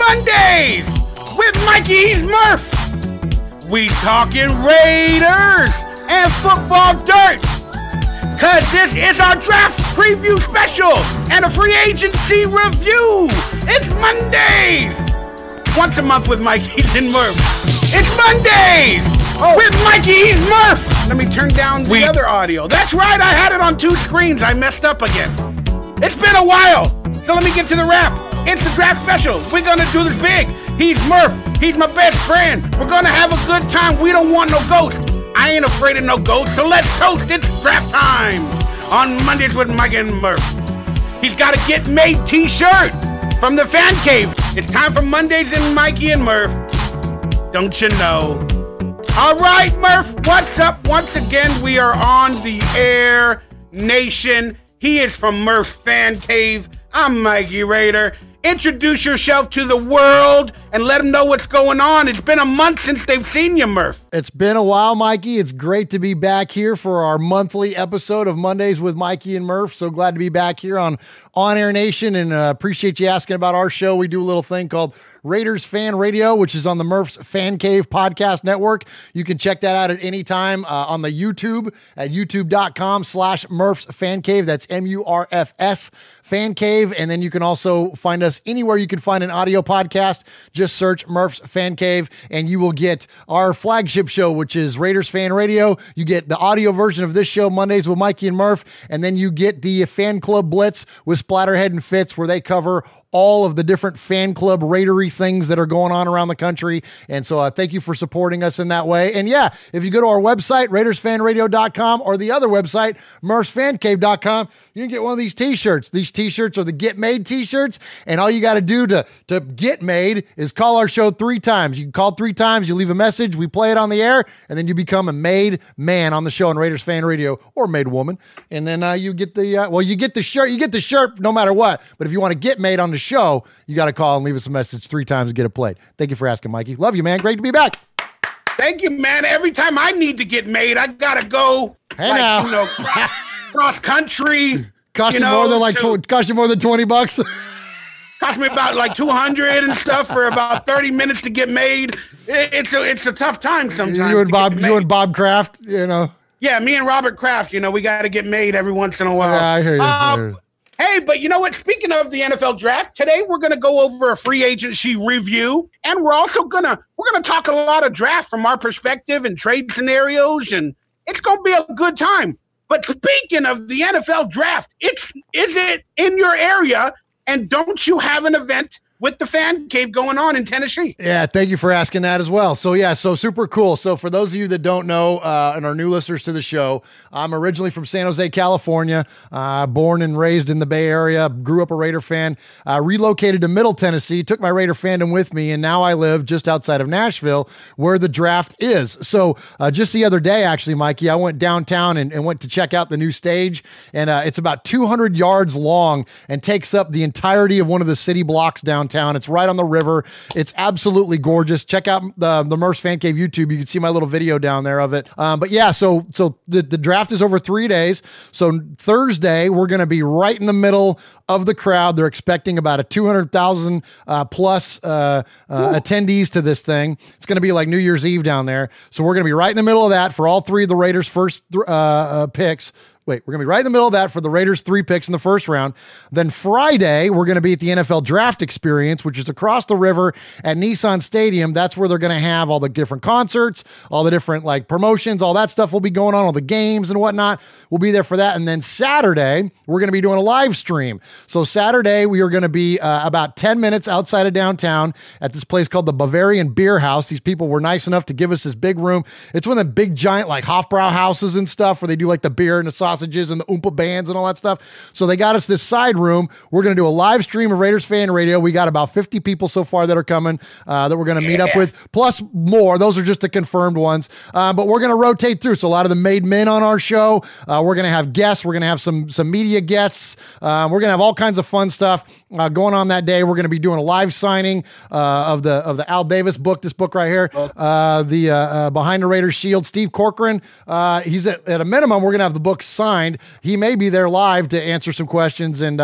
Mondays with Mikey, Murf. We talking Raiders and football dirt. Cause this is our draft preview special and a free agency review. It's Mondays. Once a month with Mikey and Murf. It's Mondays with Mikey Murf. Let me turn down the other audio. That's right, I had it on two screens. I messed up again. It's been a while. So let me get to the wrap. It's the draft special. We're going to do this big. He's Murf. He's my best friend. We're going to have a good time. We don't want no ghosts. I ain't afraid of no ghosts, so let's toast. It's draft time on Mondays with Mike and Murf. He's got a Get Made t-shirt from the Fan Cave. It's time for Mondays in Mikey and Murf. Don't you know? All right, Murf, what's up? Once again, we are on the air, nation. He is from Murf's Fan Cave. I'm Mikey Raider. Introduce yourself to the world and let them know what's going on. It's been a month since they've seen you, Murf. It's been a while, Mikey. It's great to be back here for our monthly episode of Mondays with Mikey and Murf. So glad to be back here on Air Nation, and appreciate you asking about our show. We do a little thing called Raiders Fan Radio, which is on the Murf's Fan Cave podcast network. You can check that out at any time on the YouTube at youtube.com/Murf's Fan Cave. That's MURFS Fan Cave. And then you can also find us anywhere you can find an audio podcast. Just search Murf's Fan Cave and you will get our flagship show, which is Raiders Fan Radio. You get the audio version of this show, Mondays with Mikey and Murf. And then you get the Fan Club Blitz with Splatterhead and Fitz, where they cover all of the different fan club raidery things that are going on around the country. And so thank you for supporting us in that way. And yeah, if you go to our website, RaidersFanRadio.com, or the other website, MurfsFanCave.com, you can get one of these t-shirts. These t-shirts are the Get Made t-shirts. And all you got to do to get made is call our show 3 times. You can call 3 times, you leave a message, we play it on the air, and then you become a made man on the show on Raiders Fan Radio, or made woman. And then you get the, you get the shirt. You get the shirt no matter what. But if you want to get made on the show, you got to call and leave us a message 3 times and get it played. Thank you for asking, Mikey. Love you, man. Great to be back. Thank you, man. Every time I need to get made, I gotta go. Hey, now. Cross country. Cost you more than $20. Cost me about like 200 and stuff for about 30 minutes to get made. It's a tough time sometimes. You and Bob Kraft, Yeah, me and Robert Kraft, we got to get made every once in a while. Yeah, I hear you. Hey, but you know what? Speaking of the NFL draft, today we're going to go over a free agency review, and we're also going to talk a lot of draft from our perspective and trade scenarios, and it's going to be a good time. But speaking of the NFL draft, is it in your area, and don't you have an event with the Fan Cave going on in Tennessee? Yeah, thank you for asking that as well. So super cool. So for those of you that don't know and are new listeners to the show, I'm originally from San Jose, California, born and raised in the Bay Area, grew up a Raider fan, relocated to Middle Tennessee, took my Raider fandom with me, and now I live just outside of Nashville where the draft is. So just the other day, actually, Mikey, I went downtown and went to check out the new stage, and it's about 200 yards long and takes up the entirety of one of the city blocks downtown. It's right on the river. It's absolutely gorgeous. Check out the Murf's Fan Cave YouTube. You can see my little video down there of it. But yeah, so the draft is over 3 days. So Thursday, we're going to be right in the middle of the crowd. They're expecting about a 200,000 plus attendees to this thing. It's going to be like New Year's Eve down there. So we're going to be right in the middle of that for all 3 of the Raiders' first picks. We're going to be right in the middle of that for the Raiders' 3 picks in the first round. Then Friday, we're going to be at the NFL Draft Experience, which is across the river at Nissan Stadium. That's where they're going to have all the different concerts, all the different promotions, all that stuff will be going on, all the games and whatnot. We'll be there for that. And then Saturday, we're going to be doing a live stream. So Saturday, we are going to be about 10 minutes outside of downtown at this place called the Bavarian Beer House. These people were nice enough to give us this big room. It's one of the big giant Hofbrau houses and stuff where they do the beer and the sausages and the Oompa bands and all that stuff. So they got us this side room. We're going to do a live stream of Raiders Fan Radio. We got about 50 people so far that are coming that we're going to meet up with, plus more. Those are just the confirmed ones. But we're going to rotate through. So a lot of the made men on our show. We're going to have guests. We're going to have some media guests. We're going to have all kinds of fun stuff going on that day. We're going to be doing a live signing of the Al Davis book, this book right here, the Behind the Raiders Shield. Steve Corcoran. He's at a minimum, we're going to have the book signed signed, he may be there live to answer some questions and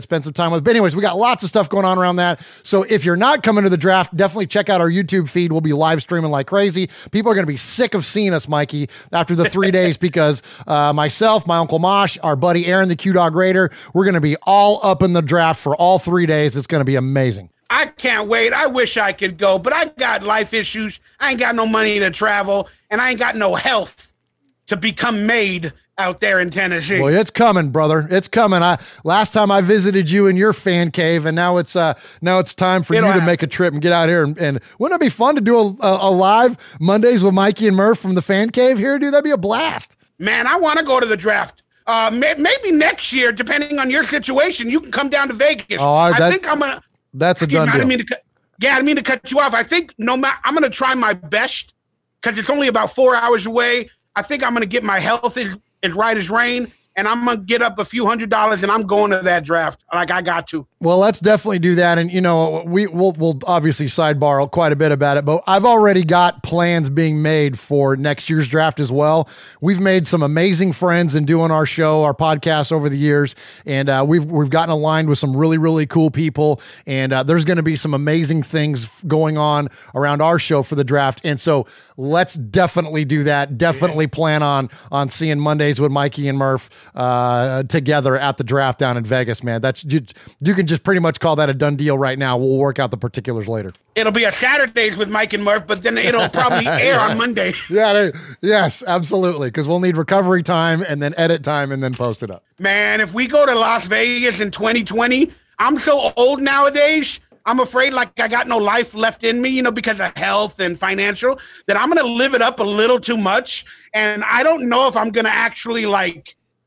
spend some time with. But anyways, we got lots of stuff going on around that. So if you're not coming to the draft, definitely check out our YouTube feed. We'll be live streaming like crazy. People are going to be sick of seeing us, Mikey, after the 3 days because myself, my Uncle Mosh, our buddy Aaron, the Q-Dog Raider, we're going to be all up in the draft for all 3 days. It's going to be amazing. I can't wait. I wish I could go, but I got life issues. I ain't got no money to travel, and I ain't got no health to become made out there in Tennessee. Well, it's coming, brother. It's coming. Last time I visited you in your fan cave, and now it's time for you to make a trip and get out here. And wouldn't it be fun to do a live Mondays with Mikey and Murf from the fan cave here, dude? That'd be a blast. Man, I want to go to the draft. Maybe next year, depending on your situation, you can come down to Vegas. I think I'm gonna. That's a done deal. I didn't mean to cut you off. I think I'm going to try my best because it's only about 4 hours away. I think I'm going to get my health as right as rain, and I'm going to get up a few $100s, and I'm going to that draft like I got to. Well, let's definitely do that. And, we'll obviously sidebar quite a bit about it, but I've already got plans being made for next year's draft as well. We've made some amazing friends in doing our show, our podcast over the years. And we've gotten aligned with some really, really cool people. And there's going to be some amazing things going on around our show for the draft. And so let's definitely do that. Definitely plan on seeing Mondays with Mikey and Murf together at the draft down in Vegas, man. That's you can just pretty much call that a done deal right now. We'll work out the particulars later. It'll be a Saturdays with Mike and Murf, but then it'll probably air on Monday. Yes, absolutely. Because we'll need recovery time and then edit time and then post it up. Man, if we go to Las Vegas in 2020, I'm so old nowadays. I'm afraid like I got no life left in me, because of health and financial, that I'm going to live it up a little too much. And I don't know if I'm going to actually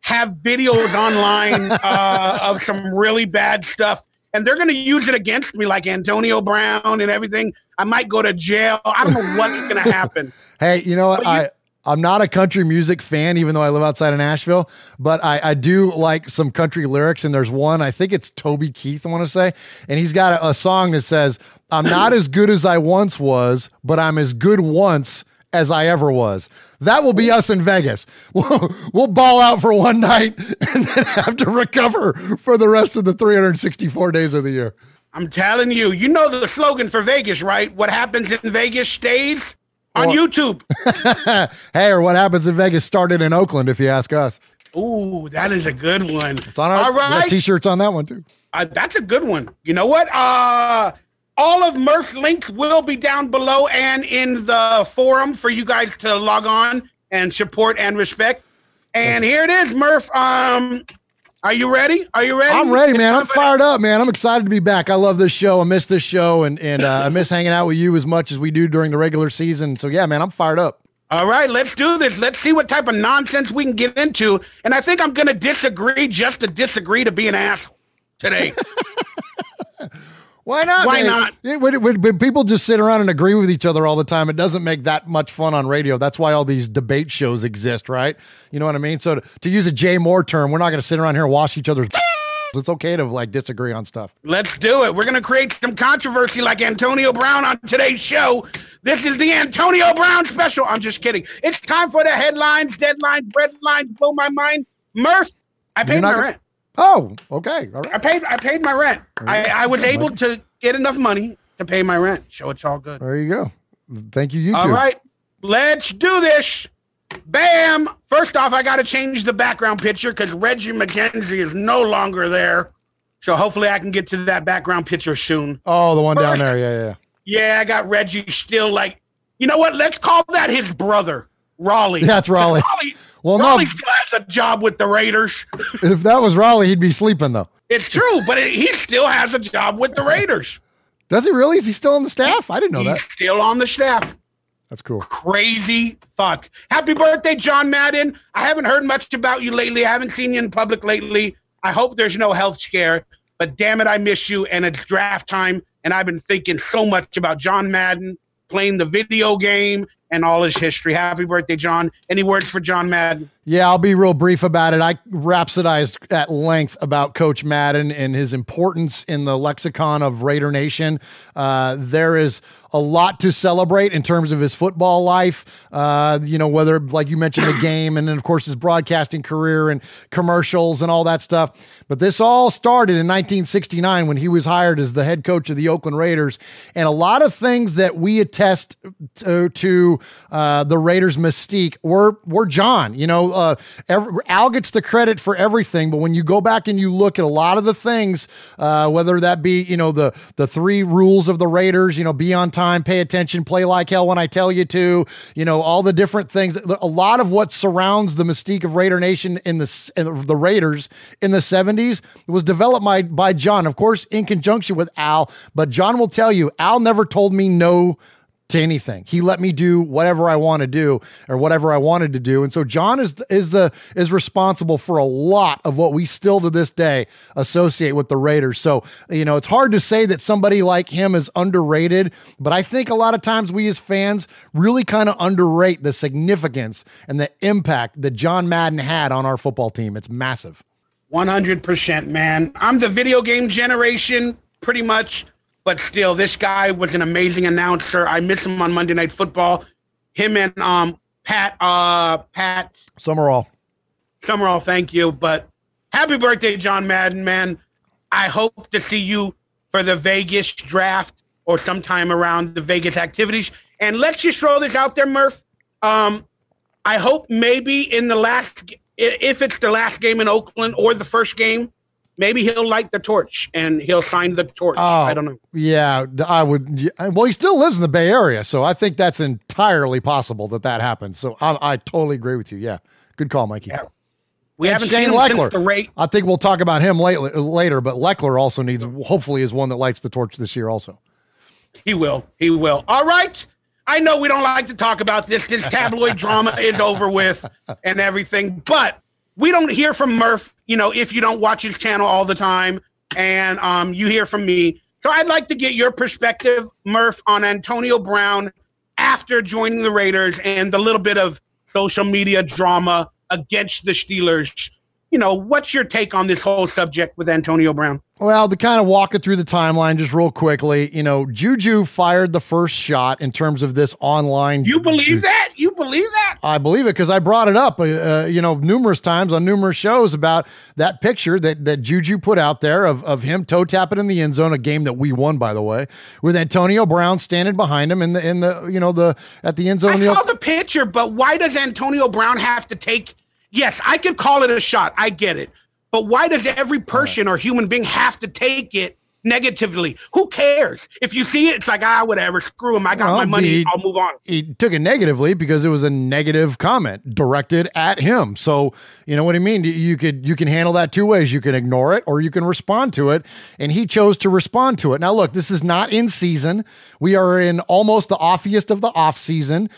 have videos online of some really bad stuff. And they're going to use it against me like Antonio Brown and everything. I might go to jail. I don't know what's going to happen. Hey, you know what? I'm not a country music fan, even though I live outside of Nashville, but I do like some country lyrics. And there's one, I think it's Toby Keith, I want to say. And he's got a song that says, "I'm not as good as I once was, but I'm as good once as I ever was." That will be us in Vegas. We'll ball out for one night and then have to recover for the rest of the 364 days of the year. I'm telling you, you know the slogan for Vegas, right? What happens in Vegas stays on YouTube. Hey, or what happens in Vegas started in Oakland, if you ask us. Ooh, that is a good one. It's on our, all right. T-shirts on that one too. That's a good one. You know what? All of Murph's links will be down below and in the forum for you guys to log on and support and respect. And here it is, Murph. Are you ready? I'm ready, man. I'm fired up, man. I'm excited to be back. I love this show. I miss this show, and I miss hanging out with you as much as we do during the regular season. So, yeah, man, I'm fired up. All right, let's do this. Let's see what type of nonsense we can get into. And I think I'm going to disagree just to disagree to be an asshole today. Why not? Why man? not? When people just sit around and agree with each other all the time, it doesn't make that much fun on radio. That's why all these debate shows exist, right? You know what I mean? So to use a Jay Moore term, we're not going to sit around here and wash each other's. It's okay to disagree on stuff. Let's do it. We're going to create some controversy like Antonio Brown on today's show. This is the Antonio Brown special. I'm just kidding. It's time for the headlines, deadlines, breadlines, blow my mind. Murph, I paid my rent. Oh, okay. All right. I paid my rent. I was able to get enough money to pay my rent. So it's all good. There you go. Thank you, YouTube. All right. Let's do this. Bam. First off, I got to change the background picture because Reggie McKenzie is no longer there. So hopefully I can get to that background picture soon. Oh, the one down there. Yeah. Yeah, I got Reggie still you know what? Let's call that his brother, Raleigh. Yeah, it's Raleigh. Raleigh still has a job with the Raiders. If that was Raleigh, he'd be sleeping, though. It's true, but he still has a job with the Raiders. Does he really? Is he still on the staff? I didn't know that. He's still on the staff. That's cool. Crazy fuck. Happy birthday, John Madden. I haven't heard much about you lately. I haven't seen you in public lately. I hope there's no health scare, but damn it, I miss you, and it's draft time, and I've been thinking so much about John Madden playing the video game and all his history. Happy birthday, John. Any words for John Madden? Yeah, I'll be real brief about it. I rhapsodized at length about Coach Madden and his importance in the lexicon of Raider Nation. There is a lot to celebrate in terms of his football life, whether, like you mentioned, the game, and then, of course, his broadcasting career and commercials and all that stuff. But this all started in 1969 when he was hired as the head coach of the Oakland Raiders. And a lot of things that we attest to the Raiders' mystique were John. Al gets the credit for everything, but when you go back and you look at a lot of the things, whether that be, the 3 rules of the Raiders, be on time, pay attention, play like hell when I tell you to, all the different things, a lot of what surrounds the mystique of Raider Nation in the Raiders in the 70s was developed by John, of course, in conjunction with Al. But John will tell you, Al never told me no to anything. He let me do whatever I want to do or whatever I wanted to do. And so John is responsible for a lot of what we still to this day associate with the Raiders. So, it's hard to say that somebody like him is underrated, but I think a lot of times we as fans really kind of underrate the significance and the impact that John Madden had on our football team. It's massive. 100%, man. I'm the video game generation, pretty much. But still, this guy was an amazing announcer. I miss him on Monday Night Football. Him and Pat Summerall, thank you. But happy birthday, John Madden, man. I hope to see you for the Vegas draft or sometime around the Vegas activities. And let's just throw this out there, Murf. I hope maybe if it's the last game in Oakland or the first game, maybe he'll light the torch and he'll sign the torch. I don't know. Yeah, I would. Well, he still lives in the Bay Area, so I think that's entirely possible that happens. So I totally agree with you. Yeah, good call, Mikey. Yeah. We haven't seen him Lechler. Since the rate. I think we'll talk about him later, but Lechler also hopefully is one that lights the torch this year also. He will. All right. I know we don't like to talk about this. This tabloid drama is over with and everything, but we don't hear from Murf, if you don't watch his channel all the time, and you hear from me. So I'd like to get your perspective, Murf, on Antonio Brown after joining the Raiders and the little bit of social media drama against the Steelers. What's your take on this whole subject with Antonio Brown? Well, to kind of walk it through the timeline just real quickly, Juju fired the first shot in terms of this online. You believe that? You believe that? I believe it because I brought it up, numerous times on numerous shows about that picture that Juju put out there of him toe tapping in the end zone, a game that we won, by the way, with Antonio Brown standing behind him at the end zone. I saw the picture, but why does Antonio Brown have to take? Yes, I could call it a shot. I get it. But why does every person or human being have to take it negatively? Who cares? If you see it, it's like, whatever, screw him. I got my money. I'll move on. He took it negatively because it was a negative comment directed at him. So, you know what I mean? You can handle that 2 ways. You can ignore it or you can respond to it. And he chose to respond to it. Now, look, this is not in season. We are in almost the offiest of the off season.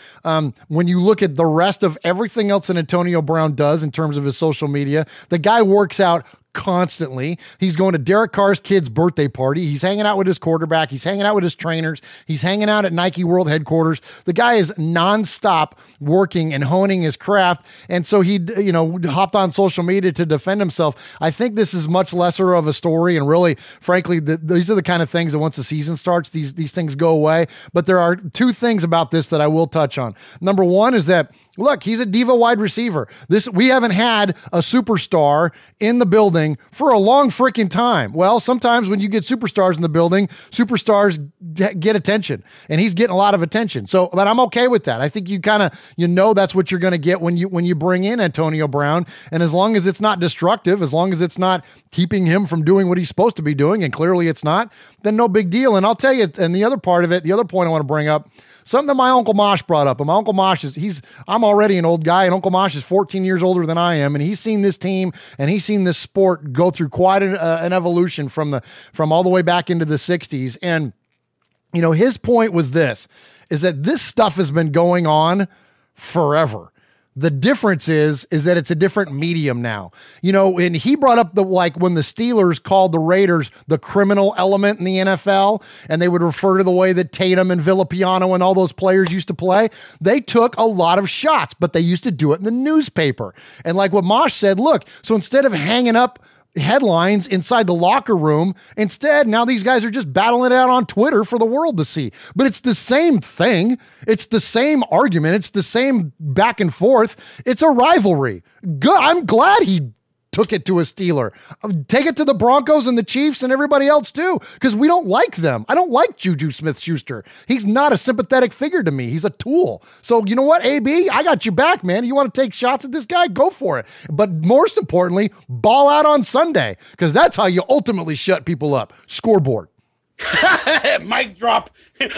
When you look at the rest of everything else that Antonio Brown does in terms of his social media, the guy works out constantly. He's going to Derek Carr's kid's birthday party. He's hanging out with his quarterback. He's hanging out with his trainers. He's hanging out at Nike World headquarters. The guy is nonstop working and honing his craft. And so he, hopped on social media to defend himself. I think this is much lesser of a story. And really, frankly, these are the kind of things that once the season starts, these things go away. But there are 2 things about this that I will touch on. Number one is that, look, he's a diva wide receiver. We haven't had a superstar in the building for a long freaking time. Well, sometimes when you get superstars in the building, superstars get attention, and he's getting a lot of attention. So, but I'm okay with that. I think that's what you're going to get when you bring in Antonio Brown. And as long as it's not destructive, as long as it's not keeping him from doing what he's supposed to be doing, and clearly it's not, then no big deal. And I'll tell you, and the other part of it, the other point I want to bring up, something that my Uncle Mosh brought up. And my Uncle Mosh I'm already an old guy, and Uncle Mosh is 14 years older than I am. And he's seen this team and he's seen this sport go through quite an evolution from all the way back into the 60s. And, his point was is that this stuff has been going on forever. The difference is that it's a different medium now, and he brought up when the Steelers called the Raiders the criminal element in the NFL, and they would refer to the way that Tatum and Villapiano and all those players used to play. They took a lot of shots, but they used to do it in the newspaper. And like what Mosh said, look, so instead of hanging up headlines inside the locker room. Instead, now these guys are just battling it out on Twitter for the world to see. But it's the same thing. It's the same argument. It's the same back and forth. It's a rivalry. Good. I'm glad he took it to a Steeler. Take it to the Broncos and the Chiefs and everybody else too, because we don't like them. I don't like Juju Smith-Schuster. He's not a sympathetic figure to me. He's a tool. So you know what, AB? I got you back, man. You want to take shots at this guy? Go for it. But most importantly, ball out on Sunday, because that's how you ultimately shut people up. Scoreboard. Mic drop.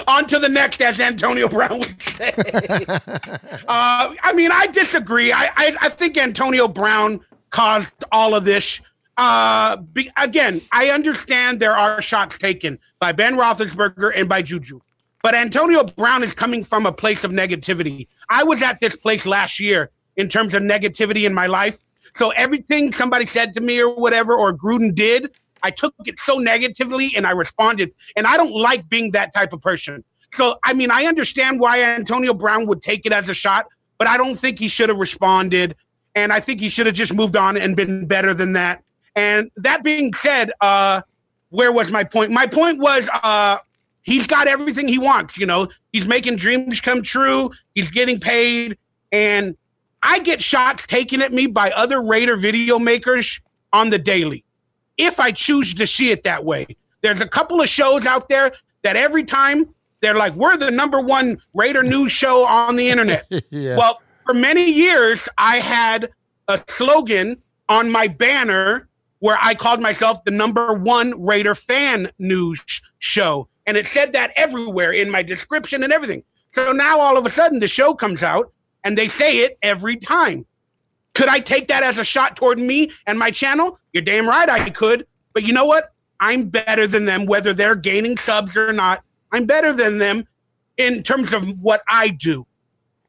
On to the next, as Antonio Brown would say. I disagree. I think Antonio Brown caused all of this. Again, I understand there are shots taken by Ben Roethlisberger and by Juju, but Antonio Brown is coming from a place of negativity. I was at this place last year in terms of negativity in my life. So everything somebody said to me or whatever, or Gruden did, I took it so negatively and I responded. And I don't like being that type of person. So, I understand why Antonio Brown would take it as a shot, but I don't think he should have responded. And I think he should have just moved on and been better than that. And that being said, where was my point? My point was he's got everything he wants. You know, he's making dreams come true. He's getting paid. And I get shots taken at me by other Raider video makers on the daily, if I choose to see it that way. There's a couple of shows out there that every time they're like, we're the #1 Raider news show on the internet. Yeah. Well, for many years, I had a slogan on my banner where I called myself the #1 Raider fan news show. And it said that everywhere in my description and everything. So now all of a sudden the show comes out and they say it every time. Could I take that as a shot toward me and my channel? You're damn right I could. But you know what? I'm better than them, whether they're gaining subs or not. I'm better than them in terms of what I do.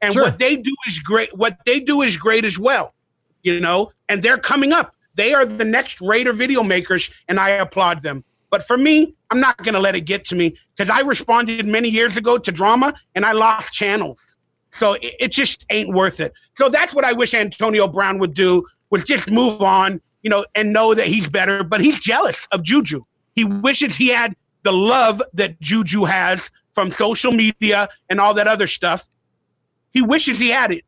And Sure. what they do is great. What they do is great as well, you know, and they're coming up. They are the next Raider video makers, and I applaud them. But for me, I'm not going to let it get to me, because I responded many years ago to drama, and I lost channels. So it just ain't worth it. So that's what I wish Antonio Brown would do, was just move on, you know, and know that he's better. But he's jealous of Juju. He wishes he had the love that Juju has from social media and all that other stuff. He wishes he had it.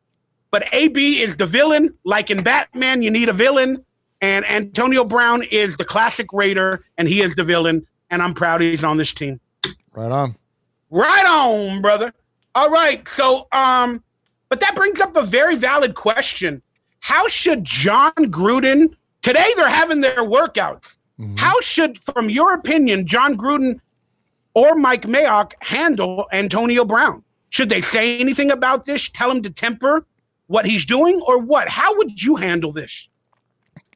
But AB is the villain. Like in Batman, you need a villain. And Antonio Brown is the classic Raider, and he is the villain. And I'm proud he's on this team. Right on. Right on, brother. All right. So, but that brings up a very valid question. How should John Gruden, today they're having their workouts. Mm-hmm. How should, from your opinion, John Gruden or Mike Mayock handle Antonio Brown? Should they say anything about this? Tell him to temper what he's doing, or what? How would you handle this?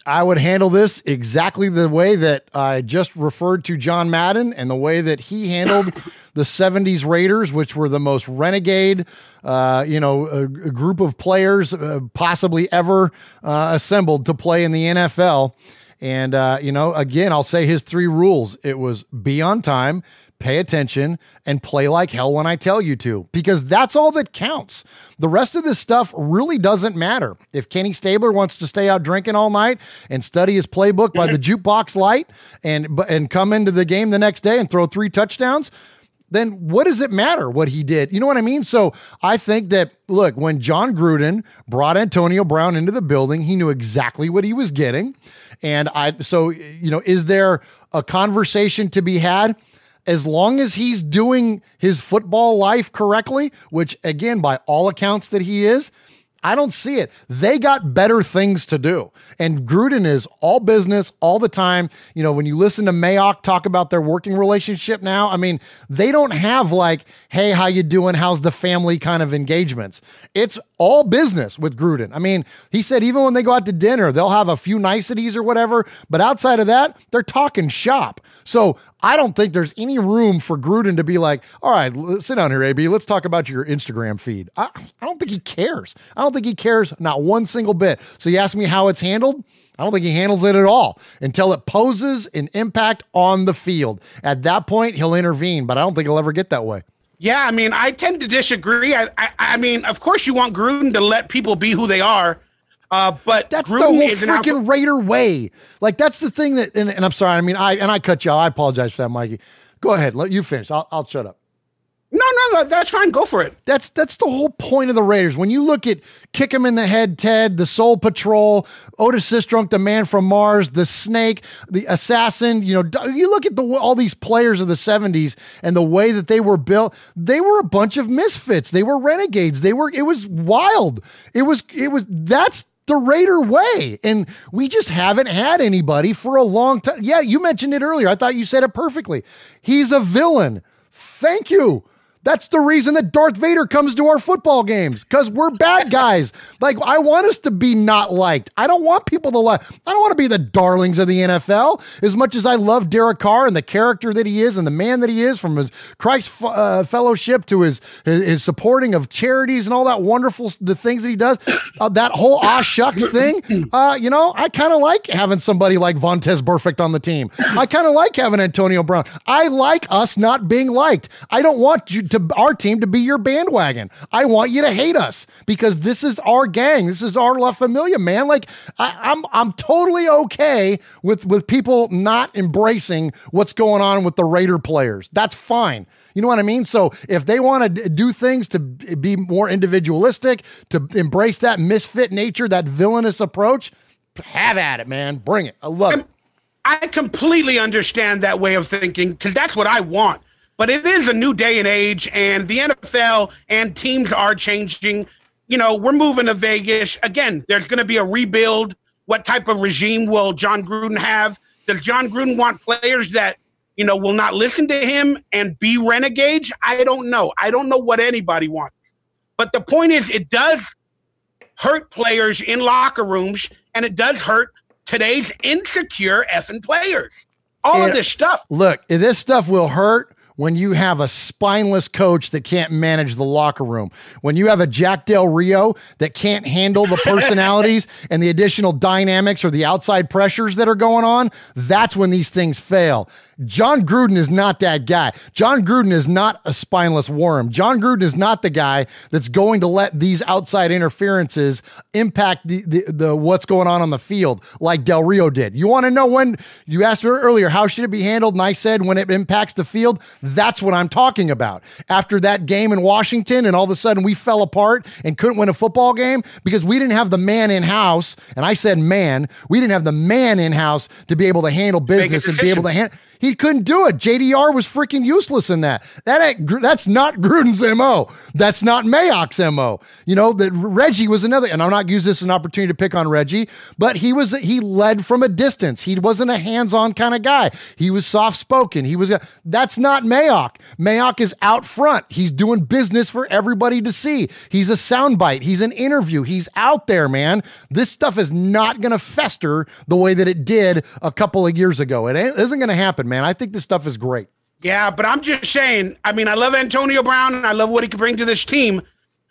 I would handle this exactly the way that I just referred to John Madden, and the way that he handled the 70s Raiders, which were the most renegade, a group of players possibly ever assembled to play in the NFL. And, again, I'll say his 3 rules. It was be on time, pay attention, and play like hell when I tell you to, because that's all that counts. The rest of this stuff really doesn't matter. If Kenny Stabler wants to stay out drinking all night and study his playbook by the jukebox light and come into the game the next day and throw 3 touchdowns, then what does it matter what he did? You know what I mean? So I think that, look, when John Gruden brought Antonio Brown into the building, he knew exactly what he was getting. And is there a conversation to be had? As long as he's doing his football life correctly, which again, by all accounts that he is, I don't see it. They got better things to do. And Gruden is all business all the time. You know, when you listen to Mayock talk about their working relationship now, I mean, they don't have like, hey, how you doing? How's the family kind of engagements? It's all business with Gruden. I mean, he said even when they go out to dinner, they'll have a few niceties or whatever. But outside of that, they're talking shop. So I don't think there's any room for Gruden to be like, all right, sit down here, AB. Let's talk about your Instagram feed. I don't think he cares. I don't think he cares, not one single bit. So you ask me how it's handled? I don't think he handles it at all until it poses an impact on the field. At that point, he'll intervene, but I don't think he'll ever get that way. Yeah, I mean, I tend to disagree. I mean, of course you want Gruden to let people be who they are, But that's Gruden the whole is freaking Raider way. Like, that's the thing that, and I'm sorry. I mean, I cut you off. I apologize for that, Mikey. Go ahead. Let you finish. I'll shut up. No, that's fine. Go for it. That's the whole point of the Raiders. When you look at Kick Him in the Head, Ted, the Soul Patrol, Otis Sistrunk, the Man from Mars, the Snake, the Assassin, you look at all these players of the 70s and the way that they were built, they were a bunch of misfits. They were renegades. It was wild. That's the Raider way. And we just haven't had anybody for a long time. Yeah, you mentioned it earlier. I thought you said it perfectly. He's a villain. Thank you. That's the reason that Darth Vader comes to our football games, because we're bad guys. Like, I want us to be not liked. I don't want people to like. I don't want to be the darlings of the NFL. As much as I love Derek Carr and the character that he is and the man that he is, from his Christ fellowship to his supporting of charities and all that wonderful the things that he does, that whole shucks thing. I kind of like having somebody like Vontaze Burfict on the team. I kind of like having Antonio Brown. I like us not being liked. I don't want our team to be your bandwagon. I want you to hate us because this is our gang. This is our La Familia, man. Like, I'm totally okay with people not embracing what's going on with the Raider players. That's fine. You know what I mean? So if they want to do things to be more individualistic, to embrace that misfit nature, that villainous approach, have at it, man. Bring it. I love it. I completely understand that way of thinking, because that's what I want. But it is a new day and age, and the NFL and teams are changing. We're moving to Vegas. Again, there's going to be a rebuild. What type of regime will John Gruden have? Does John Gruden want players that, will not listen to him and be renegades? I don't know. I don't know what anybody wants. But the point is, it does hurt players in locker rooms, and it does hurt today's insecure effing players. All of this stuff. Look, this stuff will hurt when you have a spineless coach that can't manage the locker room, when you have a Jack Del Rio that can't handle the personalities and the additional dynamics or the outside pressures that are going on, that's when these things fail. John Gruden is not that guy. John Gruden is not a spineless worm. John Gruden is not the guy that's going to let these outside interferences impact the what's going on the field like Del Rio did. You want to know when you asked me earlier, how should it be handled? And I said, when it impacts the field, that's what I'm talking about. After that game in Washington, and all of a sudden we fell apart and couldn't win a football game because we didn't have the man in house. And I said, we didn't have the man in house to be able to handle business and be able to handle. He couldn't do it. JDR was freaking useless in that. That's not Gruden's MO. That's not Mayock's MO. That Reggie was another, and I'm not using this as an opportunity to pick on Reggie, but he led from a distance. He wasn't a hands-on kind of guy. He was soft-spoken. That's not Mayock. Mayock is out front. He's doing business for everybody to see. He's a soundbite. He's an interview. He's out there, man. This stuff is not going to fester the way that it did a couple of years ago. It isn't going to happen, man. I think this stuff is great. Yeah, but I'm just saying, I love Antonio Brown and I love what he can bring to this team,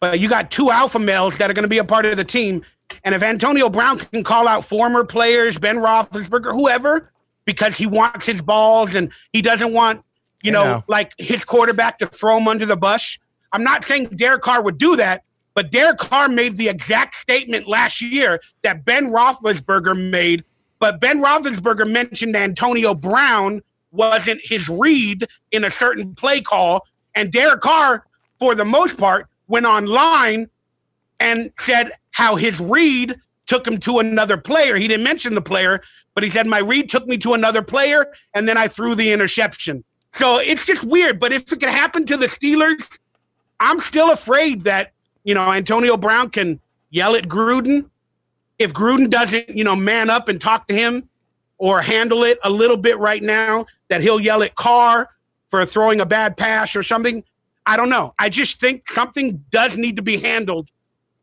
but you got two alpha males that are going to be a part of the team. And if Antonio Brown can call out former players, Ben Roethlisberger, whoever, because he wants his balls and he doesn't want, like his quarterback to throw him under the bus. I'm not saying Derek Carr would do that, but Derek Carr made the exact statement last year that Ben Roethlisberger made, but Ben Roethlisberger mentioned Antonio Brown wasn't his read in a certain play call. And Derek Carr, for the most part, went online and said how his read took him to another player. He didn't mention the player, but he said, my read took me to another player, and then I threw the interception. So it's just weird. But if it could happen to the Steelers, I'm still afraid that, Antonio Brown can yell at Gruden. If Gruden doesn't, man up and talk to him or handle it a little bit right now, that he'll yell at Carr for throwing a bad pass or something. I don't know. I just think something does need to be handled.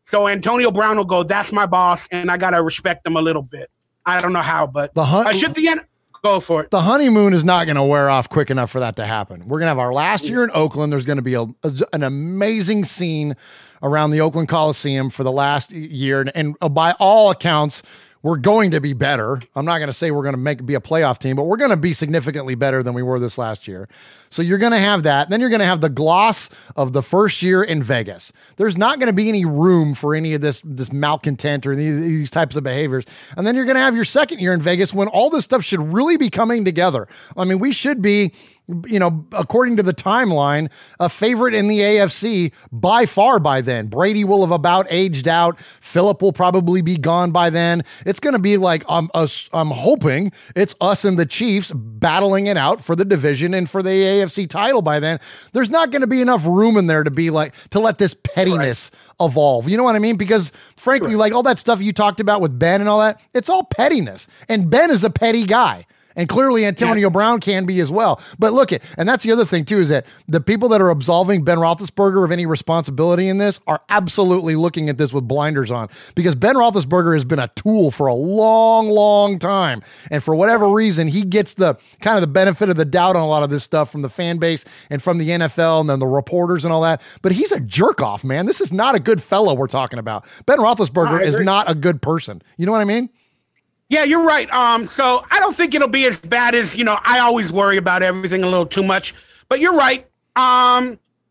So Antonio Brown will go, that's my boss, and I got to respect him a little bit. I don't know how, but go for it. The honeymoon is not going to wear off quick enough for that to happen. We're going to have our last year in Oakland. There's going to be an amazing scene around the Oakland Coliseum for the last year. And by all accounts, we're going to be better. I'm not going to say we're going to be a playoff team, but we're going to be significantly better than we were this last year. So you're going to have that. Then you're going to have the gloss of the first year in Vegas. There's not going to be any room for any of this malcontent or these types of behaviors. And then you're going to have your second year in Vegas when all this stuff should really be coming together. I mean, we should be, according to the timeline, a favorite in the AFC by far by then. Brady will have about aged out. Phillip will probably be gone by then. It's going to be like, I'm hoping it's us and the Chiefs battling it out for the division and for the AFC title by then. There's not going to be enough room in there to let this pettiness evolve. You know what I mean? Because frankly, like all that stuff you talked about with Ben and all that, it's all pettiness. And Ben is a petty guy. And clearly Antonio Brown can be as well. But look and that's the other thing too, is that the people that are absolving Ben Roethlisberger of any responsibility in this are absolutely looking at this with blinders on, because Ben Roethlisberger has been a tool for a long, long time. And for whatever reason, he gets the kind of the benefit of the doubt on a lot of this stuff from the fan base and from the NFL and then the reporters and all that. But he's a jerk off, man. This is not a good fellow we're talking about. Ben Roethlisberger is not a good person. You know what I mean? Yeah, you're right. So I don't think it'll be as bad as, I always worry about everything a little too much, but you're right.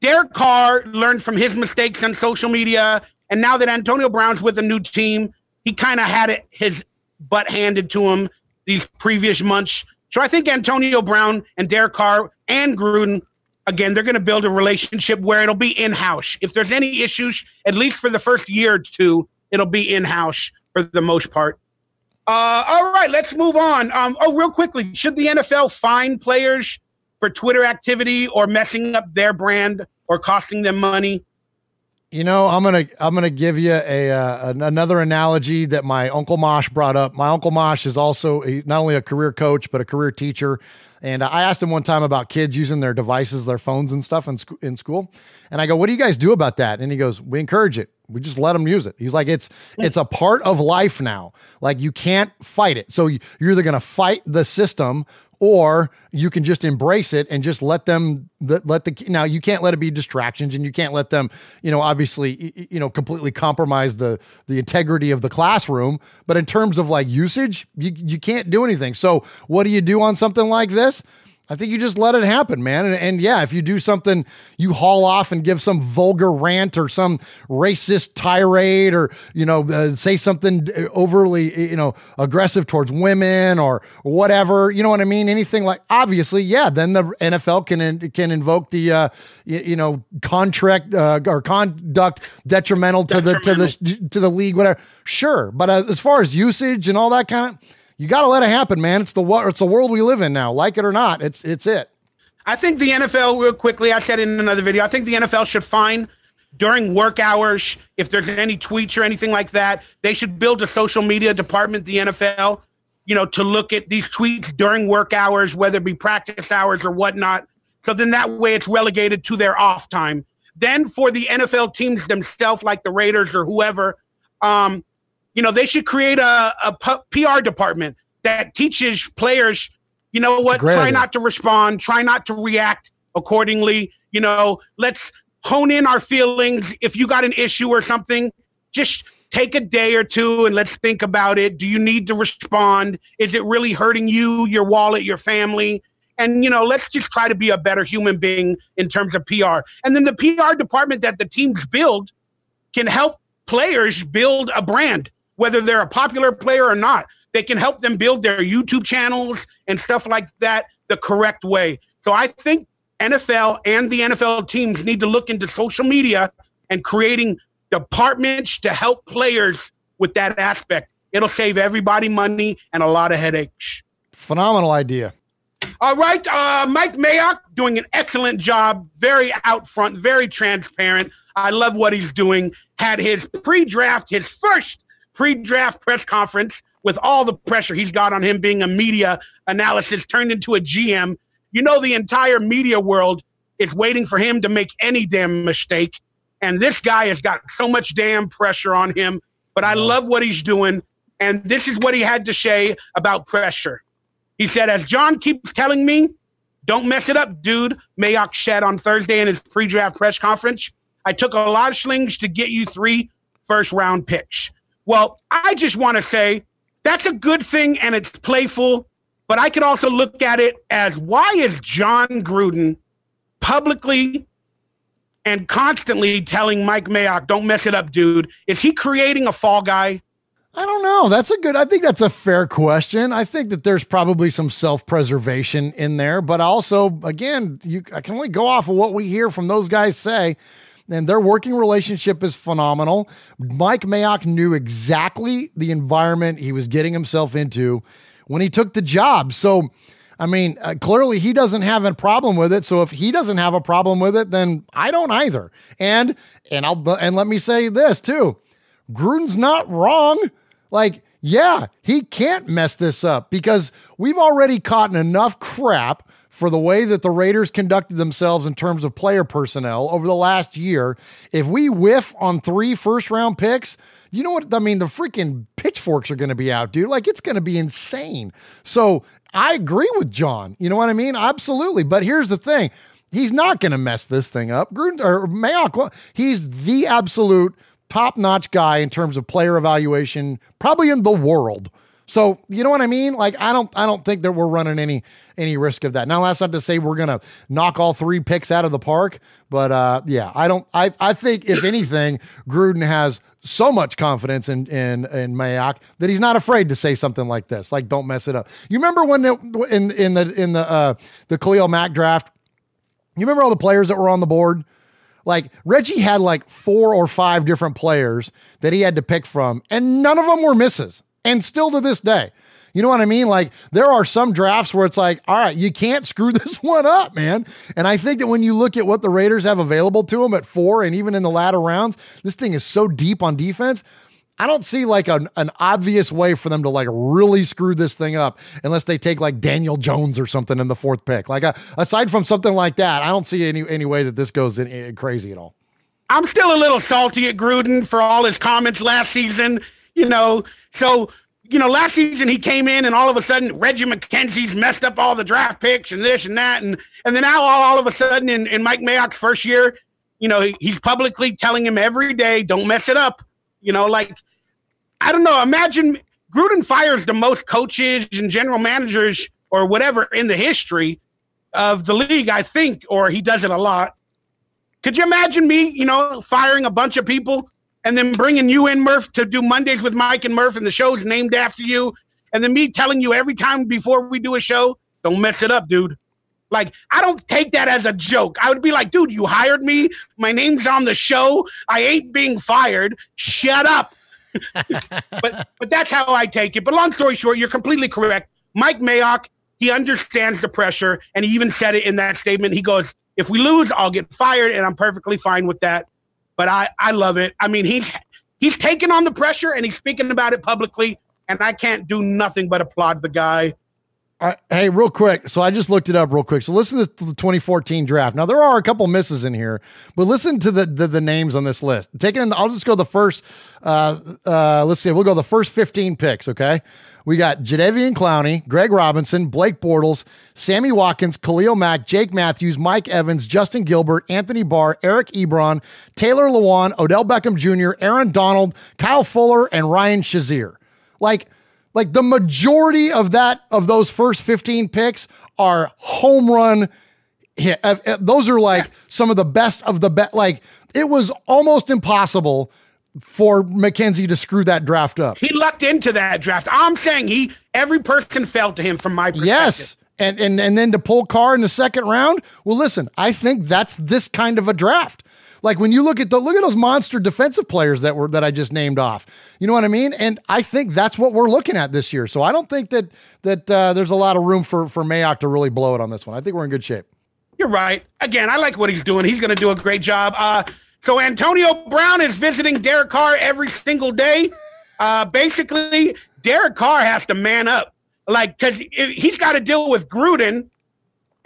Derek Carr learned from his mistakes on social media. And now that Antonio Brown's with a new team, he kind of had his butt handed to him these previous months. So I think Antonio Brown and Derek Carr and Gruden, again, they're going to build a relationship where it'll be in-house. If there's any issues, at least for the first year or two, it'll be in-house for the most part. All right, let's move on. Real quickly, should the NFL fine players for Twitter activity or messing up their brand or costing them money? I'm gonna give you another analogy that my Uncle Mosh brought up. My Uncle Mosh is also not only a career coach but a career teacher. And I asked him one time about kids using their devices, their phones and stuff in school. And I go, "What do you guys do about that?" And he goes, "We encourage it. We just let them use it." He's like, it's a part of life now. Like, you can't fight it. So you're either going to fight the system or you can just embrace it and just let them, now you can't let it be distractions, and you can't let them, obviously, completely compromise the integrity of the classroom. But in terms of like usage, you can't do anything. So what do you do on something like this? I think you just let it happen, man. And yeah, if you do something, you haul off and give some vulgar rant or some racist tirade or, say something overly, aggressive towards women or whatever, you know what I mean? Anything like, obviously, yeah, then the NFL can invoke the, contract or conduct detrimental to the league, whatever. Sure. But as far as usage and all that kind of, you got to let it happen, man. It's the world we live in now. Like it or not, it's it. I think the NFL, real quickly, I said in another video, I think the NFL should fine during work hours. If there's any tweets or anything like that, they should build a social media department, the NFL, to look at these tweets during work hours, whether it be practice hours or whatnot. So then that way it's relegated to their off time. Then for the NFL teams themselves, like the Raiders or whoever, they should create a PR department that teaches players, try not to respond, try not to react accordingly. Let's hone in our feelings. If you got an issue or something, just take a day or two and let's think about it. Do you need to respond? Is it really hurting you, your wallet, your family? And, let's just try to be a better human being in terms of PR. And then the PR department that the teams build can help players build a brand. Whether they're a popular player or not, they can help them build their YouTube channels and stuff like that the correct way. So I think NFL and the NFL teams need to look into social media and creating departments to help players with that aspect. It'll save everybody money and a lot of headaches. Phenomenal idea. All right. Mike Mayock doing an excellent job. Very out front, very transparent. I love what he's doing. Had his first pre-draft press conference with all the pressure he's got on him being a media analysis turned into a GM. The entire media world is waiting for him to make any damn mistake. And this guy has got so much damn pressure on him. But I love what he's doing. And this is what he had to say about pressure. He said, "As John keeps telling me, don't mess it up, dude," Mayock said on Thursday in his pre-draft press conference. "I took a lot of slings to get you 3 first-round picks." Well, I just want to say that's a good thing and it's playful, but I could also look at it as, why is John Gruden publicly and constantly telling Mike Mayock, don't mess it up, dude? Is he creating a fall guy? I don't know. I think that's a fair question. I think that there's probably some self-preservation in there, but also, again, I can only go off of what we hear from those guys say, and their working relationship is phenomenal. Mike Mayock knew exactly the environment he was getting himself into when he took the job. So, I mean, clearly he doesn't have a problem with it. So if he doesn't have a problem with it, then I don't either. And let me say this too. Gruden's not wrong. Like, yeah, he can't mess this up because we've already caught enough crap for the way that the Raiders conducted themselves in terms of player personnel over the last year. If we whiff on 3 first-round picks, you know what? I mean, the freaking pitchforks are going to be out, dude. Like, it's going to be insane. So I agree with John. You know what I mean? Absolutely. But here's the thing. He's not going to mess this thing up. Gruden or Mayock, he's the absolute top-notch guy in terms of player evaluation, probably in the world. So, you know what I mean? Like, I don't think that we're running any risk of that. Now, that's not to say we're going to knock all 3 picks out of the park, but yeah, I think if anything, Gruden has so much confidence in Mayock that he's not afraid to say something like this, like, don't mess it up. You remember when in the Khalil Mack draft, you remember all the players that were on the board? Like, Reggie had like 4 or 5 different players that he had to pick from, and none of them were misses. And still to this day, you know what I mean? Like, there are some drafts where it's like, all right, you can't screw this one up, man. And I think that when you look at what the Raiders have available to them at 4 and even in the latter rounds, this thing is so deep on defense. I don't see like an obvious way for them to like really screw this thing up unless they take like Daniel Jones or something in the 4th pick. Like, aside from something like that, I don't see any way that this goes in crazy at all. I'm still a little salty at Gruden for all his comments last season, last season he came in and all of a sudden Reggie McKenzie's messed up all the draft picks and this and that. And then now all of a sudden in Mike Mayock's first year, he's publicly telling him every day, don't mess it up. I don't know. Imagine Gruden fires the most coaches and general managers or whatever in the history of the league, I think, or he does it a lot. Could you imagine me, firing a bunch of people and then bringing you in, Murf, to do Mondays with Mike and Murf, and the show's named after you, and then me telling you every time before we do a show, don't mess it up, dude. Like, I don't take that as a joke. I would be like, dude, you hired me. My name's on the show. I ain't being fired. Shut up. But that's how I take it. But long story short, you're completely correct. Mike Mayock, he understands the pressure, and he even said it in that statement. He goes, if we lose, I'll get fired, and I'm perfectly fine with that. But I love it. I mean, he's taking on the pressure, and he's speaking about it publicly, and I can't do nothing but applaud the guy. Hey, real quick. So I just looked it up real quick. So listen to the 2014 draft. Now there are a couple misses in here, but listen to the names on this list. I'll just go the first. Let's see. We'll go the first 15 picks. Okay. We got Jadeveon Clowney, Greg Robinson, Blake Bortles, Sammy Watkins, Khalil Mack, Jake Matthews, Mike Evans, Justin Gilbert, Anthony Barr, Eric Ebron, Taylor Lewan, Odell Beckham Jr., Aaron Donald, Kyle Fuller, and Ryan Shazier. Like the majority of those first 15 picks are home run hit. Those are like some of the best of the best. Like, it was almost impossible for McKenzie to screw that draft up. He lucked into that draft. I'm saying every person fell to him from my perspective. Yes. And then to pull Carr in the 2nd round. Well, listen, I think that's this kind of a draft. Like, when you look at those monster defensive players that I just named off, you know what I mean? And I think that's what we're looking at this year. So I don't think that there's a lot of room for Mayock to really blow it on this one. I think we're in good shape. You're right. Again, I like what he's doing. He's going to do a great job. So Antonio Brown is visiting Derek Carr every single day. Basically, Derek Carr has to man up, because he's got to deal with Gruden,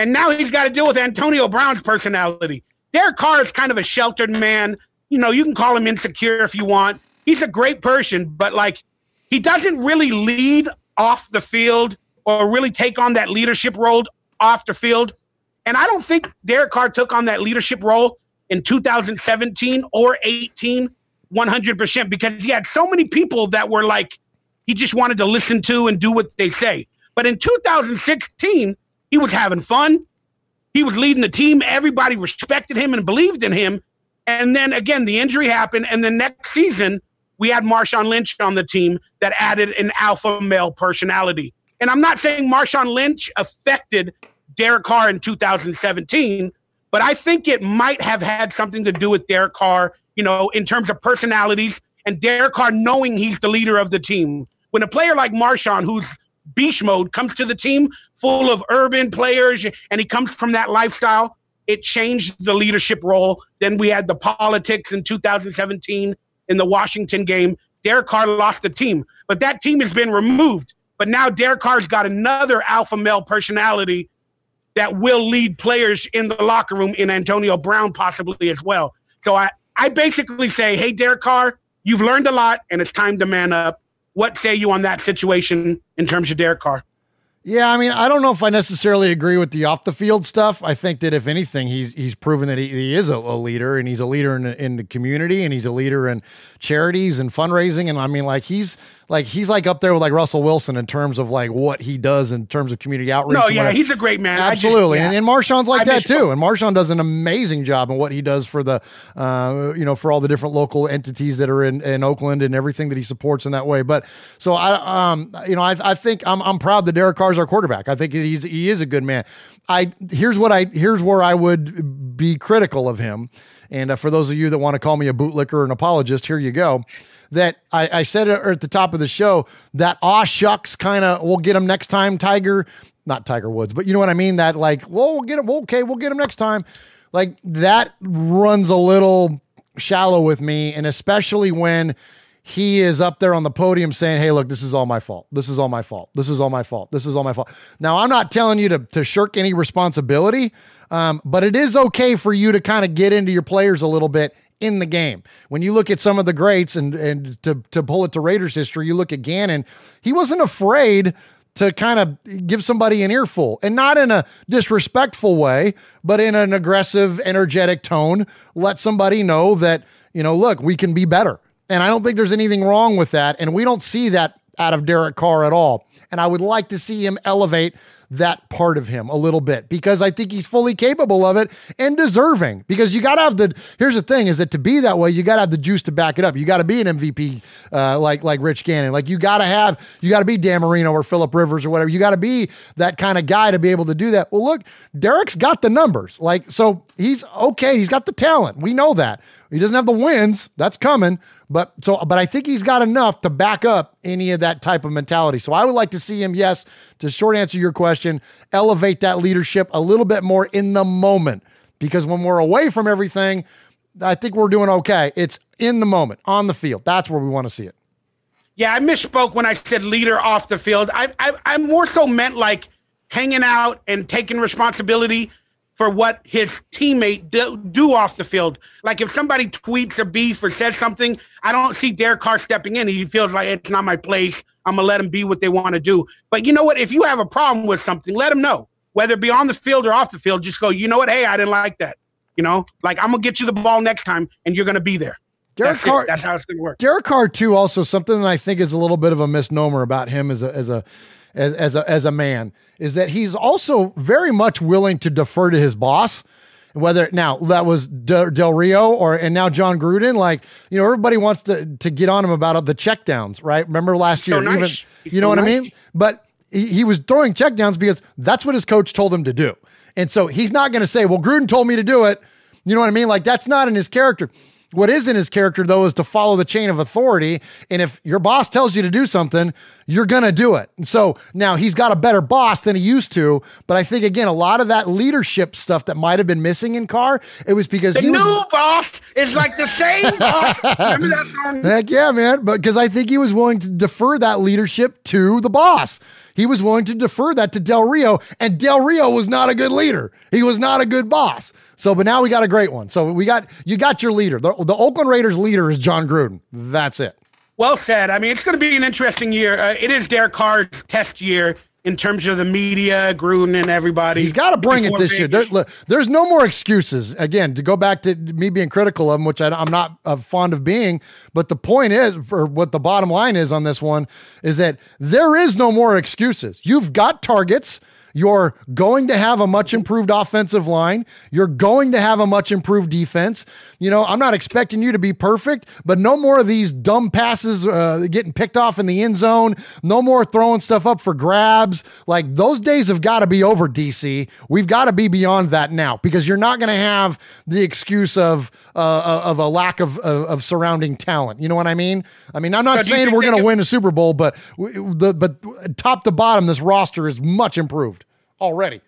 and now he's got to deal with Antonio Brown's personality. Derek Carr is kind of a sheltered man. You can call him insecure if you want. He's a great person, but he doesn't really lead off the field or really take on that leadership role off the field. And I don't think Derek Carr took on that leadership role in 2017 or 18, 100%, because he had so many people that were he just wanted to listen to and do what they say. But in 2016, he was having fun. He was leading the team. Everybody respected him and believed in him. And then again, the injury happened. And then next season, we had Marshawn Lynch on the team that added an alpha male personality. And I'm not saying Marshawn Lynch affected Derek Carr in 2017, but I think it might have had something to do with Derek Carr, in terms of personalities and Derek Carr knowing he's the leader of the team. When a player like Marshawn, who's beast mode, comes to the team full of urban players and he comes from that lifestyle, it changed the leadership role. Then we had the politics in 2017 in the Washington game. Derek Carr lost the team, but that team has been removed. But now Derek Carr's got another alpha male personality that will lead players in the locker room, in Antonio Brown possibly as well. So I basically say, hey, Derek Carr, you've learned a lot and it's time to man up. What say you on that situation in terms of Derek Carr? Yeah, I mean, I don't know if I necessarily agree with the off the field stuff. I think that if anything, he's proven that he is a leader, and he's a leader in the community, and he's a leader in charities and fundraising. And I mean, he's up there with Russell Wilson in terms of what he does in terms of community outreach. No, yeah, he's a great man. Absolutely. And Marshawn's like that too. And Marshawn does an amazing job in what he does for the, for all the different local entities that are in Oakland and everything that he supports in that way. But so I think I'm proud that Derek Carr's our quarterback. I think he is a good man. Here's where I would be critical of him. And for those of you that want to call me a bootlicker or an apologist, here you go. That I said it at the top of the show, that aw shucks kind of, we'll get him next time, not Tiger Woods, but you know what I mean? That we'll get him next time. That runs a little shallow with me. And especially when he is up there on the podium saying, hey, look, this is all my fault. This is all my fault. This is all my fault. This is all my fault. Now, I'm not telling you to shirk any responsibility, but it is okay for you to kind of get into your players a little bit in the game. When you look at some of the greats and to pull it to Raiders history, you look at Gannon, he wasn't afraid to kind of give somebody an earful, and not in a disrespectful way, but in an aggressive, energetic tone, let somebody know that, look, we can be better. And I don't think there's anything wrong with that. And we don't see that out of Derek Carr at all. And I would like to see him elevate that part of him a little bit, because I think he's fully capable of it and deserving. Because you got to have here's the thing, is that to be that way, you got to have the juice to back it up. You got to be an MVP like Rich Gannon. You got to be Dan Marino or Phillip Rivers or whatever. You got to be that kind of guy to be able to do that. Well, look, Derek's got the numbers. So he's okay. He's got the talent. We know that. He doesn't have the wins. That's coming. But I think he's got enough to back up any of that type of mentality. So I would like to see him, yes, to short answer your question, elevate that leadership a little bit more in the moment. Because when we're away from everything, I think we're doing okay. It's in the moment, on the field. That's where we want to see it. Yeah, I misspoke when I said leader off the field. I more so meant hanging out and taking responsibility for what his teammate do off the field. If somebody tweets a beef or says something, I don't see Derek Carr stepping in. He feels like it's not my place. I'm going to let them be what they want to do. But you know what? If you have a problem with something, let them know. Whether it be on the field or off the field, just go, you know what? Hey, I didn't like that. I'm going to get you the ball next time, and you're going to be there. That's how it's going to work. Derek Carr, too, also something that I think is a little bit of a misnomer about him as a man, is that he's also very much willing to defer to his boss. Whether now that was Del Rio and now John Gruden, everybody wants to get on him about the checkdowns, right? Remember last year, nice. What I mean? But he was throwing checkdowns because that's what his coach told him to do. And so he's not going to say, well, Gruden told me to do it. You know what I mean? That's not in his character. What is in his character, though, is to follow the chain of authority. And if your boss tells you to do something, you're going to do it. And so now he's got a better boss than he used to. But I think, again, a lot of that leadership stuff that might have been missing in Carr, it was because the new boss is like the same boss. Remember that song? Heck yeah, man. But because I think he was willing to defer that leadership to the boss. He was willing to defer that to Del Rio, and Del Rio was not a good leader. He was not a good boss. But now we got a great one. So you got your leader. The Oakland Raiders leader is John Gruden. That's it. Well said. I mean, it's going to be an interesting year. It is Derek Carr's test year. in terms of the media, Gruden and everybody. He's got to bring it this year. There's no more excuses. Again, to go back to me being critical of him, which I'm not fond of being, but the point is, for what the bottom line is on this one, is that there is no more excuses. You've got targets. You're going to have a much improved offensive line. You're going to have a much improved defense. You know, I'm not expecting you to be perfect, but no more of these dumb passes getting picked off in the end zone. No more throwing stuff up for grabs. Like, those days have got to be over, DC. We've got to be beyond that now, because you're not going to have the excuse of a lack of surrounding talent. You know what I mean? I mean, I'm not saying we're going to win a Super Bowl, but top to bottom, this roster is much improved already.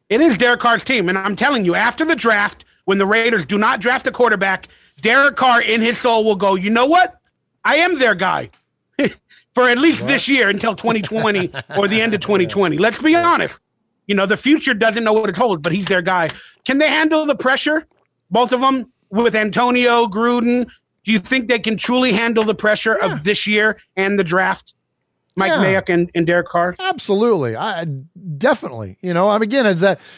It is Derek Carr's team, and I'm telling you, after the draft, when the Raiders do not draft a quarterback, Derek Carr in his soul will go, you know what? I am their guy for at least this year until 2020 or the end of 2020. Let's be honest. You know, the future doesn't know what it holds, but he's their guy. Can they handle the pressure? Both of them with Antonio, Gruden. Do you think they can truly handle the pressure of this year and the draft? Mike Mayock and Derek Carr? Absolutely. Definitely. You know, again,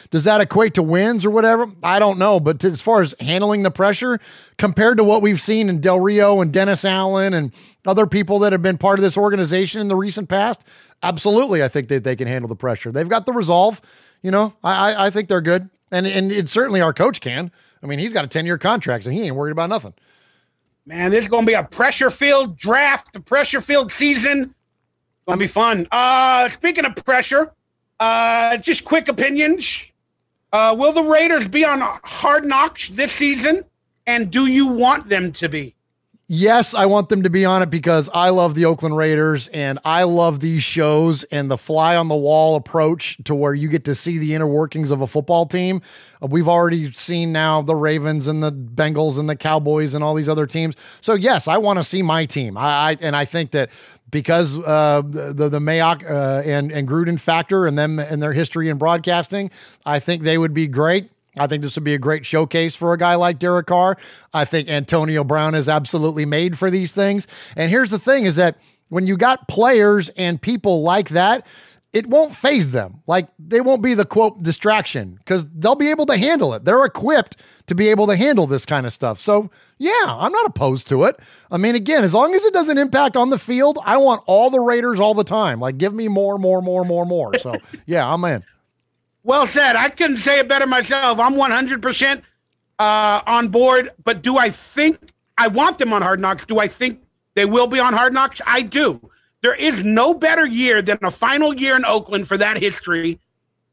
does that equate to wins or whatever? I don't know. But as far as handling the pressure, compared to what we've seen in Del Rio and Dennis Allen and other people that have been part of this organization in the recent past, absolutely, I think that they can handle the pressure. They've got the resolve. You know, I think they're good. And it certainly our coach can. I mean, he's got a 10-year contract, so he ain't worried about nothing. Man, this is going to be a pressure-filled draft, a pressure-filled season. Gonna be fun. Speaking of pressure, just quick opinions. Will the Raiders be on Hard Knocks this season? And do you want them to be? Yes, I want them to be on it because I love the Oakland Raiders and I love these shows and the fly on the wall approach to where you get to see the inner workings of a football team. We've already seen now the Ravens and the Bengals and the Cowboys and all these other teams. So yes, I want to see my team. I think that because the Mayock and Gruden factor and them and their history in broadcasting, I think they would be great. I think this would be a great showcase for a guy like Derek Carr. I think Antonio Brown is absolutely made for these things. And here's the thing is that when you got players and people like that, it won't phase them. Like, they won't be the quote distraction because they'll be able to handle it. They're equipped to be able to handle this kind of stuff. So yeah, I'm not opposed to it. I mean, again, as long as it doesn't impact on the field, I want all the Raiders all the time. Like, give me more. So yeah, I'm in. Well said. I couldn't say it better myself. I'm 100% on board, but do I think I want them on Hard Knocks? Do I think they will be on Hard Knocks? I do. There is no better year than a final year in Oakland for that history,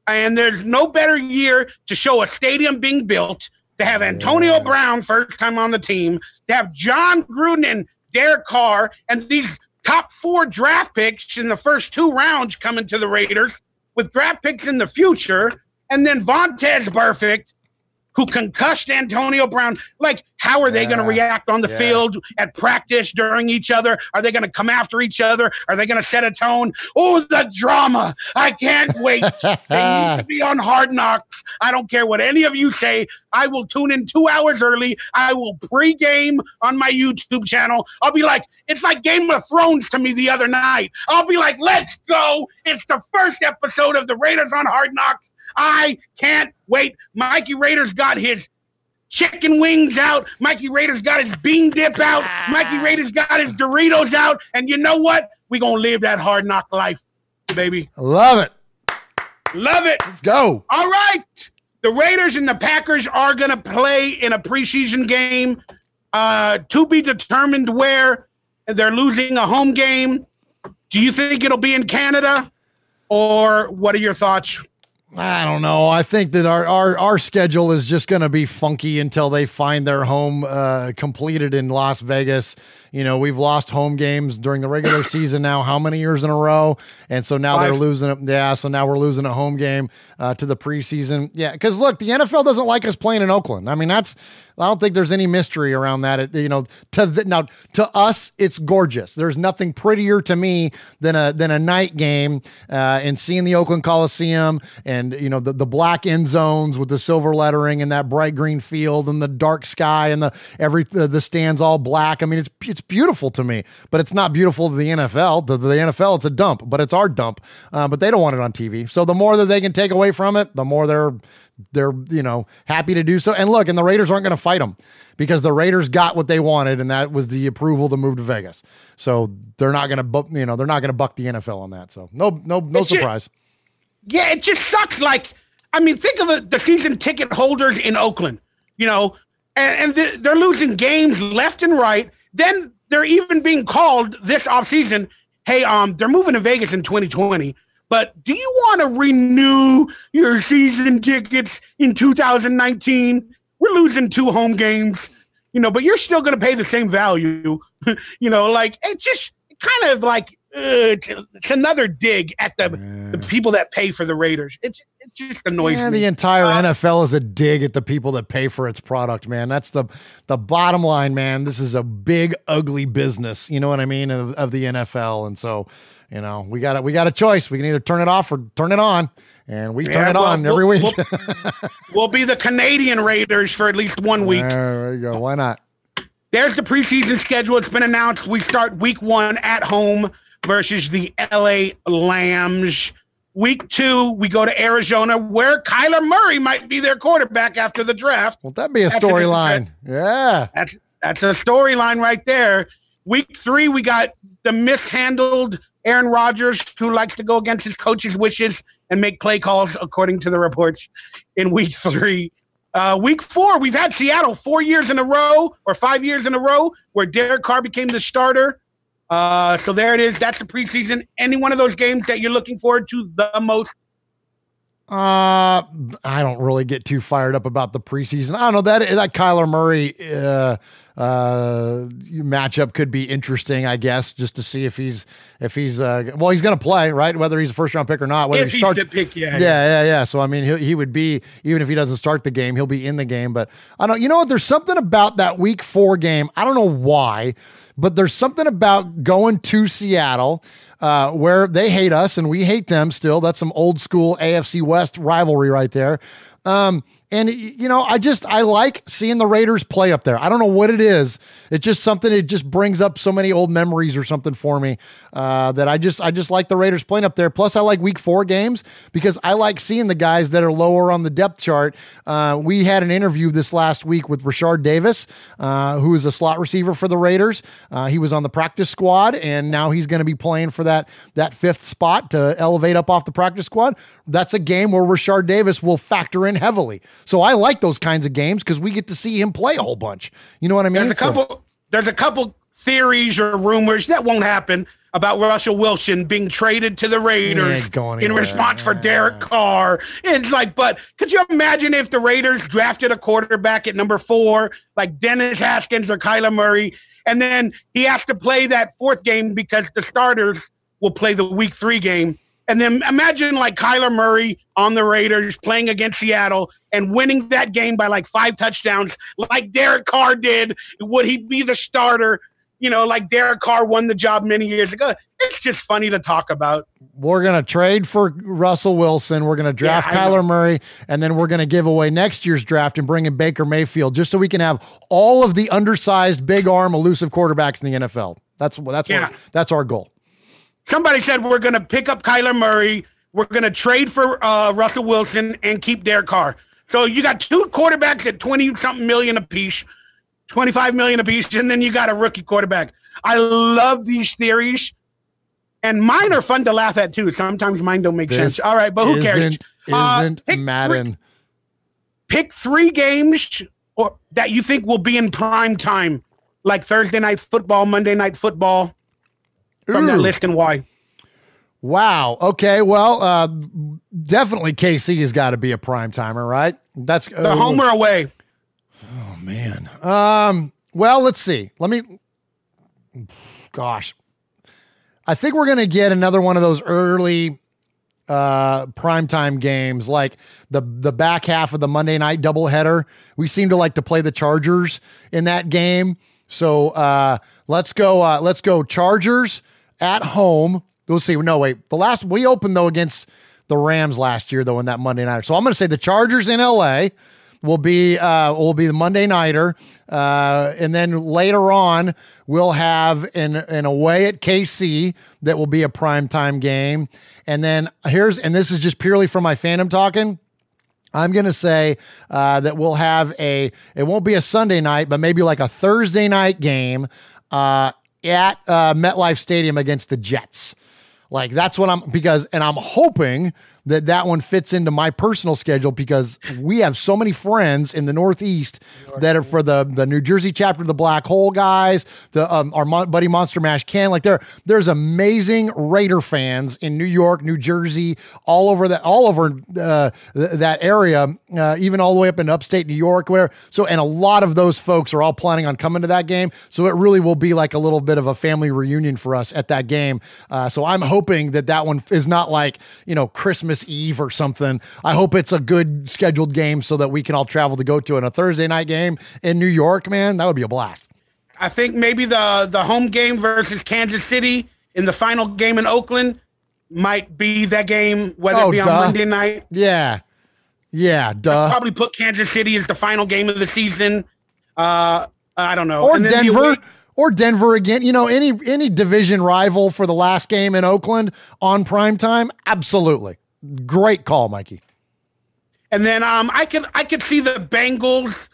and there's no better year to show a stadium being built, to have Antonio Brown first time on the team, to have John Gruden and Derek Carr, and these top 4 draft picks in the first 2 rounds coming to the Raiders, with draft picks in the future, and then Vontaze Burfict, who concussed Antonio Brown. Like, how are they going to react on the field, at practice, during each other? Are they going to come after each other? Are they going to set a tone? Oh, the drama. I can't wait. They need to be on Hard Knocks. I don't care what any of you say. I will tune in 2 hours early. I will pregame on my YouTube channel. I'll be like, it's like Game of Thrones to me the other night. I'll be like, let's go. It's the first episode of the Raiders on Hard Knocks. I can't wait. Mikey Raiders got his chicken wings out. Mikey Raiders got his bean dip out. Mikey Raiders got his Doritos out. And you know what? We're going to live that hard knock life, baby. Love it. Love it. Let's go. All right. The Raiders and the Packers are going to play in a preseason game to be determined where. They're losing a home game. Do you think it'll be in Canada? Or what are your thoughts? I don't know. I think that our schedule is just going to be funky until they find their home completed in Las Vegas. You know, we've lost home games during the regular season now, how many years in a row? And so now 5. they're losing it. Yeah, so now we're losing a home game to the preseason. Yeah, because look, the NFL doesn't like us playing in Oakland. I mean, I don't think there's any mystery around that. To us, it's gorgeous. There's nothing prettier to me than a night game and seeing the Oakland Coliseum and and the black end zones with the silver lettering and that bright green field and the dark sky and the stands all black. I mean, it's beautiful to me, but it's not beautiful to the NFL. The NFL, it's a dump, but it's our dump. But they don't want it on TV. So the more that they can take away from it, the more they're happy to do so. And look, and the Raiders aren't going to fight them because the Raiders got what they wanted, and that was the approval to move to Vegas. So they're not going to buck the NFL on that. So no surprise. It just sucks. Like, I mean, think of the season ticket holders in Oakland, and they're losing games left and right. Then they're even being called this offseason, hey, they're moving to Vegas in 2020. But do you want to renew your season tickets in 2019? We're losing 2 home games, but you're still going to pay the same value. Like it's just kind of like it's another dig at the people that pay for the Raiders. It just annoys me. The entire NFL is a dig at the people that pay for its product, man. That's the bottom line, man. This is a big, ugly business. You know what I mean? Of the NFL. And so, we got a choice. We can either turn it off or turn it on, and we turn it on every week. We'll be the Canadian Raiders for at least 1 week. There you go. Why not? There's the preseason schedule. It's been announced. We start week 1 at home versus the LA Lambs. Week 2, we go to Arizona, where Kyler Murray might be their quarterback after the draft. Well, that'd be a storyline. Yeah. That's a storyline right there. Week 3, we got the mishandled Aaron Rodgers, who likes to go against his coach's wishes and make play calls, according to the reports, in week 3. Week 4, we've had Seattle 4 years in a row or 5 years in a row where Derek Carr became the starter. So there it is. That's the preseason. Any one of those games that you're looking forward to the most? I don't really get too fired up about the preseason. I don't know, that Kyler Murray matchup could be interesting, I guess, just to see if he's he's going to play, right? Whether he's a first round pick or not, whether if he starts the pick, yeah. So I mean, he would be, even if he doesn't start the game, he'll be in the game. But I don't, what? There's something about that week 4 game. I don't know why, but there's something about going to Seattle, where they hate us and we hate them still. That's some old school AFC West rivalry right there. And, I like seeing the Raiders play up there. I don't know what it is. It's just something, it just brings up so many old memories or something for me, that I just like the Raiders playing up there. Plus I like week 4 games because I like seeing the guys that are lower on the depth chart. We had an interview this last week with Rashard Davis, who is a slot receiver for the Raiders. He was on the practice squad, and now he's going to be playing for that 5th spot to elevate up off the practice squad. That's a game where Rashard Davis will factor in heavily. So I like those kinds of games because we get to see him play a whole bunch. You know what I mean? There's a couple theories or rumors that won't happen about Russell Wilson being traded to the Raiders in response for Derek Carr. It's like, but could you imagine if the Raiders drafted a quarterback at number 4, like Dennis Haskins or Kyler Murray, and then he has to play that 4th game because the starters will play the week 3 game. And then imagine like Kyler Murray on the Raiders playing against Seattle and winning that game by like 5 touchdowns like Derek Carr did. Would he be the starter? Like Derek Carr won the job many years ago. It's just funny to talk about. We're going to trade for Russell Wilson. We're going to draft Kyler Murray, and then we're going to give away next year's draft and bring in Baker Mayfield just so we can have all of the undersized, big arm, elusive quarterbacks in the NFL. That's our goal. Somebody said we're going to pick up Kyler Murray. We're going to trade for Russell Wilson and keep Derek Carr. So you got 2 quarterbacks at 20-something million apiece, 25 million apiece, and then you got a rookie quarterback. I love these theories, and mine are fun to laugh at too. Sometimes mine don't make sense. All right, but who cares? Isn't Madden. Pick 3 games that you think will be in prime time, like Thursday night football, Monday night football. From that list and why. Wow. Okay. Well, definitely KC has got to be a prime timer, right? That's the home or away. Oh man. Well, let's see. Gosh, I think we're going to get another one of those early primetime games, like the back half of the Monday night doubleheader. We seem to like to play the Chargers in that game. So let's go Chargers at home. We'll see. No, wait. We opened though against the Rams last year, though, in that Monday night. So I'm going to say the Chargers in LA will be the Monday nighter. And then later on, we'll have an away at KC that will be a primetime game. And then and this is just purely from my fandom talking, I'm going to say that we'll have it won't be a Sunday night, but maybe like a Thursday night game at MetLife Stadium against the Jets. Like that's what I'm hoping that one fits into my personal schedule because we have so many friends in the Northeast that are for the New Jersey chapter of the Black Hole guys, our buddy Monster Mash Ken. Like there's amazing Raider fans in New York, New Jersey, all over that area, even all the way up in upstate New York, whatever. So, and a lot of those folks are all planning on coming to that game. So it really will be like a little bit of a family reunion for us at that game. So I'm hoping that one is not like, Christmas Eve or something. I hope it's a good scheduled game so that we can all travel to go to it. A Thursday night game in New York, man, that would be a blast. I think maybe the home game versus Kansas City in the final game in Oakland might be that game, whether it be on Monday night. Yeah, duh. I'd probably put Kansas City as the final game of the season. I don't know. Or Denver. Or Denver again, any division rival for the last game in Oakland on primetime. Absolutely. Great call, Mikey. And then I could see the Bengals,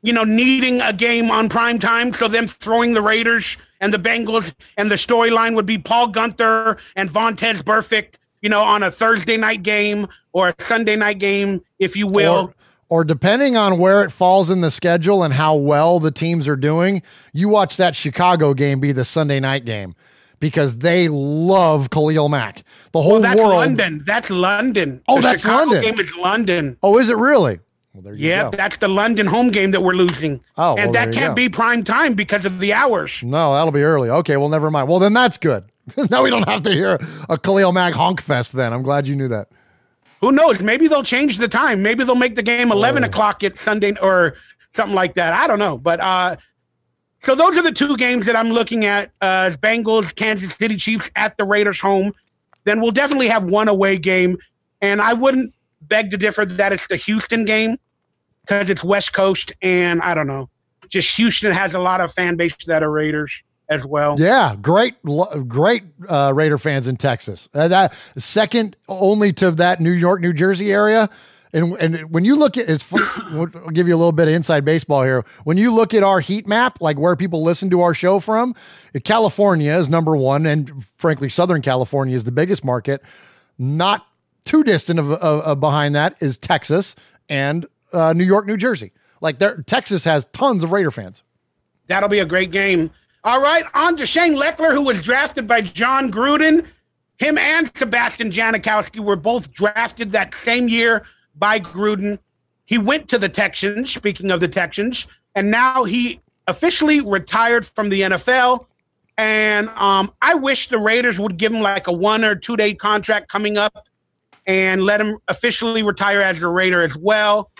needing a game on primetime. So them throwing the Raiders and the Bengals, and the storyline would be Paul Gunther and Vontaze Burfict, on a Thursday night game or a Sunday night game, if you will. Or depending on where it falls in the schedule and how well the teams are doing, you watch that Chicago game be the Sunday night game because they love Khalil Mack. The whole that's world. London. That's London. Oh, the that's Chicago London. Game is London. Oh, is it really? Well, there you go. That's the London home game that we're losing. Oh, and that can't be prime time because of the hours. No, that'll be early. Okay, well, never mind. Well, then that's good. Now we don't have to hear a Khalil Mack honk fest then. I'm glad you knew that. Who knows? Maybe they'll change the time. Maybe they'll make the game 11 o'clock at Sunday or something like that. I don't know. But so those are the two games that I'm looking at, Bengals, Kansas City Chiefs at the Raiders home. Then we'll definitely have one away game. And I wouldn't beg to differ that it's the Houston game because it's West Coast. And I don't know. Just Houston has a lot of fan base that are Raiders as well. Yeah, great Raider fans in Texas. That second only to that New York, New Jersey area. And when you look at I'll give you a little bit of inside baseball here. When you look at our heat map, like where people listen to our show from, California is number one, and frankly, Southern California is the biggest market. Not too distant of behind that is Texas and New York, New Jersey. Like Texas has tons of Raider fans. That'll be a great game. All right, on to Shane Lechler, who was drafted by John Gruden. Him and Sebastian Janikowski were both drafted that same year by Gruden. He went to the Texans, speaking of the Texans, and now he officially retired from the NFL. And I wish the Raiders would give him like a 1 or 2 day contract coming up and let him officially retire as a Raider as well.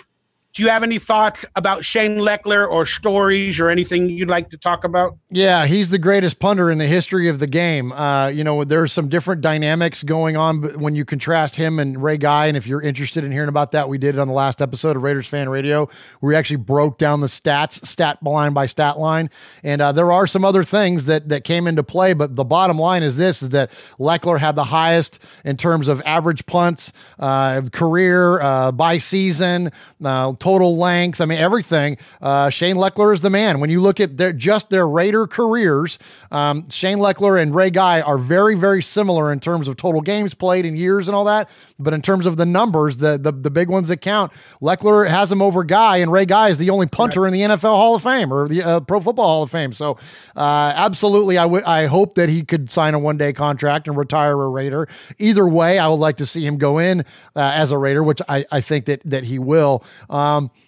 Do you have any thoughts about Shane Lechler or stories or anything you'd like to talk about? Yeah, he's the greatest punter in the history of the game. There's some different dynamics going on when you contrast him and Ray Guy. And if you're interested in hearing about that, we did it on the last episode of Raiders Fan Radio, where we actually broke down the stats, stat line by stat line. And there are some other things that came into play. But the bottom line is that Lechler had the highest in terms of average punts, career, by season, total length. I mean, everything. Shane Lechler is the man. When you look at their Raider careers, Shane Lechler and Ray Guy are very, very similar in terms of total games played and years and all that. But in terms of the numbers, the big ones that count, Lechler has him over Guy, and Ray Guy is the only punter in the NFL Hall of Fame or the Pro Football Hall of Fame. So absolutely, I hope that he could sign a 1 day contract and retire a Raider. Either way, I would like to see him go in as a Raider, which I think that he will.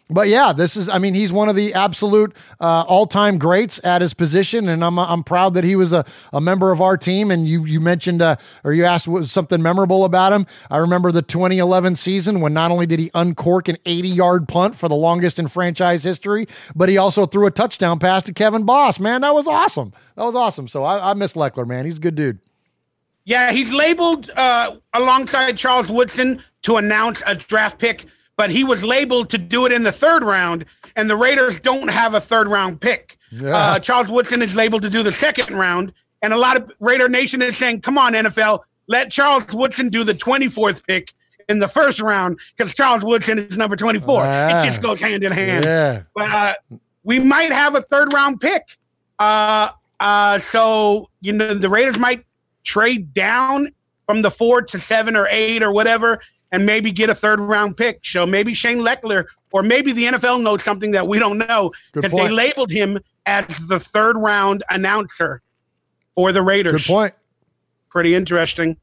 But yeah, he's one of the absolute all-time greats at his position, and I'm proud that he was a member of our team. And you mentioned or you asked what was something memorable about him. I remember the 2011 season when not only did he uncork an 80-yard punt for the longest in franchise history, but he also threw a touchdown pass to Kevin Boss. Man, that was awesome. So I miss Lechler, man. He's a good dude. Yeah, he's labeled alongside Charles Woodson to announce a draft pick, but he was labeled to do it in the 3rd round, and the Raiders don't have a 3rd-round pick. Yeah. Charles Woodson is labeled to do the 2nd round, and a lot of Raider Nation is saying, come on, NFL, let Charles Woodson do the 24th pick in the 1st round because Charles Woodson is number 24. It just goes hand in hand. Yeah. But we might have a 3rd-round pick. So, the Raiders might trade down from the 4 to 7 or 8 or whatever and maybe get a 3rd-round pick. So maybe Shane Lechler or maybe the NFL knows something that we don't know because they labeled him as the 3rd-round announcer for the Raiders. Good point. Pretty interesting.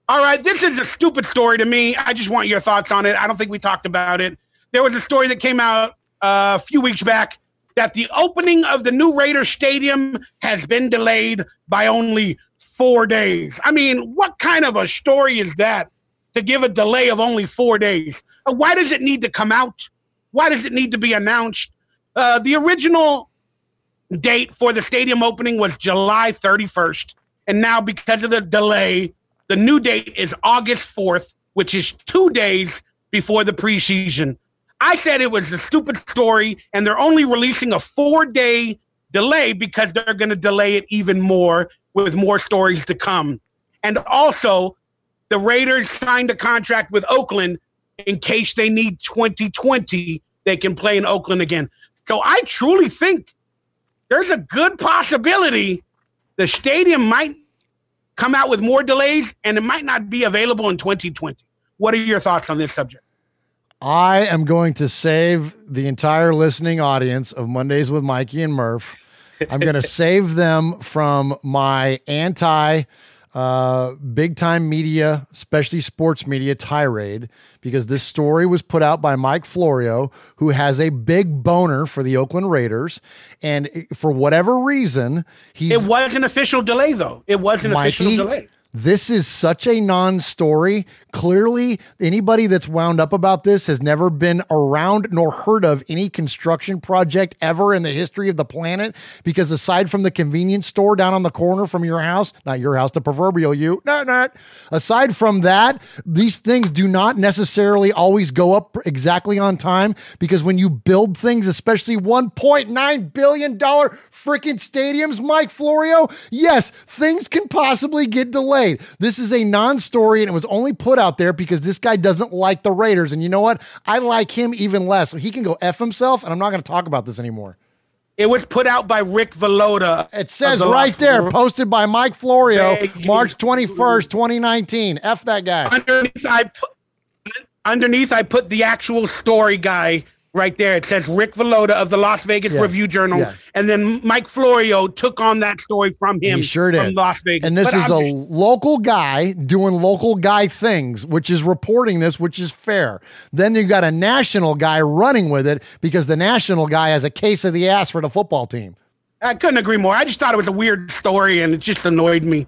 All right, this is a stupid story to me. I just want your thoughts on it. I don't think we talked about it. There was a story that came out a few weeks back that the opening of the new Raiders stadium has been delayed by only 4 days. I mean, what kind of a story is that to give a delay of only 4 days? Why does it need to come out? Why does it need to be announced? The original date for the stadium opening was July 31st. And now because of the delay, the new date is August 4th, which is 2 days before the preseason. I said it was a stupid story, and they're only releasing a 4-day delay because they're going to delay it even more with more stories to come. And also, the Raiders signed a contract with Oakland in case they need 2020, they can play in Oakland again. So I truly think there's a good possibility the stadium might come out with more delays, and it might not be available in 2020. What are your thoughts on this subject? I am going to save the entire listening audience of Mondays with Mikey and Murf. I'm going to save them from my big time media, especially sports media tirade, because this story was put out by Mike Florio, who has a big boner for the Oakland Raiders. And for whatever reason, it was an official delay, though. It was an official delay. This is such a non-story. Clearly, anybody that's wound up about this has never been around nor heard of any construction project ever in the history of the planet, because aside from the convenience store down on the corner from your house, not your house, the proverbial you, aside from that, these things do not necessarily always go up exactly on time, because when you build things, especially $1.9 billion freaking stadiums, Mike Florio, yes, things can possibly get delayed. This is a non-story, and it was only put out there because this guy doesn't like the Raiders. And you know what? I like him even less. He can go F himself, and I'm not going to talk about this anymore. It was put out by Rick Velota. It says right there, posted by Mike Florio, March 21st, 2019. F that guy. Underneath, I put the actual story guy right there. It says Rick Velota of the Las Vegas Review-Journal. Yeah. And then Mike Florio took on that story from him. He sure did. From Las Vegas. And this is a local guy doing local guy things, which is reporting this, which is fair. Then you got a national guy running with it because the national guy has a case of the ass for the football team. I couldn't agree more. I just thought it was a weird story, and it just annoyed me.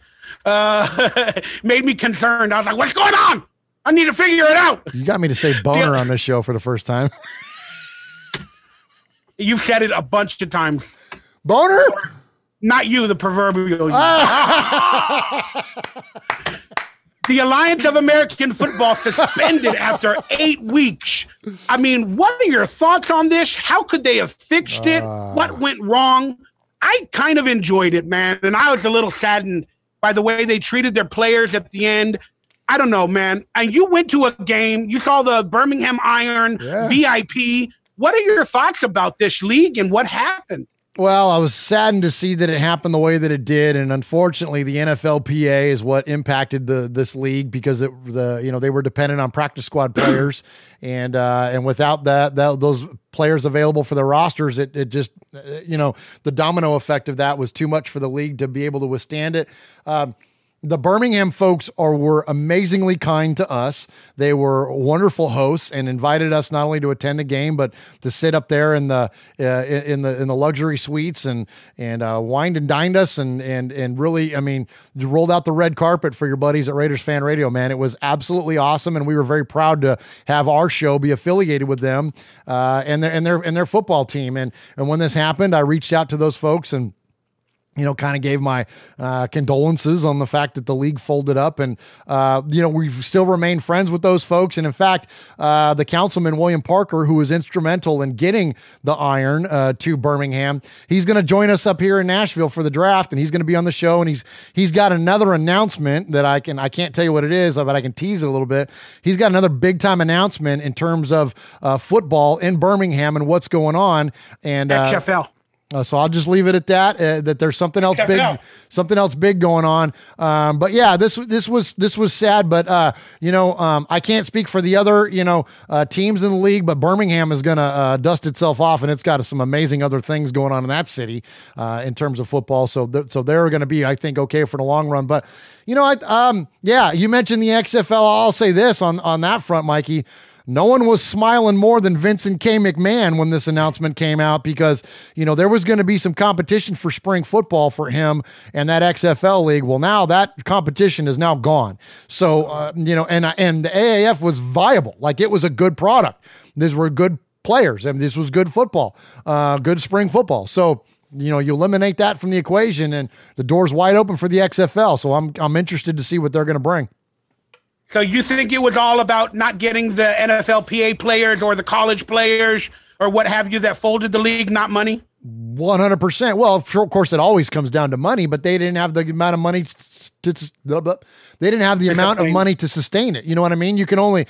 Made me concerned. I was like, what's going on? I need to figure it out. You got me to say boner on this show for the first time. You've said it a bunch of times. Boner? Not you, the proverbial you. The Alliance of American Football suspended after 8 weeks. I mean, what are your thoughts on this? How could they have fixed it? What went wrong? I kind of enjoyed it, man. And I was a little saddened by the way they treated their players at the end. I don't know, man. And you went to a game. You saw the Birmingham Iron VIP. What are your thoughts about this league and what happened? Well, I was saddened to see that it happened the way that it did, and unfortunately, the NFLPA is what impacted this league because they were dependent on practice squad players, and without those players available for the rosters, it just the domino effect of that was too much for the league to be able to withstand it. The Birmingham folks were amazingly kind to us. They were wonderful hosts and invited us not only to attend the game, but to sit up there in the luxury suites and wined and dined us and really, I mean, rolled out the red carpet for your buddies at Raiders Fan Radio, man. It was absolutely awesome, and we were very proud to have our show be affiliated with them and their football team. And when this happened, I reached out to those folks and kind of gave my condolences on the fact that the league folded up. And, we've still remained friends with those folks. And in fact, the councilman, William Parker, who was instrumental in getting the iron to Birmingham, he's going to join us up here in Nashville for the draft, and he's going to be on the show. And he's got another announcement that I can't tell you what it is, but I can tease it a little bit. He's got another big time announcement in terms of football in Birmingham and what's going on. And XFL. So I'll just leave it at that. That there's something else big going on. But yeah, this was sad. But I can't speak for the other teams in the league. But Birmingham is going to dust itself off, and it's got some amazing other things going on in that city in terms of football. So they're going to be, I think, okay for the long run. But you mentioned the XFL. I'll say this on that front, Mikey. No one was smiling more than Vincent K. McMahon when this announcement came out, because, there was going to be some competition for spring football for him and that XFL league. Well, now that competition is now gone. So, and the AAF was viable. Like, it was a good product. These were good players, and this was good football, good spring football. So, you eliminate that from the equation, and the door's wide open for the XFL. So I'm interested to see what they're going to bring. So you think it was all about not getting the NFLPA players or the college players or what have you that folded the league, not money? 100%. Well, of course, it always comes down to money, but they didn't have the amount of money they didn't have the amount of money to sustain it. You know what I mean? You can only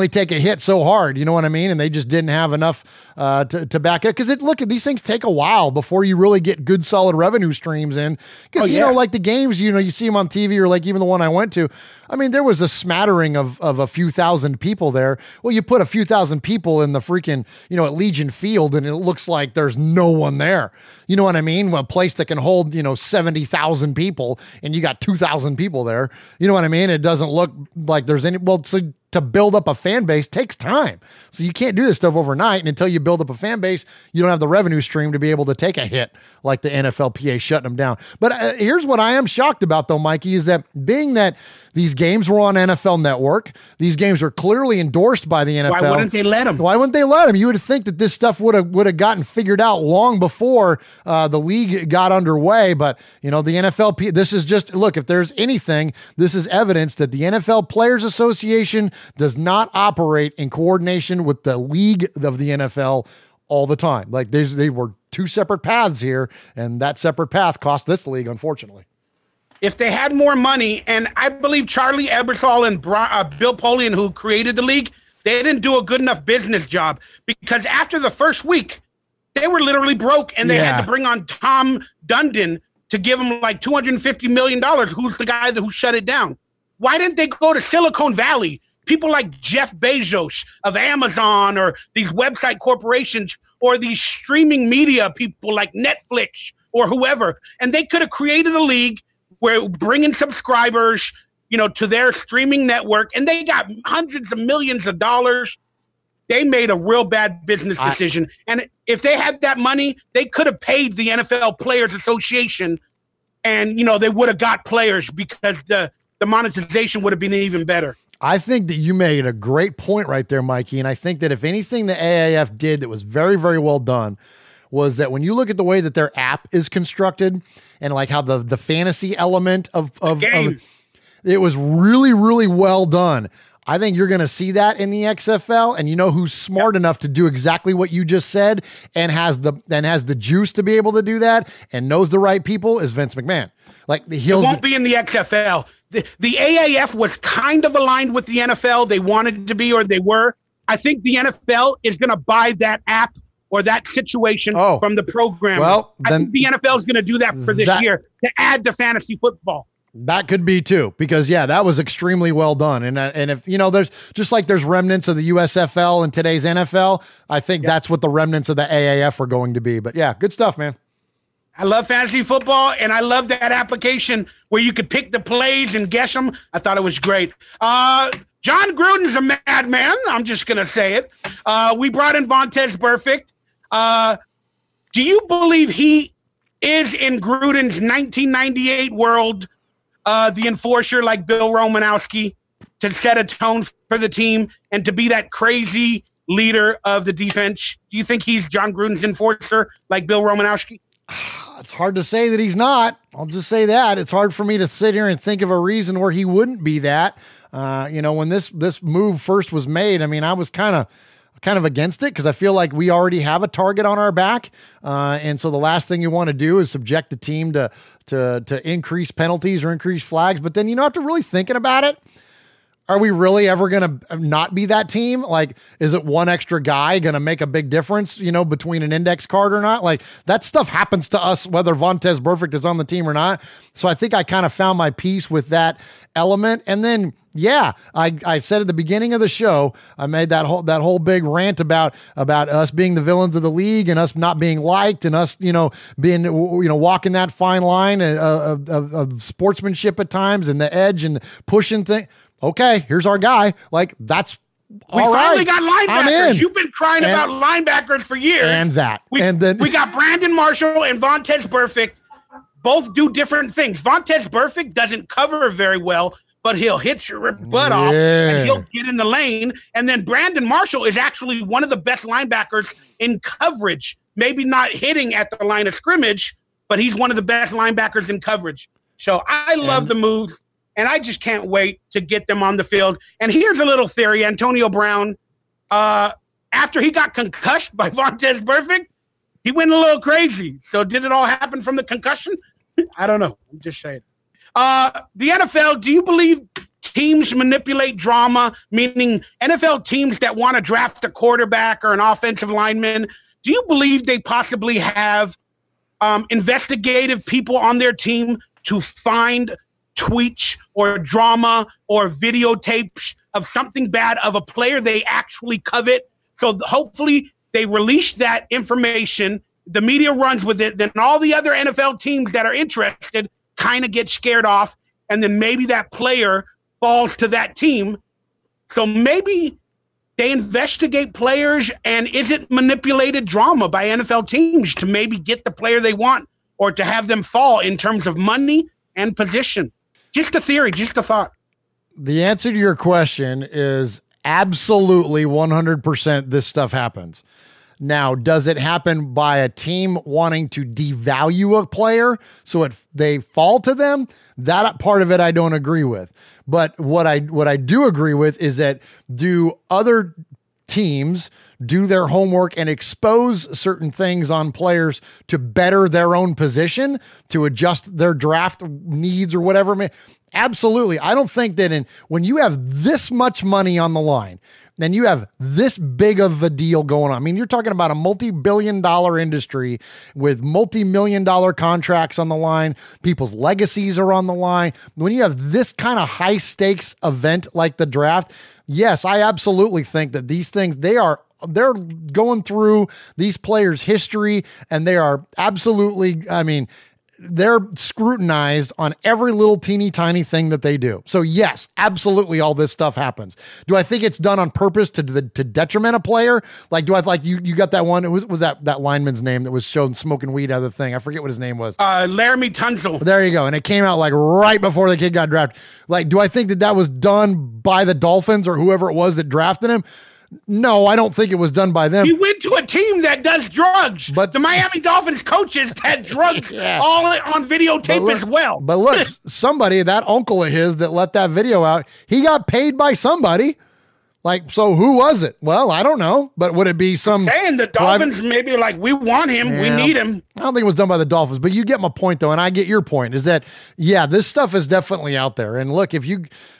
take a hit so hard. You know what I mean? And they just didn't have enough to back it. Because these things take a while before you really get good, solid revenue streams in. Because like the games, you see them on TV, or like even the one I went to. I mean, there was a smattering of a few thousand people there. Well, you put a few thousand people in the freaking, at Legion Field, and it looks like there's no one there. You know what I mean? A place that can hold, 70,000 people, and you got 2,000 people there. You know what I mean? It doesn't look like there's any, to build up a fan base takes time. So you can't do this stuff overnight. And until you build up a fan base, you don't have the revenue stream to be able to take a hit like the NFLPA shutting them down. But here's what I am shocked about, though, Mikey, is that being that these games were on NFL Network, these games are clearly endorsed by the NFL. Why wouldn't they let them? Why wouldn't they let them? You would think that this stuff would have gotten figured out long before the league got underway. But, the NFLPA, this is just, look, if there's anything, this is evidence that the NFL Players Association does not operate in coordination with the league of the NFL all the time. Like, they were two separate paths here, and that separate path cost this league, unfortunately. If they had more money, and I believe Charlie Ebersol and Bill Polian, who created the league, they didn't do a good enough business job, because after the first week, they were literally broke, and they had to bring on Tom Dundon to give them like $250 million. Who's the guy who shut it down? Why didn't they go to Silicon Valley? People like Jeff Bezos of Amazon, or these website corporations, or these streaming media people like Netflix or whoever, and they could have created a league where bringing subscribers, to their streaming network, and they got hundreds of millions of dollars. They made a real bad business decision. And if they had that money, they could have paid the NFL Players Association, and, they would have got players, because the monetization would have been even better. I think that you made a great point right there, Mikey. And I think that if anything the AAF did that was very, very well done, was that when you look at the way that their app is constructed, and like how the fantasy element of it was really, really well done. I think you're going to see that in the XFL, and who's smart enough to do exactly what you just said and has the juice to be able to do that and knows the right people is Vince McMahon. Like, it won't be in the XFL. The AAF was kind of aligned with the NFL. They wanted to be, or they were. I think the NFL is going to buy that app or that situation from the program. Well, I think the NFL is going to do that for this year to add to fantasy football. That could be too, because that was extremely well done. And if there's just like there's remnants of the USFL in today's NFL, I think that's what the remnants of the AAF are going to be. But yeah, good stuff, man. I love fantasy football, and I love that application where you could pick the plays and guess them. I thought it was great. John Gruden's a madman. I'm just going to say it. We brought in Vontaze Burfict. Do you believe he is in Gruden's 1998 world, the enforcer like Bill Romanowski, to set a tone for the team and to be that crazy leader of the defense? Do you think he's John Gruden's enforcer like Bill Romanowski? It's hard to say that he's not. I'll just say that. It's hard for me to sit here and think of a reason where he wouldn't be that. When this move first was made, I mean, I was kind of against it because I feel like we already have a target on our back. And so the last thing you want to do is subject the team to increase penalties or increase flags. But then, after really thinking about it, are we really ever going to not be that team? Like, is it one extra guy going to make a big difference, between an index card or not? Like, that stuff happens to us, whether Vontaze Burfict is on the team or not. So I think I kind of found my piece with that element. And then, I said at the beginning of the show, I made that whole big rant about us being the villains of the league and us not being liked and us, being, walking that fine line of sportsmanship at times and the edge and pushing things. Okay, here's our guy. Like, that's we all finally right. got linebackers. You've been crying about linebackers for years. And that. And then we got Brandon Marshall and Vontaze Burfict. Both do different things. Vontaze Burfict doesn't cover very well, but he'll hit your butt off and he'll get in the lane. And then Brandon Marshall is actually one of the best linebackers in coverage. Maybe not hitting at the line of scrimmage, but he's one of the best linebackers in coverage. So I love the move. And I just can't wait to get them on the field. And here's a little theory. Antonio Brown, after he got concussed by Vontaze Burfict, he went a little crazy. So did it all happen from the concussion? I don't know. I'm just saying. The NFL, do you believe teams manipulate drama, meaning NFL teams that want to draft a quarterback or an offensive lineman, do you believe they possibly have investigative people on their team to find tweets or drama or videotapes of something bad of a player they actually covet? So hopefully they release that information, the media runs with it, then all the other NFL teams that are interested kind of get scared off, and then maybe that player falls to that team. So maybe they investigate players, and is it manipulated drama by NFL teams to maybe get the player they want or to have them fall in terms of money and position? Just a theory, just a thought. The answer to your question is absolutely 100% this stuff happens. Now, does it happen by a team wanting to devalue a player so they fall to them? That part of it I don't agree with. But what I do agree with is that do other teams do their homework and expose certain things on players to better their own position, to adjust their draft needs or whatever? Absolutely. I don't think that when you have this much money on the line, then you have this big of a deal going on. I mean, you're talking about a multi-billion-dollar industry with multi-million-dollar contracts on the line. People's legacies are on the line. When you have this kind of high-stakes event like the draft, yes, I absolutely think that these things, they're going through these players' history, and they are absolutely, they're scrutinized on every little teeny tiny thing that they do. So yes, absolutely all this stuff happens. Do I think it's done on purpose to detriment a player? Like, you got that one? It was that lineman's name that was shown smoking weed out of the thing. I forget what his name was. Laramie Tunsil. There you go. And it came out like right before the kid got drafted. Like, do I think that was done by the Dolphins or whoever it was that drafted him? No, I don't think it was done by them. He went to a team that does drugs. But the Miami Dolphins coaches had drugs all on videotape as well. But look, somebody, that uncle of his that let that video out, he got paid by somebody. Like, so who was it? Well, I don't know. But would it be some... saying the Dolphins maybe like, we want him, we need him. I don't think it was done by the Dolphins, but you get my point, though, and I get your point, is that, this stuff is definitely out there. And look,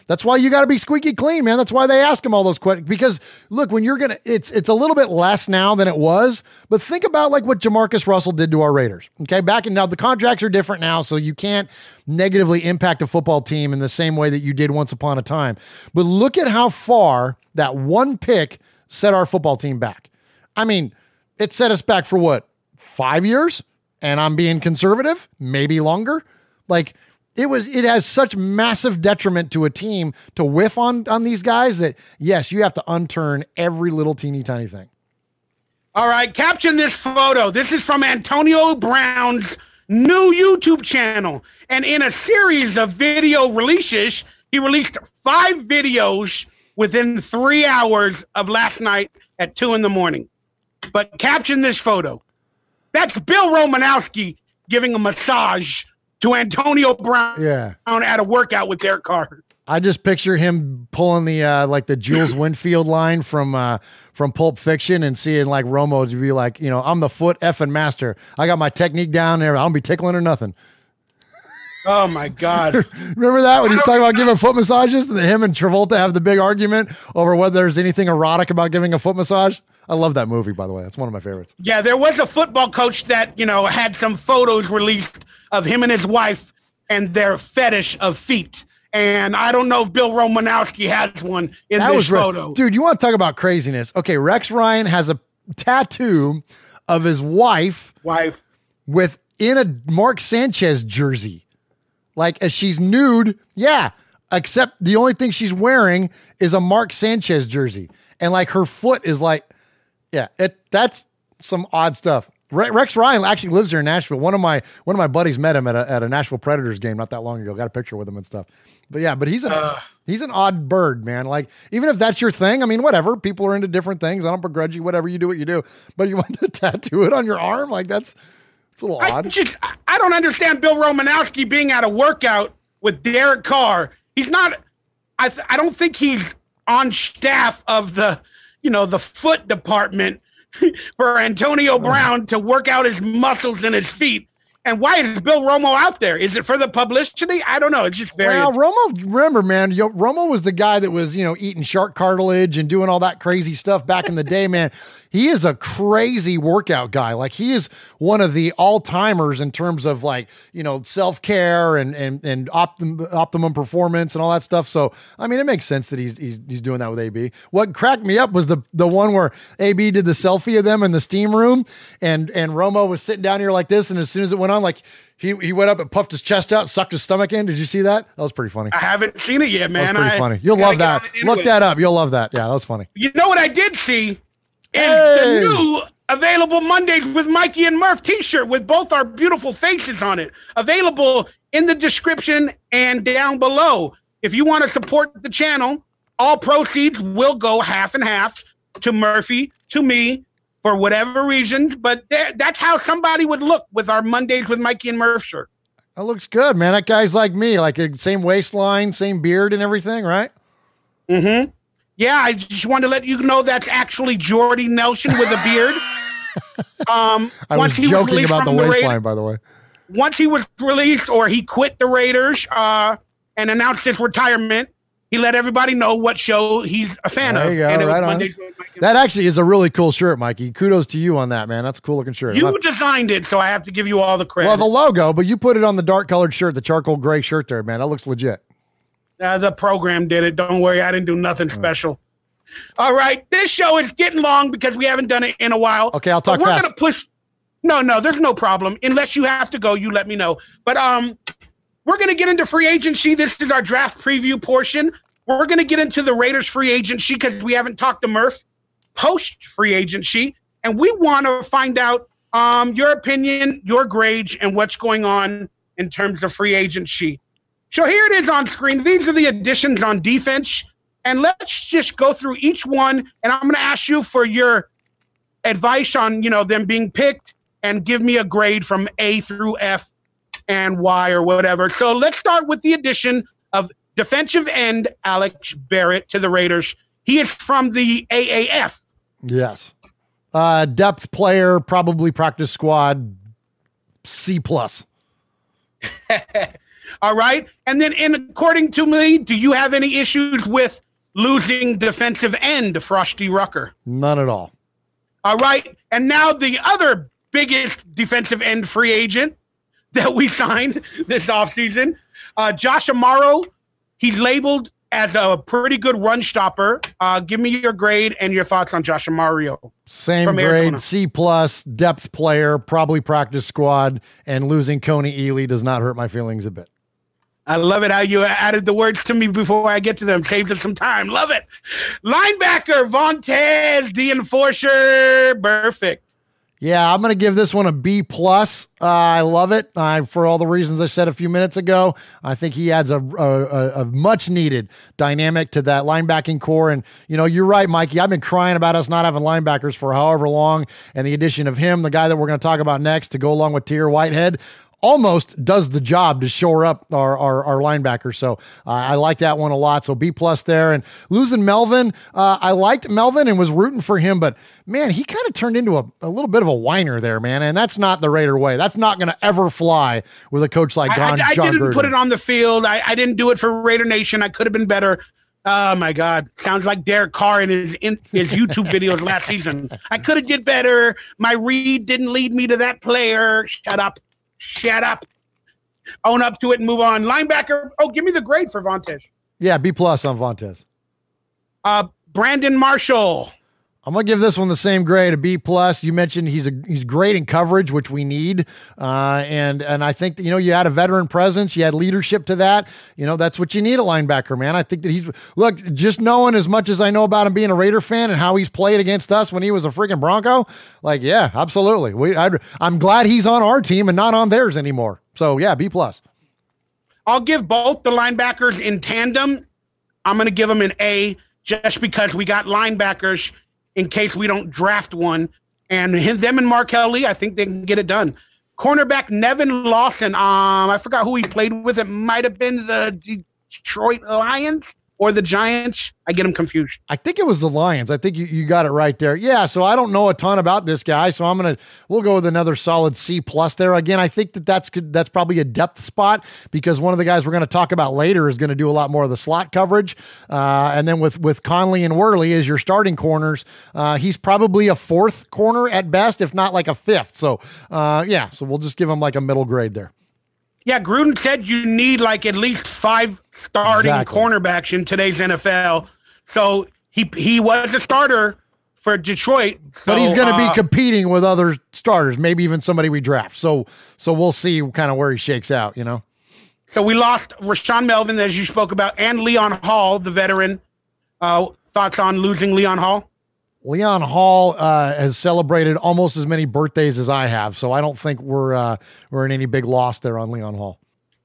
that's why you got to be squeaky clean, man. That's why they ask him all those questions. Because look, when you're it's a little bit less now than it was, but think about like what Jamarcus Russell did to our Raiders. Okay, now the contracts are different now, so you can't negatively impact a football team in the same way that you did once upon a time. But look at how far that one pick set our football team back. I mean, it set us back for what, 5 years? And I'm being conservative, maybe longer. Like, it has such massive detriment to a team to whiff on these guys that, yes, you have to unturn every little teeny tiny thing. All right, caption this photo. This is from Antonio Brown's new YouTube channel. And in a series of video releases, he released 5 videos within 3 hours of last night at 2 a.m. But caption this photo. That's Bill Romanowski giving a massage to Antonio Brown at a workout with Derek Carr. I just picture him pulling the like the Jules Winfield line from Pulp Fiction and seeing like Romo to be like, you know, I'm the foot effing master. I got my technique down there. I don't be tickling or nothing. Oh my God. Remember that when he's talking about giving foot massages and him and Travolta have the big argument over whether there's anything erotic about giving a foot massage? I love that movie, by the way. That's one of my favorites. Yeah, there was a football coach that, you know, had some photos released of him and his wife and their fetish of feet. And I don't know if Bill Romanowski has one in this photo. Dude, you want to talk about craziness? Okay, Rex Ryan has a tattoo of his wife within a Mark Sanchez jersey. Like, as she's nude, except the only thing she's wearing is a Mark Sanchez jersey. And, like, her foot is like, that's some odd stuff. Rex Ryan actually lives here in Nashville. One of my buddies met him at a Nashville Predators game not that long ago. Got a picture with him and stuff. But he's an odd bird, man. Like, even if that's your thing, I mean, whatever. People are into different things. I don't begrudge you. Whatever you do, what you do. But you want to tattoo it on your arm? Like, it's a little odd. I don't understand Bill Romanowski being at a workout with Derek Carr. He's not. I don't think he's on staff of the foot department for Antonio Brown to work out his muscles and his feet. And why is Bill Romo out there? Is it for the publicity? I don't know. It's just very... Well, Romo, remember, man, Romo was the guy that was, eating shark cartilage and doing all that crazy stuff back in the day, man. He is a crazy workout guy. Like, he is one of the all-timers in terms of, like, self-care and optimum performance and all that stuff. So, I mean, it makes sense that he's doing that with AB. What cracked me up was the one where AB did the selfie of them in the steam room, and Romo was sitting down here like this, and as soon as it went on, like, he went up and puffed his chest out, sucked his stomach in. Did you see that? That was pretty funny. I haven't seen it yet, man. That was pretty funny. You'll love that. Look that up. You'll love that. Yeah, that was funny. You know what I did see? Is the new available Mondays with Mikey and Murf t-shirt with both our beautiful faces on it. Available in the description and down below. If you want to support the channel, all proceeds will go half and half to Murphy, to me, for whatever reason. But that's how somebody would look with our Mondays with Mikey and Murf shirt. That looks good, man. That guy's like me, like same waistline, same beard and everything, right? Mm-hmm. Yeah, I just wanted to let you know that's actually Jordy Nelson with a beard. I was joking about the waistline, by the way. Once he was released, or he quit the Raiders and announced his retirement, he let everybody know what show he's a fan of. There you go, and it right was on. That actually is a really cool shirt, Mikey. Kudos to you on that, man. That's a cool looking shirt. You designed it, so I have to give you all the credit. Well, the logo, but you put it on the dark colored shirt, the charcoal gray shirt there, man. That looks legit. The program did it. Don't worry, I didn't do nothing special. All right, this show is getting long because we haven't done it in a while. Okay, I'll talk fast. We're going to push. No, there's no problem. Unless you have to go, you let me know. But we're going to get into free agency. This is our draft preview portion. We're going to get into the Raiders free agency because we haven't talked to Murf post free agency. And we want to find out your opinion, your grades, and what's going on in terms of free agency. So here it is on screen. These are the additions on defense. And let's just go through each one, and I'm going to ask you for your advice on, them being picked, and give me a grade from A through F and Y or whatever. So let's start with the addition of defensive end Alex Barrett to the Raiders. He is from the AAF. Yes. Depth player, probably practice squad, C+. All right. And then according to me, do you have any issues with losing defensive end Frosty Rucker? None at all. All right. And now the other biggest defensive end free agent that we signed this offseason, Josh Amaro. He's labeled as a pretty good run stopper. Give me your grade and your thoughts on Josh Amaro. Same grade, C+, depth player, probably practice squad, and losing Coney Ely does not hurt my feelings a bit. I love it how you added the words to me before I get to them. Saved us some time. Love it. Linebacker, Vontaze, the Enforcer, Burfict. Yeah, I'm going to give this one a B plus. I love it. For all the reasons I said a few minutes ago, I think he adds a much needed dynamic to that linebacking core. And, you're right, Mikey. I've been crying about us not having linebackers for however long. And the addition of him, the guy that we're going to talk about next to go along with Tier Whitehead, almost does the job to shore up our linebackers. So I like that one a lot. So B plus there. And losing Melvin, I liked Melvin and was rooting for him, but man, he kind of turned into a little bit of a whiner there, man. And that's not the Raider way. That's not going to ever fly with a coach like John I didn't Gruden. Put it on the field. I didn't do it for Raider Nation. I could have been better. Oh my God. Sounds like Derek Carr in his YouTube videos last season. I could have did better. My read didn't lead me to that player. Shut up. Own up to it and move on. Linebacker. Oh, give me the grade for Vontaze. Yeah, B plus on Vontaze. Brandon Marshall. I'm gonna give this one the same grade, a B plus. You mentioned he's great in coverage, which we need, and I think that, you had a veteran presence, you had leadership to that. That's what you need a linebacker, man. I think that just knowing as much as I know about him being a Raider fan and how he's played against us when he was a freaking Bronco, yeah, absolutely. I'm glad he's on our team and not on theirs anymore. So yeah, B plus. I'll give both the linebackers in tandem. I'm gonna give them an A just because we got linebackers in case we don't draft one. And them and Markel Lee, I think they can get it done. Cornerback Nevin Lawson, I forgot who he played with. It might have been the Detroit Lions or the Giants. I get them confused. I think it was the Lions. I think you got it right there. Yeah, so I don't know a ton about this guy, so we'll go with another solid C plus there. Again, I think that's probably a depth spot because one of the guys we're going to talk about later is going to do a lot more of the slot coverage. And then with Conley and Worley as your starting corners, he's probably a fourth corner at best, if not like a fifth. So so we'll just give him like a middle grade there. Yeah, Gruden said you need like at least 5 starting cornerbacks in today's NFL. So he was a starter for Detroit. But he's going to be competing with other starters, maybe even somebody we draft. So we'll see kind of where he shakes out, So we lost Rashawn Melvin, as you spoke about, and Leon Hall, the veteran. Thoughts on losing Leon Hall? Leon Hall has celebrated almost as many birthdays as I have, so I don't think we're in any big loss there on Leon Hall.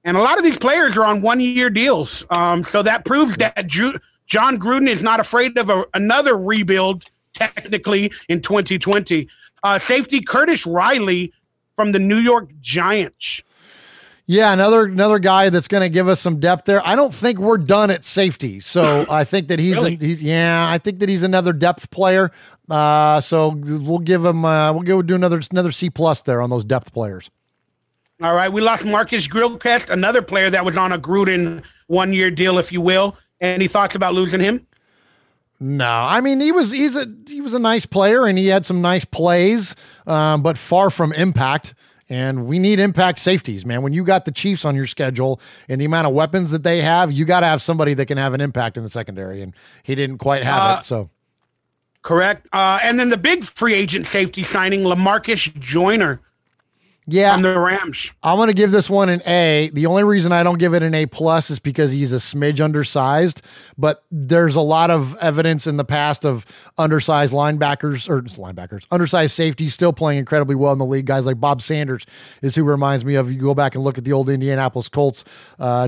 And a lot of these players are on one-year deals, so that proves that John Gruden is not afraid of another rebuild, technically, in 2020. Safety Curtis Riley from the New York Giants. Yeah, another guy that's going to give us some depth there. I don't think we're done at safety, so I think that I think that he's another depth player. So we'll give him we'll do another C plus there on those depth players. All right, we lost Marcus Grillcrest, another player that was on a Gruden one-year deal, if you will. Any thoughts about losing him? No, I mean he was a nice player and he had some nice plays, but far from impact. And we need impact safeties, man. When you got the Chiefs on your schedule and the amount of weapons that they have, you got to have somebody that can have an impact in the secondary. And he didn't quite have it. So correct. And then the big free agent safety signing, LaMarcus Joyner. Yeah, from the Rams. I'm going to give this one an A. The only reason I don't give it an A plus is because he's a smidge undersized, but there's a lot of evidence in the past of undersized undersized safeties still playing incredibly well in the league. Guys like Bob Sanders is who reminds me of. You go back and look at the old Indianapolis Colts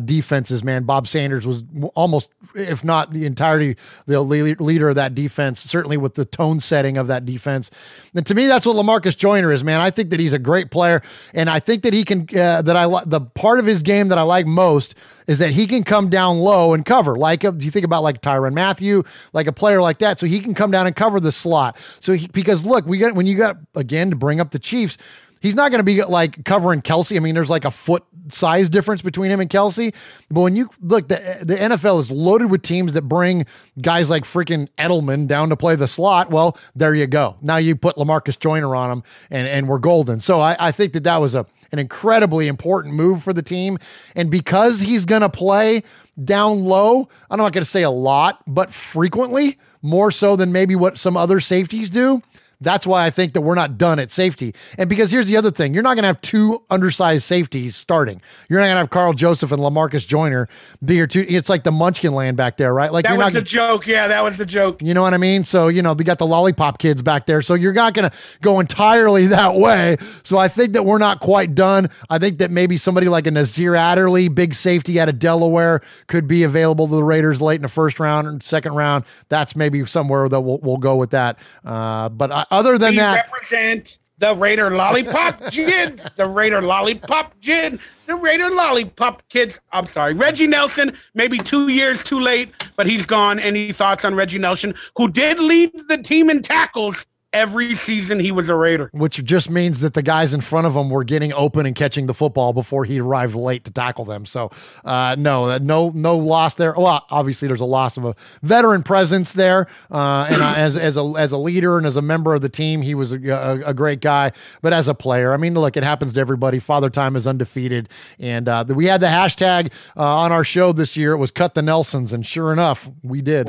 defenses, man. Bob Sanders was almost, if not the entirety, the leader of that defense, certainly with the tone setting of that defense. And to me, that's what LaMarcus Joyner is, man. I think that he's a great player. And I think that he can, the part of his game that I like most is that he can come down low and cover. Like, you think about like Tyrann Mathieu, like a player like that. So he can come down and cover the slot. So because look, when you got, again, to bring up the Chiefs, he's not going to be like covering Kelsey. I mean, there's like a foot size difference between him and Kelsey. But when you look, the NFL is loaded with teams that bring guys like freaking Edelman down to play the slot. Well, there you go. Now you put LaMarcus Joyner on him and we're golden. So I think that was an incredibly important move for the team. And because he's going to play down low, I'm not going to say a lot, but frequently, more so than maybe what some other safeties do, That's why I think that we're not done at safety. And because here's the other thing, you're not going to have two undersized safeties starting. You're not going to have Carl Joseph and LaMarcus Joyner be your two. It's like the Munchkin land back there, right? Like that was the joke. Yeah, that was the joke. You know what I mean? So, they got the lollipop kids back there. So you're not going to go entirely that way. So I think that we're not quite done. I think that maybe somebody like a Nazir Adderley, big safety out of Delaware, could be available to the Raiders late in the first round or second round. That's maybe somewhere that we'll go with that. But other than that, represent the Raider Lollipop Kids, the Raider Lollipop Kids, the Raider Lollipop Kids. I'm sorry, Reggie Nelson, maybe 2 years too late, but he's gone. Any thoughts on Reggie Nelson, who did lead the team in tackles every season he was a Raider? Which just means that the guys in front of him were getting open and catching the football before he arrived late to tackle them. So no loss there. Well, obviously there's a loss of a veteran presence there. And as a leader and as a member of the team, he was a great guy. But as a player, I mean, look, it happens to everybody. Father Time is undefeated. And we had the hashtag on our show this year. It was Cut the Nelsons. And sure enough, we did.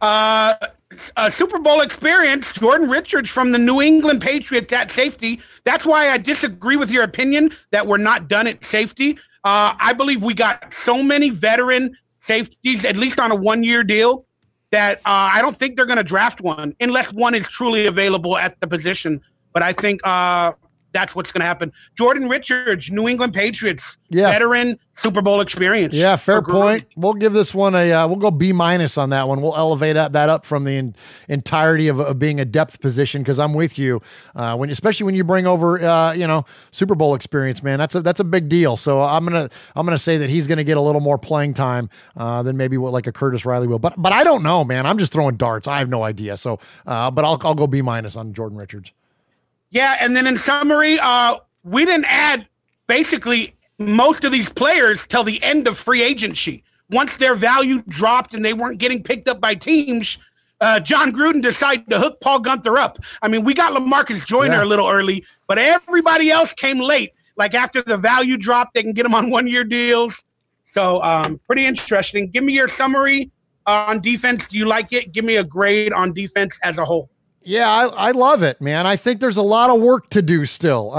Wow. A Super Bowl experience, Jordan Richards from the New England Patriots at safety. That's why I disagree with your opinion that we're not done at safety. I believe we got so many veteran safeties, at least on a 1-year deal, that I don't think they're going to draft one unless one is truly available at the position. But I think that's what's going to happen. Jordan Richards, New England Patriots, veteran Super Bowl experience. Yeah, fair point. We'll give this one we'll go B- on that one. We'll elevate that up from the entirety of being a depth position, because I'm with you. Especially when you bring over Super Bowl experience, man, that's a big deal. So I'm gonna say that he's gonna get a little more playing time than maybe what like a Curtis Riley will. But I don't know, man. I'm just throwing darts. I have no idea. So but I'll go B- on Jordan Richards. Yeah, and then in summary, we didn't add basically most of these players till the end of free agency. Once their value dropped and they weren't getting picked up by teams, John Gruden decided to hook Paul Gunther up. I mean, we got LaMarcus Joyner a little early, but everybody else came late. Like after the value dropped, they can get them on 1-year deals. So pretty interesting. Give me your summary on defense. Do you like it? Give me a grade on defense as a whole. Yeah, I love it, man. I think there's a lot of work to do still.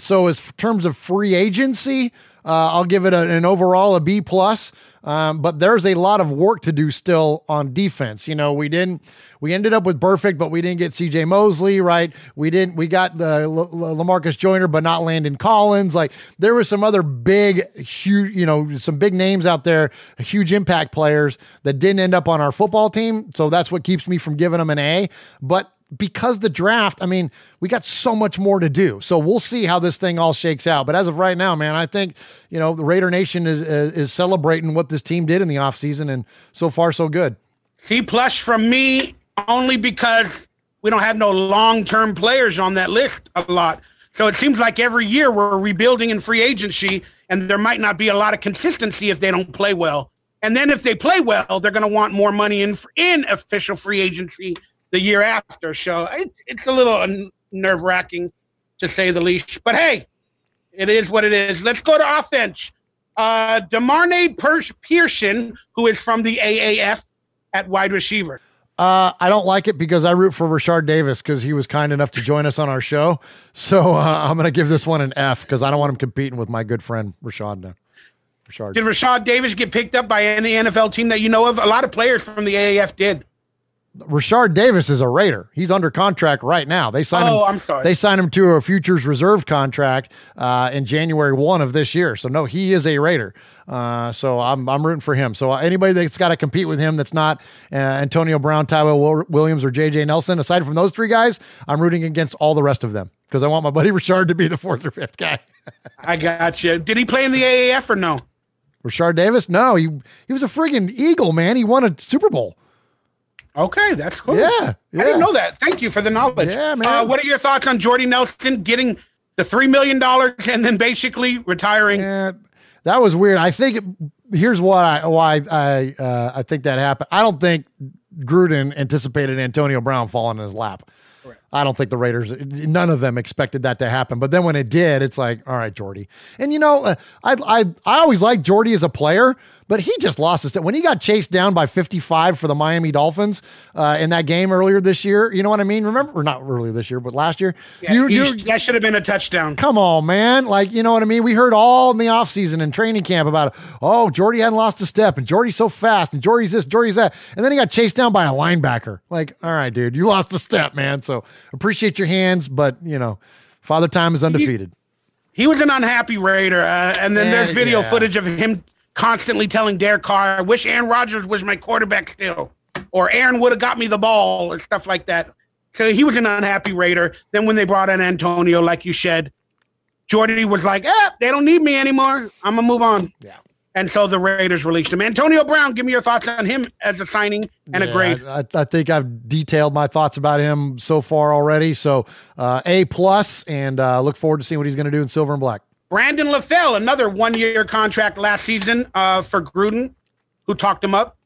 So as terms of free agency, I'll give it an overall a B+. But there's a lot of work to do still on defense. We ended up with Burfict, but we didn't get CJ Mosley, right? We got the LaMarcus Joyner, but not Landon Collins. Like there were some other big, huge, some big names out there, huge impact players that didn't end up on our football team. So that's what keeps me from giving them an A. But because the draft, I mean, we got so much more to do. So we'll see how this thing all shakes out. But as of right now, man, I think, the Raider Nation is celebrating what this team did in the offseason, and so far so good. C+ from me, only because we don't have no long-term players on that list a lot. So it seems like every year we're rebuilding in free agency, and there might not be a lot of consistency if they don't play well. And then if they play well, they're going to want more money in official free agency the year after. So it's a little nerve-wracking, to say the least. But hey, it is what it is. Let's go to offense. Demarne Pearson, who is from the AAF at wide receiver. I don't like it because I root for Rashard Davis because he was kind enough to join us on our show. So I'm going to give this one an F because I don't want him competing with my good friend Rashard. Did Rashard Davis get picked up by any NFL team that you know of? A lot of players from the AAF did. Rashard Davis is a Raider. He's under contract right now. They signed him. I'm sorry. They signed him to a futures reserve contract in January 1 of this year. So no, he is a Raider. So I'm rooting for him. So anybody that's got to compete with him that's not Antonio Brown, Tyrell Williams, or JJ Nelson, aside from those three guys, I'm rooting against all the rest of them because I want my buddy Rashard to be the 4th or 5th guy. I got you. Did he play in the AAF or no? Rashard Davis? No, he was a friggin' Eagle, man. He won a Super Bowl. Okay, that's cool. Yeah. I didn't know that. Thank you for the knowledge. Yeah, man. What are your thoughts on Jordy Nelson getting the $3 million and then basically retiring? Yeah, that was weird. I think here's why I think that happened. I don't think Gruden anticipated Antonio Brown falling in his lap. I don't think the Raiders, none of them expected that to happen. But then when it did, it's like, all right, Jordy. And I always liked Jordy as a player, but he just lost his step. When he got chased down by 55 for the Miami Dolphins in that game earlier this year, you know what I mean? Remember, or not earlier this year, but last year. Yeah, that should have been a touchdown. Come on, man. Like, you know what I mean? We heard all in the offseason and training camp about it. Oh, Jordy hadn't lost a step, and Jordy's so fast, and Jordy's this, Jordy's that. And then he got chased down by a linebacker. Like, all right, dude, you lost a step, man. So appreciate your hands, but, Father Time is undefeated. He was an unhappy Raider, and then there's video footage of him constantly telling Derek Carr, I wish Aaron Rodgers was my quarterback still, or Aaron would have got me the ball, or stuff like that. So he was an unhappy Raider. Then when they brought in Antonio, like you said, Jordy was like, they don't need me anymore. I'm going to move on. Yeah. And so the Raiders released him. Antonio Brown, give me your thoughts on him as a signing and a grade. I think I've detailed my thoughts about him so far already. So A+, and look forward to seeing what he's going to do in silver and black. Brandon LaFell, another one-year contract last season for Gruden, who talked him up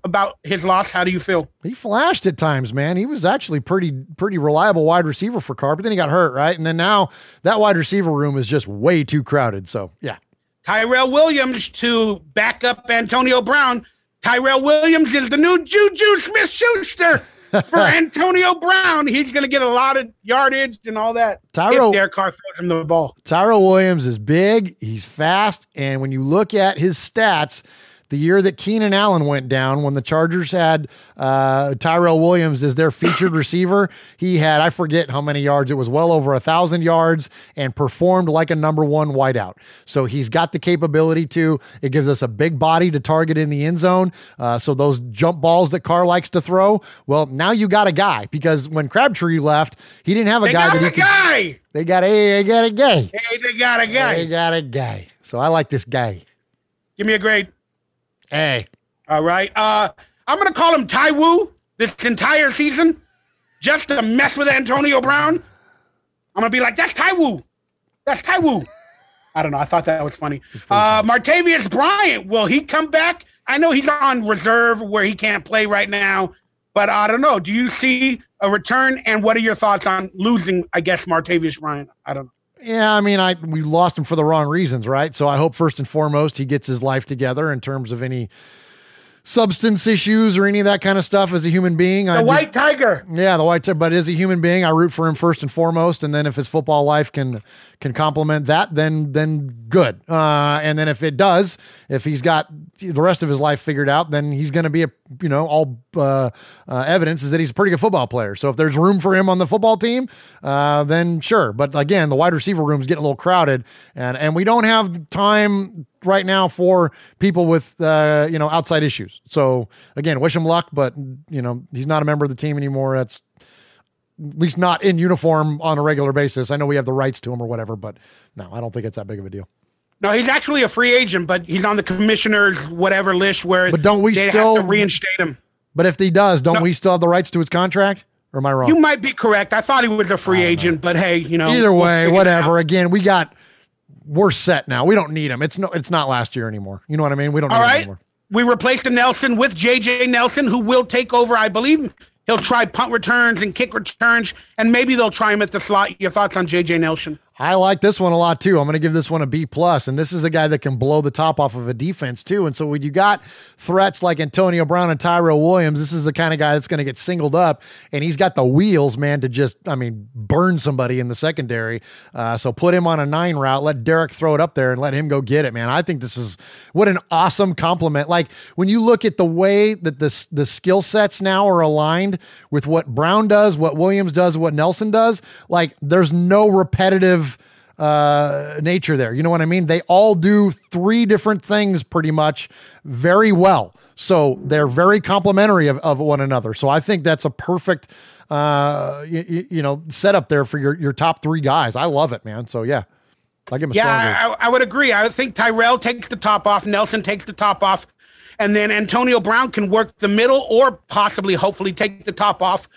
about his loss. How do you feel? He flashed at times, man. He was actually pretty reliable wide receiver for Carr, but then he got hurt, right? And then now that wide receiver room is just way too crowded. So, yeah. Tyrell Williams to back up Antonio Brown. Tyrell Williams is the new Juju Smith-Schuster for Antonio Brown. He's going to get a lot of yardage and all that if Derek Carr throws him the ball. Tyrell Williams is big. He's fast. And when you look at his stats, the year that Keenan Allen went down, when the Chargers had Tyrell Williams as their featured receiver, he had, I forget how many yards. It was well over 1,000 yards and performed like a number one wideout. So he's got the capability to. It gives us a big body to target in the end zone. So those jump balls that Carr likes to throw, well, now you got a guy, because when Crabtree left, he didn't have a guy that he could. They got a guy. Hey, they got a guy. They got a guy. So I like this guy. Give me a grade. Hey. All right. I'm going to call him Ty Woo this entire season just to mess with Antonio Brown. I'm going to be like, that's Ty Woo. That's Ty Woo. I don't know. I thought that was funny. Martavius Bryant, will he come back? I know he's on reserve where he can't play right now, but I don't know. Do you see a return, and what are your thoughts on losing, I guess, Martavius Bryant? I don't know. Yeah, I mean, we lost him for the wrong reasons, right? So I hope first and foremost he gets his life together in terms of any substance issues or any of that kind of stuff as a human being. The white tiger. Yeah, the white tiger. But as a human being, I root for him first and foremost. And then if his football life can complement that, then good. And then if it does, if he's got the rest of his life figured out, then he's going to be all evidence is that he's a pretty good football player. So if there's room for him on the football team, then sure. But again, the wide receiver room is getting a little crowded, and we don't have time right now for people with outside issues. So again, wish him luck, but he's not a member of the team anymore. That's at least not in uniform on a regular basis. I know we have the rights to him or whatever, but no, I don't think it's that big of a deal. No, he's actually a free agent, but he's on the commissioner's whatever list where but don't we they still have to reinstate him. But if he does, don't we still have the rights to his contract? Or am I wrong? You might be correct. I thought he was a free agent, but hey, either way, whatever. Again, we're set now. We don't need him. It's not last year anymore. You know what I mean? We don't need him anymore. We replaced Nelson with JJ Nelson, who will take over, I believe. He'll try punt returns and kick returns, and maybe they'll try him at the slot. Your thoughts on JJ Nelson? I like this one a lot too. I'm going to give this one a B+, and this is a guy that can blow the top off of a defense too. And so when you got threats like Antonio Brown and Tyrell Williams, this is the kind of guy that's going to get singled up, and he's got the wheels, man, to just, burn somebody in the secondary. So put him on a 9 route, let Derek throw it up there and let him go get it, man. I think this is what an awesome compliment. Like when you look at the way that the skill sets now are aligned with what Brown does, what Williams does, what Nelson does, like there's no repetitive nature there. You know what I mean? They all do 3 different things pretty much very well. So they're very complementary of one another. So I think that's a perfect, setup there for your top 3 guys. I love it, man. So yeah, I give him a strong grade. I would agree. I think Tyrell takes the top off. Nelson takes the top off. And then Antonio Brown can work the middle or possibly, hopefully take the top off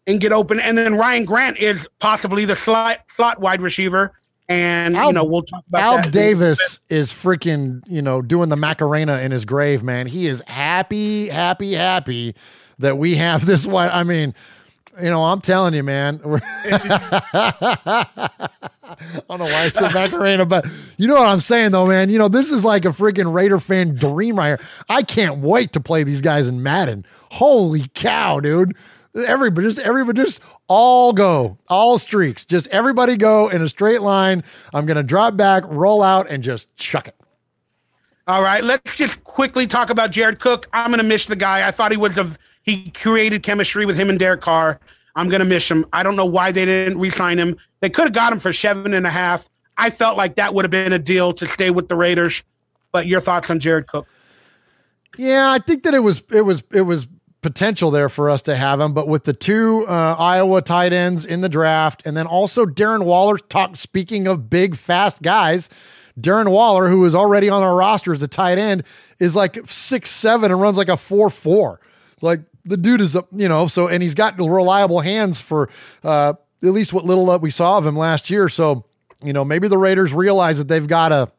and get open. And then Ryan Grant is possibly the slot wide receiver. And, we'll talk about Al Davis is freaking, doing the Macarena in his grave, man. He is happy that we have this one. I'm telling you, man. I don't know why I said Macarena, but you know what I'm saying, though, man. This is like a freaking Raider fan dream right here. I can't wait to play these guys in Madden. Holy cow, dude. Everybody just all go, all streaks. Just everybody go in a straight line. I'm going to drop back, roll out, and just chuck it. All right, let's just quickly talk about Jared Cook. I'm going to miss the guy. I thought he created chemistry with him and Derek Carr. I'm going to miss him. I don't know why they didn't re-sign him. They could have got him for 7.5. I felt like that would have been a deal to stay with the Raiders. But your thoughts on Jared Cook? Yeah, I think that it was potential there for us to have him, but with the two Iowa tight ends in the draft, and then also Darren Waller, speaking of big, fast guys, Darren Waller, who is already on our roster as a tight end, is like 6'7" and runs like a 4.4. Like, the dude is, and he's got reliable hands for at least what little we saw of him last year. So, maybe the Raiders realize that they've got an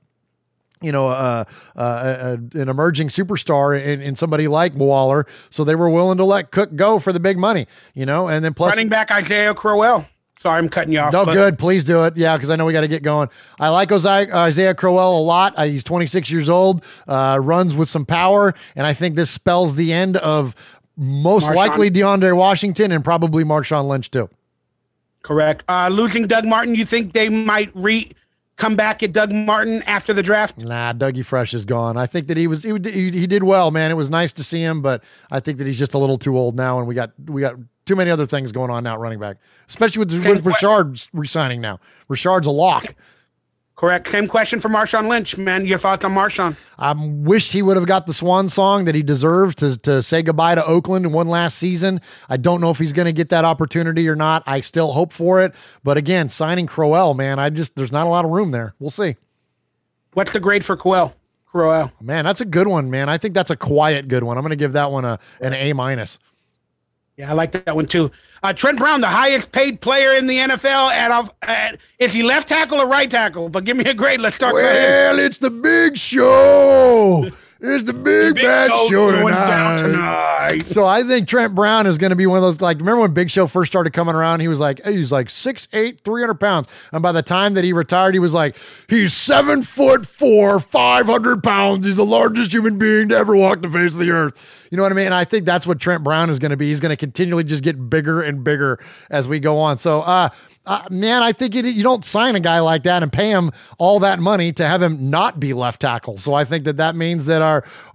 emerging superstar in somebody like Waller. So they were willing to let Cook go for the big money, and then plus running back Isaiah Crowell. Sorry, I'm cutting you off. No, good. Please do it. Yeah, because I know we got to get going. I like Isaiah Crowell a lot. He's 26 years old, runs with some power, and I think this spells the end of most likely DeAndre Washington and probably Marshawn Lynch too. Correct. Losing Doug Martin, you think they might come back at Doug Martin after the draft? Nah, Dougie Fresh is gone. I think that he did well, man. It was nice to see him, but I think that he's just a little too old now, and we got too many other things going on now at running back, especially with Richard resigning now. Richard's a lock. Correct. Same question for Marshawn Lynch, man. Your thoughts on Marshawn? I wish he would have got the swan song that he deserved to say goodbye to Oakland in one last season. I don't know if he's going to get that opportunity or not. I still hope for it. But again, signing Crowell, man, there's not a lot of room there. We'll see. What's the grade for Crowell? Man, that's a good one, man. I think that's a quiet good one. I'm going to give that one an A-. Yeah, I like that one too. Trent Brown, the highest paid player in the NFL. Is he left tackle or right tackle? But give me a grade. Let's talk about him. Well, it's the big show. It's the big bad show tonight. So I think Trent Brown is going to be one of those, like, remember when Big Show first started coming around, he was like 6'8", 300 pounds. And by the time that he retired, he was like, he's 7'4", 500 pounds. He's the largest human being to ever walk the face of the earth. You know what I mean? And I think that's what Trent Brown is going to be. He's going to continually just get bigger and bigger as we go on. So, man, I think you don't sign a guy like that and pay him all that money to have him not be left tackle. So I think that means that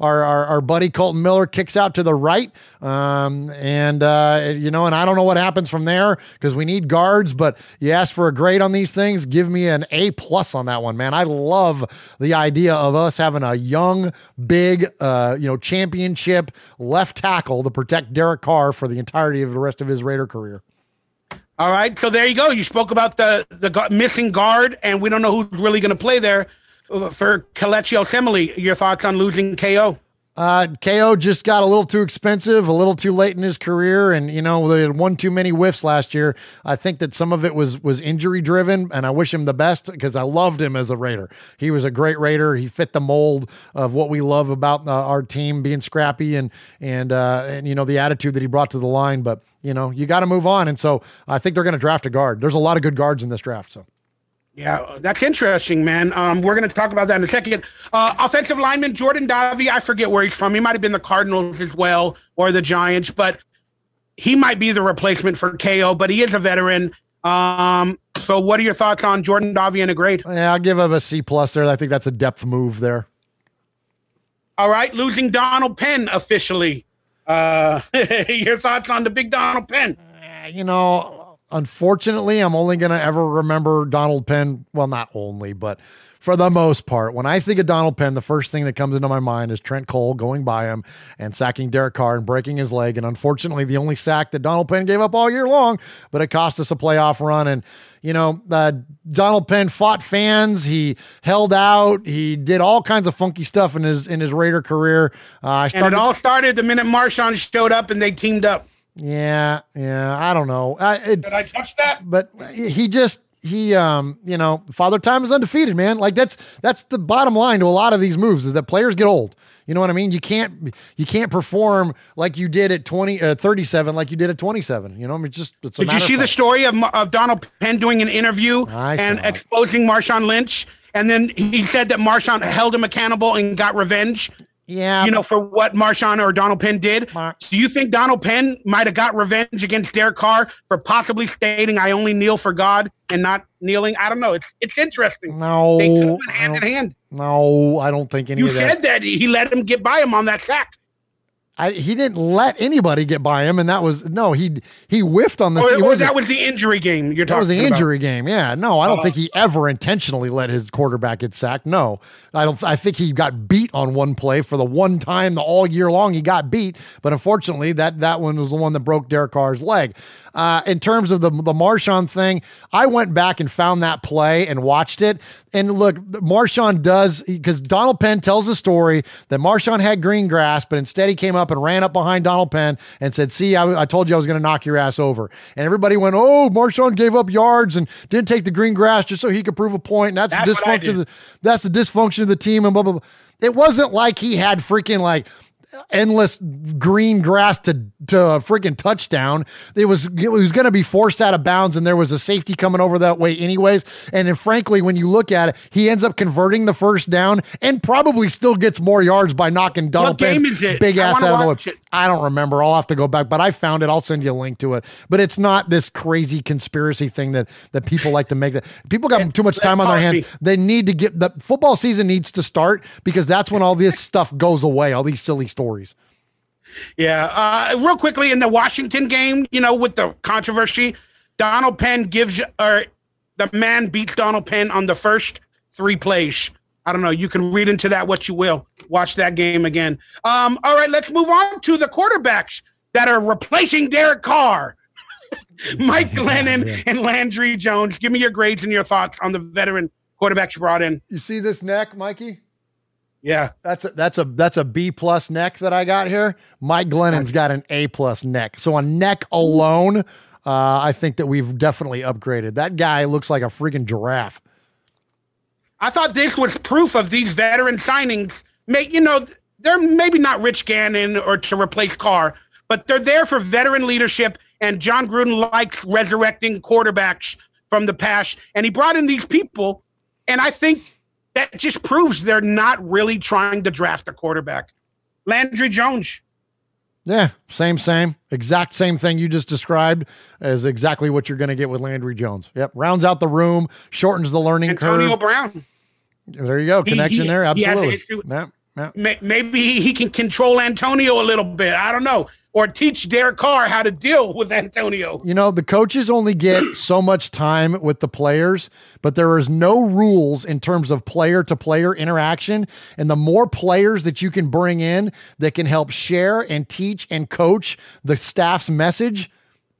our buddy Colton Miller kicks out to the right. And I don't know what happens from there because we need guards, but you ask for a grade on these things, give me an A+ on that one, man. I love the idea of us having a young, big, championship left tackle to protect Derek Carr for the entirety of the rest of his Raider career. All right, so there you go. You spoke about the missing guard, and we don't know who's really going to play there for Kelechi Osemele. Your thoughts on losing KO? KO just got a little too expensive, a little too late in his career, and they had one too many whiffs last year. I think that some of it was injury driven, and I wish him the best because I loved him as a Raider. He was a great Raider. He fit the mold of what we love about our team, being scrappy and the attitude that he brought to the line. But you got to move on, and so I think they're going to draft a guard. There's a lot of good guards in this draft, so. Yeah, that's interesting, man. We're going to talk about that in a second. Offensive lineman Jordan Davi, I forget where he's from. He might have been the Cardinals as well or the Giants, but he might be the replacement for KO, but he is a veteran. So what are your thoughts on Jordan Davi and a grade? Yeah, I'll give him a C+ there. I think that's a depth move there. All right, losing Donald Penn officially. Your thoughts on the big Donald Penn? Unfortunately, I'm only going to ever remember Donald Penn. Well, not only, but for the most part, when I think of Donald Penn, the first thing that comes into my mind is Trent Cole going by him and sacking Derek Carr and breaking his leg. And unfortunately, the only sack that Donald Penn gave up all year long, but it cost us a playoff run. And, Donald Penn fought fans. He held out. He did all kinds of funky stuff in his Raider career. And it all started the minute Marshawn showed up and they teamed up. Yeah. I don't know. Did I touch that? But he Father Time is undefeated, man. Like that's the bottom line to a lot of these moves is that players get old. You know what I mean? You can't perform like you did at 37, like you did at 27. You know, I mean, it's Did you see the story of Donald Penn doing an interview and exposing Marshawn Lynch? And then he said that Marshawn held him accountable and got revenge. Yeah. For what Marshawn or Donald Penn did. Do you think Donald Penn might have got revenge against Derek Carr for possibly stating, I only kneel for God and not kneeling? I don't know. It's interesting. No. They could have been hand in hand. No, I don't think any of that. You said that he let him get by him on that sack. He didn't let anybody get by him, and that was he whiffed on the. That was the injury game you're talking about. That was the injury game. Yeah, no, I don't think he ever intentionally let his quarterback get sacked. No, I think he got beat on one play for the one time all year long he got beat. But unfortunately, that one was the one that broke Derek Carr's leg. In terms of the Marshawn thing, I went back and found that play and watched it. And look, Marshawn does, because Donald Penn tells the story that Marshawn had green grass, but instead he came up and ran up behind Donald Penn and said, see, I told you I was going to knock your ass over. And everybody went, oh, Marshawn gave up yards and didn't take the green grass just so he could prove a point. And that's the dysfunction. That's the dysfunction of the team and blah, blah, blah. It wasn't like he had freaking like endless green grass to a freaking touchdown. It was going to be forced out of bounds, and there was a safety coming over that way anyways. And then frankly, when you look at it, he ends up converting the first down and probably still gets more yards by knocking Donald Penn's big ass out of the way. I don't remember. I'll have to go back, but I found it. I'll send you a link to it. But it's not this crazy conspiracy thing that people like to make. That people got too much time on their hands. They need to get the football season needs to start, because that's when all this stuff goes away. All these silly stories. Yeah. Real quickly, in the Washington game, with the controversy, Donald Penn the man beats Donald Penn on the first 3 plays. I don't know. You can read into that what you will. Watch that game again. All right, let's move on to the quarterbacks that are replacing Derek Carr. Mike Glennon and Landry Jones. Give me your grades and your thoughts on the veteran quarterbacks you brought in. You see this neck, Mikey? Yeah. That's a B+ neck that I got here. Mike Glennon's got an A+ neck. So on neck alone, I think that we've definitely upgraded. That guy looks like a freaking giraffe. I thought this was proof of these veteran signings. They're maybe not Rich Gannon or to replace Carr, but they're there for veteran leadership, and John Gruden likes resurrecting quarterbacks from the past, and he brought in these people, and I think that just proves they're not really trying to draft a quarterback. Landry Jones. Yeah, same. Exact same thing you just described as exactly what you're going to get with Landry Jones. Yep, rounds out the room, shortens the learning curve. Antonio Brown. There you go, connection there, absolutely. Maybe he can control Antonio a little bit. I don't know. Or teach Derek Carr how to deal with Antonio. The coaches only get so much time with the players, but there is no rules in terms of player-to-player interaction. And the more players that you can bring in that can help share and teach and coach the staff's message,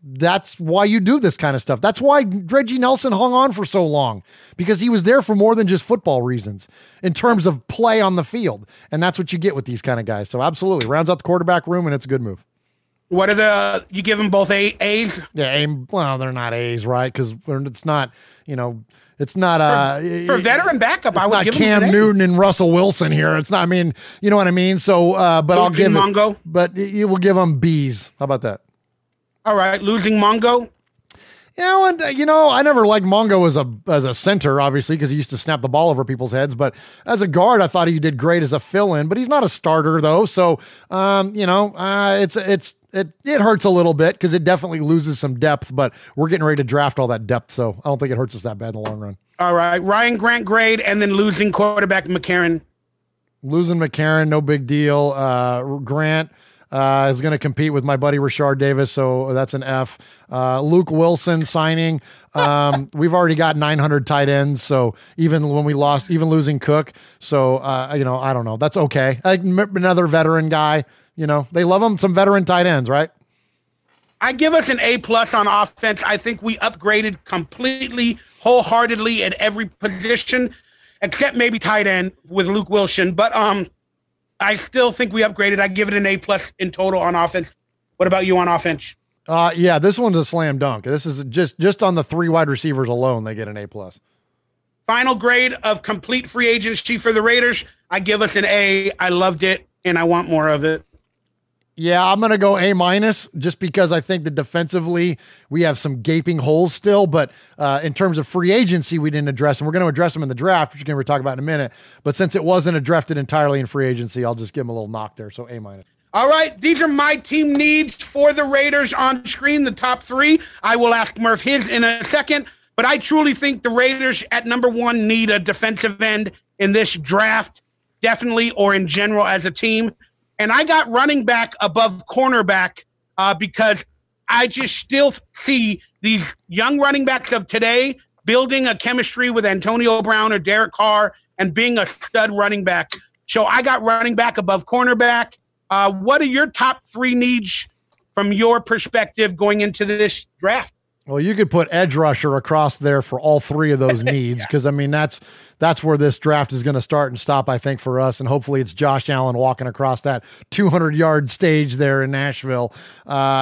that's why you do this kind of stuff. That's why Reggie Nelson hung on for so long, because he was there for more than just football reasons in terms of play on the field. And that's what you get with these kind of guys. So absolutely, rounds out the quarterback room, and it's a good move. What are you give them both A's? Yeah, well, they're not A's, right? Because it's not, it's not for veteran backup. I would give Cam them Newton and Russell Wilson here. It's not. I mean, you know what I mean. So, but I'll give Mongo. But you will give them B's. How about that? All right, losing Mongo. I never liked Mongo as a center, obviously, because he used to snap the ball over people's heads. But as a guard, I thought he did great as a fill-in. But he's not a starter, though. So, it hurts a little bit because it definitely loses some depth. But we're getting ready to draft all that depth, so I don't think it hurts us that bad in the long run. All right, Ryan Grant grade, and then losing quarterback McCarron. Losing McCarron, no big deal. Grant is going to compete with my buddy Rashard Davis, so that's an F. Luke Wilson signing. We've already got 900 tight ends, so even when we lost, even losing Cook, so I don't know. That's okay. Another veteran guy. They love him. Some veteran tight ends, right? I give us an A+ on offense. I think we upgraded completely, wholeheartedly at every position, except maybe tight end with Luke Wilson. But I still think we upgraded. I give it an A+ in total on offense. What about you on offense? Yeah, this one's a slam dunk. This is just on the 3 wide receivers alone, they get an A+. Final grade of complete free agency for the Raiders, I give us an A. I loved it, and I want more of it. Yeah, I'm going to go A- just because I think that defensively we have some gaping holes still, but in terms of free agency, we didn't address them. We're going to address them in the draft, which we're going to talk about in a minute. But since it wasn't drafted entirely in free agency, I'll just give them a little knock there. So A-. All right, these are my team needs for the Raiders on screen, the top 3. I will ask Murf his in a second, but I truly think the Raiders at number 1 need a defensive end in this draft, definitely, or in general as a team. And I got running back above cornerback because I just still see these young running backs of today building a chemistry with Antonio Brown or Derek Carr and being a stud running back. So I got running back above cornerback. What are your top 3 needs from your perspective going into this draft? Well, you could put edge rusher across there for all 3 of those needs because, I mean, that's where this draft is going to start and stop, I think, for us. And hopefully it's Josh Allen walking across that 200-yard stage there in Nashville.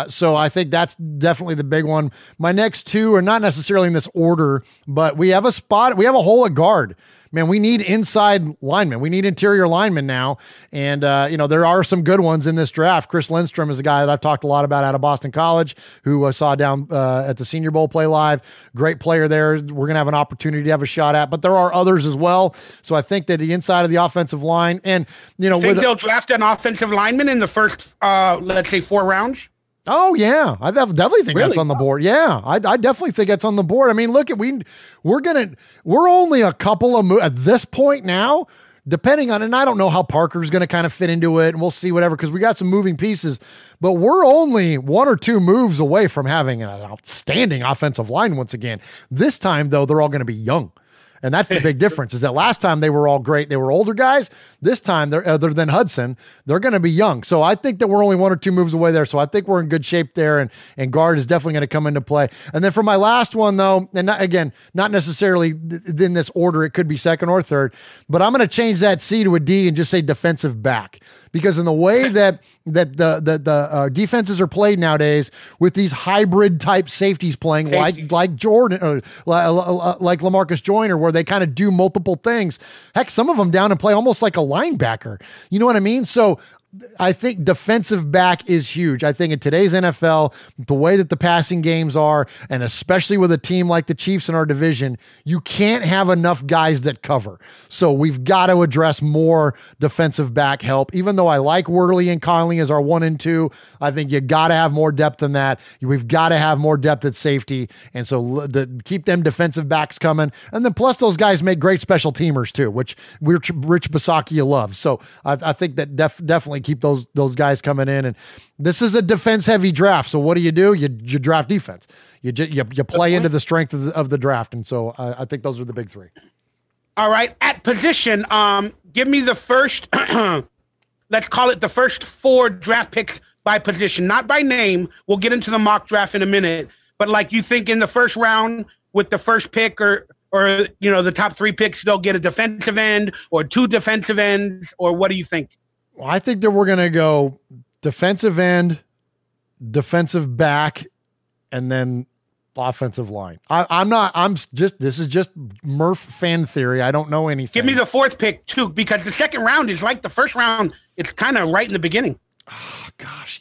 So I think that's definitely the big one. My next 2 are not necessarily in this order, but we have a hole at guard. Man, we need inside linemen. We need interior linemen now. And, there are some good ones in this draft. Chris Lindstrom is a guy that I've talked a lot about out of Boston College, who I saw down at the Senior Bowl play live. Great player there. We're going to have an opportunity to have a shot at, but there are others as well. So I think that the inside of the offensive line and, think they'll draft an offensive lineman in the first, let's say 4 rounds. Oh yeah, I definitely think that's on the board. Yeah, I definitely think that's on the board. I mean, look at we're only a couple of at this point now, depending on, and I don't know how Parker's going to kind of fit into it, and we'll see whatever because we got some moving pieces. But we're only 1 or 2 moves away from having an outstanding offensive line once again. This time though, they're all going to be young. And that's the big difference is that last time they were all great. They were older guys. This time, they're other than Hudson, they're going to be young. So I think that we're only 1 or 2 moves away there. So I think we're in good shape there. And guard is definitely going to come into play. And then for my last one, though, and not necessarily in this order, it could be second or third, but I'm going to change that C to a D and just say defensive back. Because in the way that the defenses are played nowadays with these hybrid type safeties playing like Jordan or like LaMarcus Joyner, where they kind of do multiple things. Heck, some of them down and play almost like a linebacker. You know what I mean? So I think defensive back is huge. I think in today's NFL, the way that the passing games are, and especially with a team like the Chiefs in our division, you can't have enough guys that cover. So we've got to address more defensive back help. Even though I like Worley and Conley as our 1 and 2, I think you got to have more depth than that. We've got to have more depth at safety. And so keep them defensive backs coming. And then plus those guys make great special teamers too, which Rich Bisaccia loves. So I think that definitely keep those guys coming in. And this is a defense heavy draft. So what do? You draft defense. You play into the strength of the draft. And so I think those are the big 3. All right. At position, give me the first, let's call it the first 4 draft picks by position, not by name. We'll get into the mock draft in a minute, but like you think in the first round with the first pick or the top 3 picks, they'll get a defensive end or 2 defensive ends, or what do you think? Well, I think that we're going to go defensive end, defensive back, and then offensive line. This is just Murf fan theory. I don't know anything. Give me the 4th pick too, because the second round is like the first round. It's kind of right in the beginning. Oh, gosh,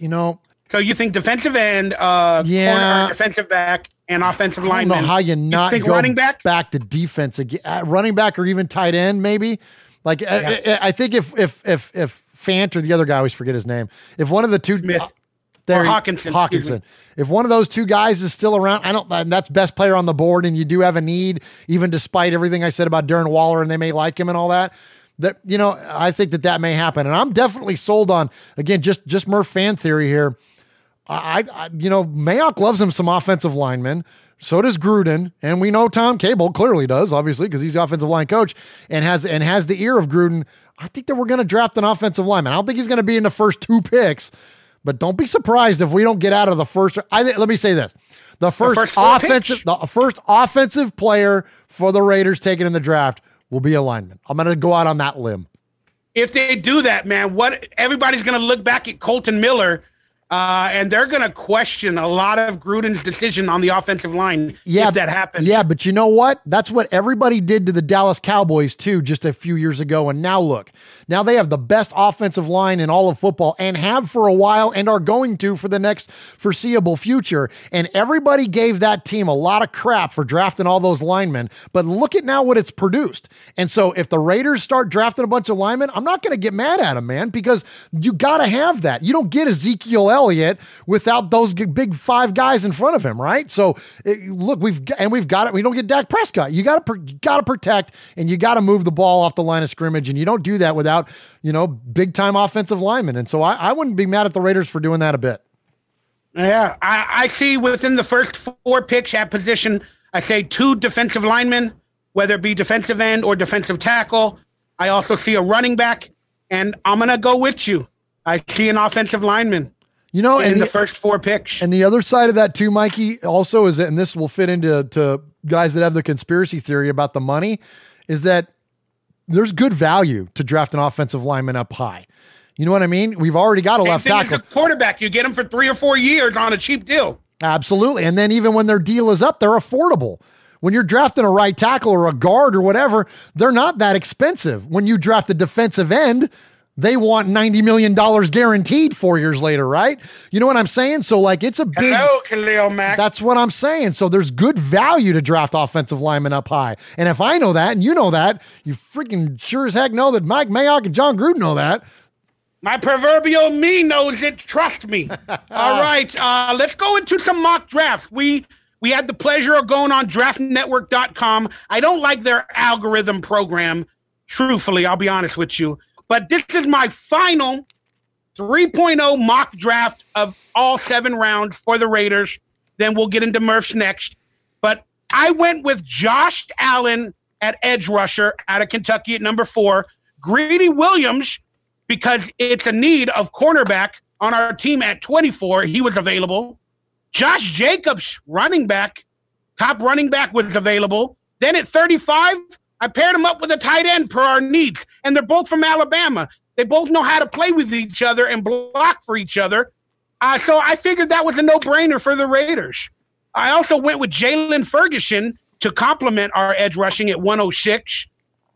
So you think defensive end, corner, defensive back, and offensive lineman. I don't know how you not think go running back to defense again. Running back or even tight end, maybe. Like I think if Fant or the other guy, I always forget his name. If one of the 2, Smith or Hawkinson. If one of those 2 guys is still around, and that's best player on the board, and you do have a need, even despite everything I said about Darren Waller, and they may like him and all that. I think that may happen, and I'm definitely sold on, again, just Murph fan theory here. Mayock loves him some offensive linemen. So does Gruden, and we know Tom Cable clearly does, obviously, because he's the offensive line coach and has the ear of Gruden. I think that we're going to draft an offensive lineman. I don't think he's going to be in the first 2 picks, but don't be surprised if we don't get out of the first. Let me say this: the first offensive player for the Raiders taken in the draft will be a lineman. I'm going to go out on that limb. If they do that, man, everybody's going to look back at Colton Miller And they're going to question a lot of Gruden's decision on the offensive line if that happens. Yeah, but you know what? That's what everybody did to the Dallas Cowboys too just a few years ago. And now look, now they have the best offensive line in all of football and have for a while and are going to for the next foreseeable future. And everybody gave that team a lot of crap for drafting all those linemen. But look at now what it's produced. And so if the Raiders start drafting a bunch of linemen, I'm not going to get mad at them, man, because you got to have that. You don't get Ezekiel Elliott without those big 5 guys in front of him, right? So look, we've got it. We don't get Dak Prescott. You got to protect, and you got to move the ball off the line of scrimmage, and you don't do that without, big time offensive linemen. And so I wouldn't be mad at the Raiders for doing that a bit. Yeah, I see within the first 4 picks at position, I say 2 defensive linemen, whether it be defensive end or defensive tackle. I also see a running back, and I'm going to go with you. I see an offensive lineman. In the first 4 picks. And the other side of that too, Mikey, also is that, and this will fit into guys that have the conspiracy theory about the money, is that there's good value to draft an offensive lineman up high. You know what I mean? We've already got a left tackle. As a quarterback, you get them for 3 or 4 years on a cheap deal. Absolutely. And then even when their deal is up, they're affordable. When you're drafting a right tackle or a guard or whatever, they're not that expensive. When you draft a defensive end, they want $90 million guaranteed 4 years later, right? You know what I'm saying? So it's a big... Hello, Khalil Mack. That's what I'm saying. So there's good value to draft offensive linemen up high. And if I know that and you know that, you freaking sure as heck know that Mike Mayock and John Gruden know that. My proverbial me knows it. Trust me. All right. Let's go into some mock drafts. We had the pleasure of going on draftnetwork.com. I don't like their algorithm program. Truthfully, I'll be honest with you. But this is my final 3.0 mock draft of all 7 rounds for the Raiders. Then we'll get into Murf's next. But I went with Josh Allen at edge rusher out of Kentucky at number 4. Greedy Williams, because it's a need of cornerback on our team at 24. He was available. Josh Jacobs, running back, top running back, was available. Then at 35, I paired him up with a tight end per our needs, and they're both from Alabama. They both know how to play with each other and block for each other. So I figured that was a no-brainer for the Raiders. I also went with Jalen Ferguson to complement our edge rushing at 106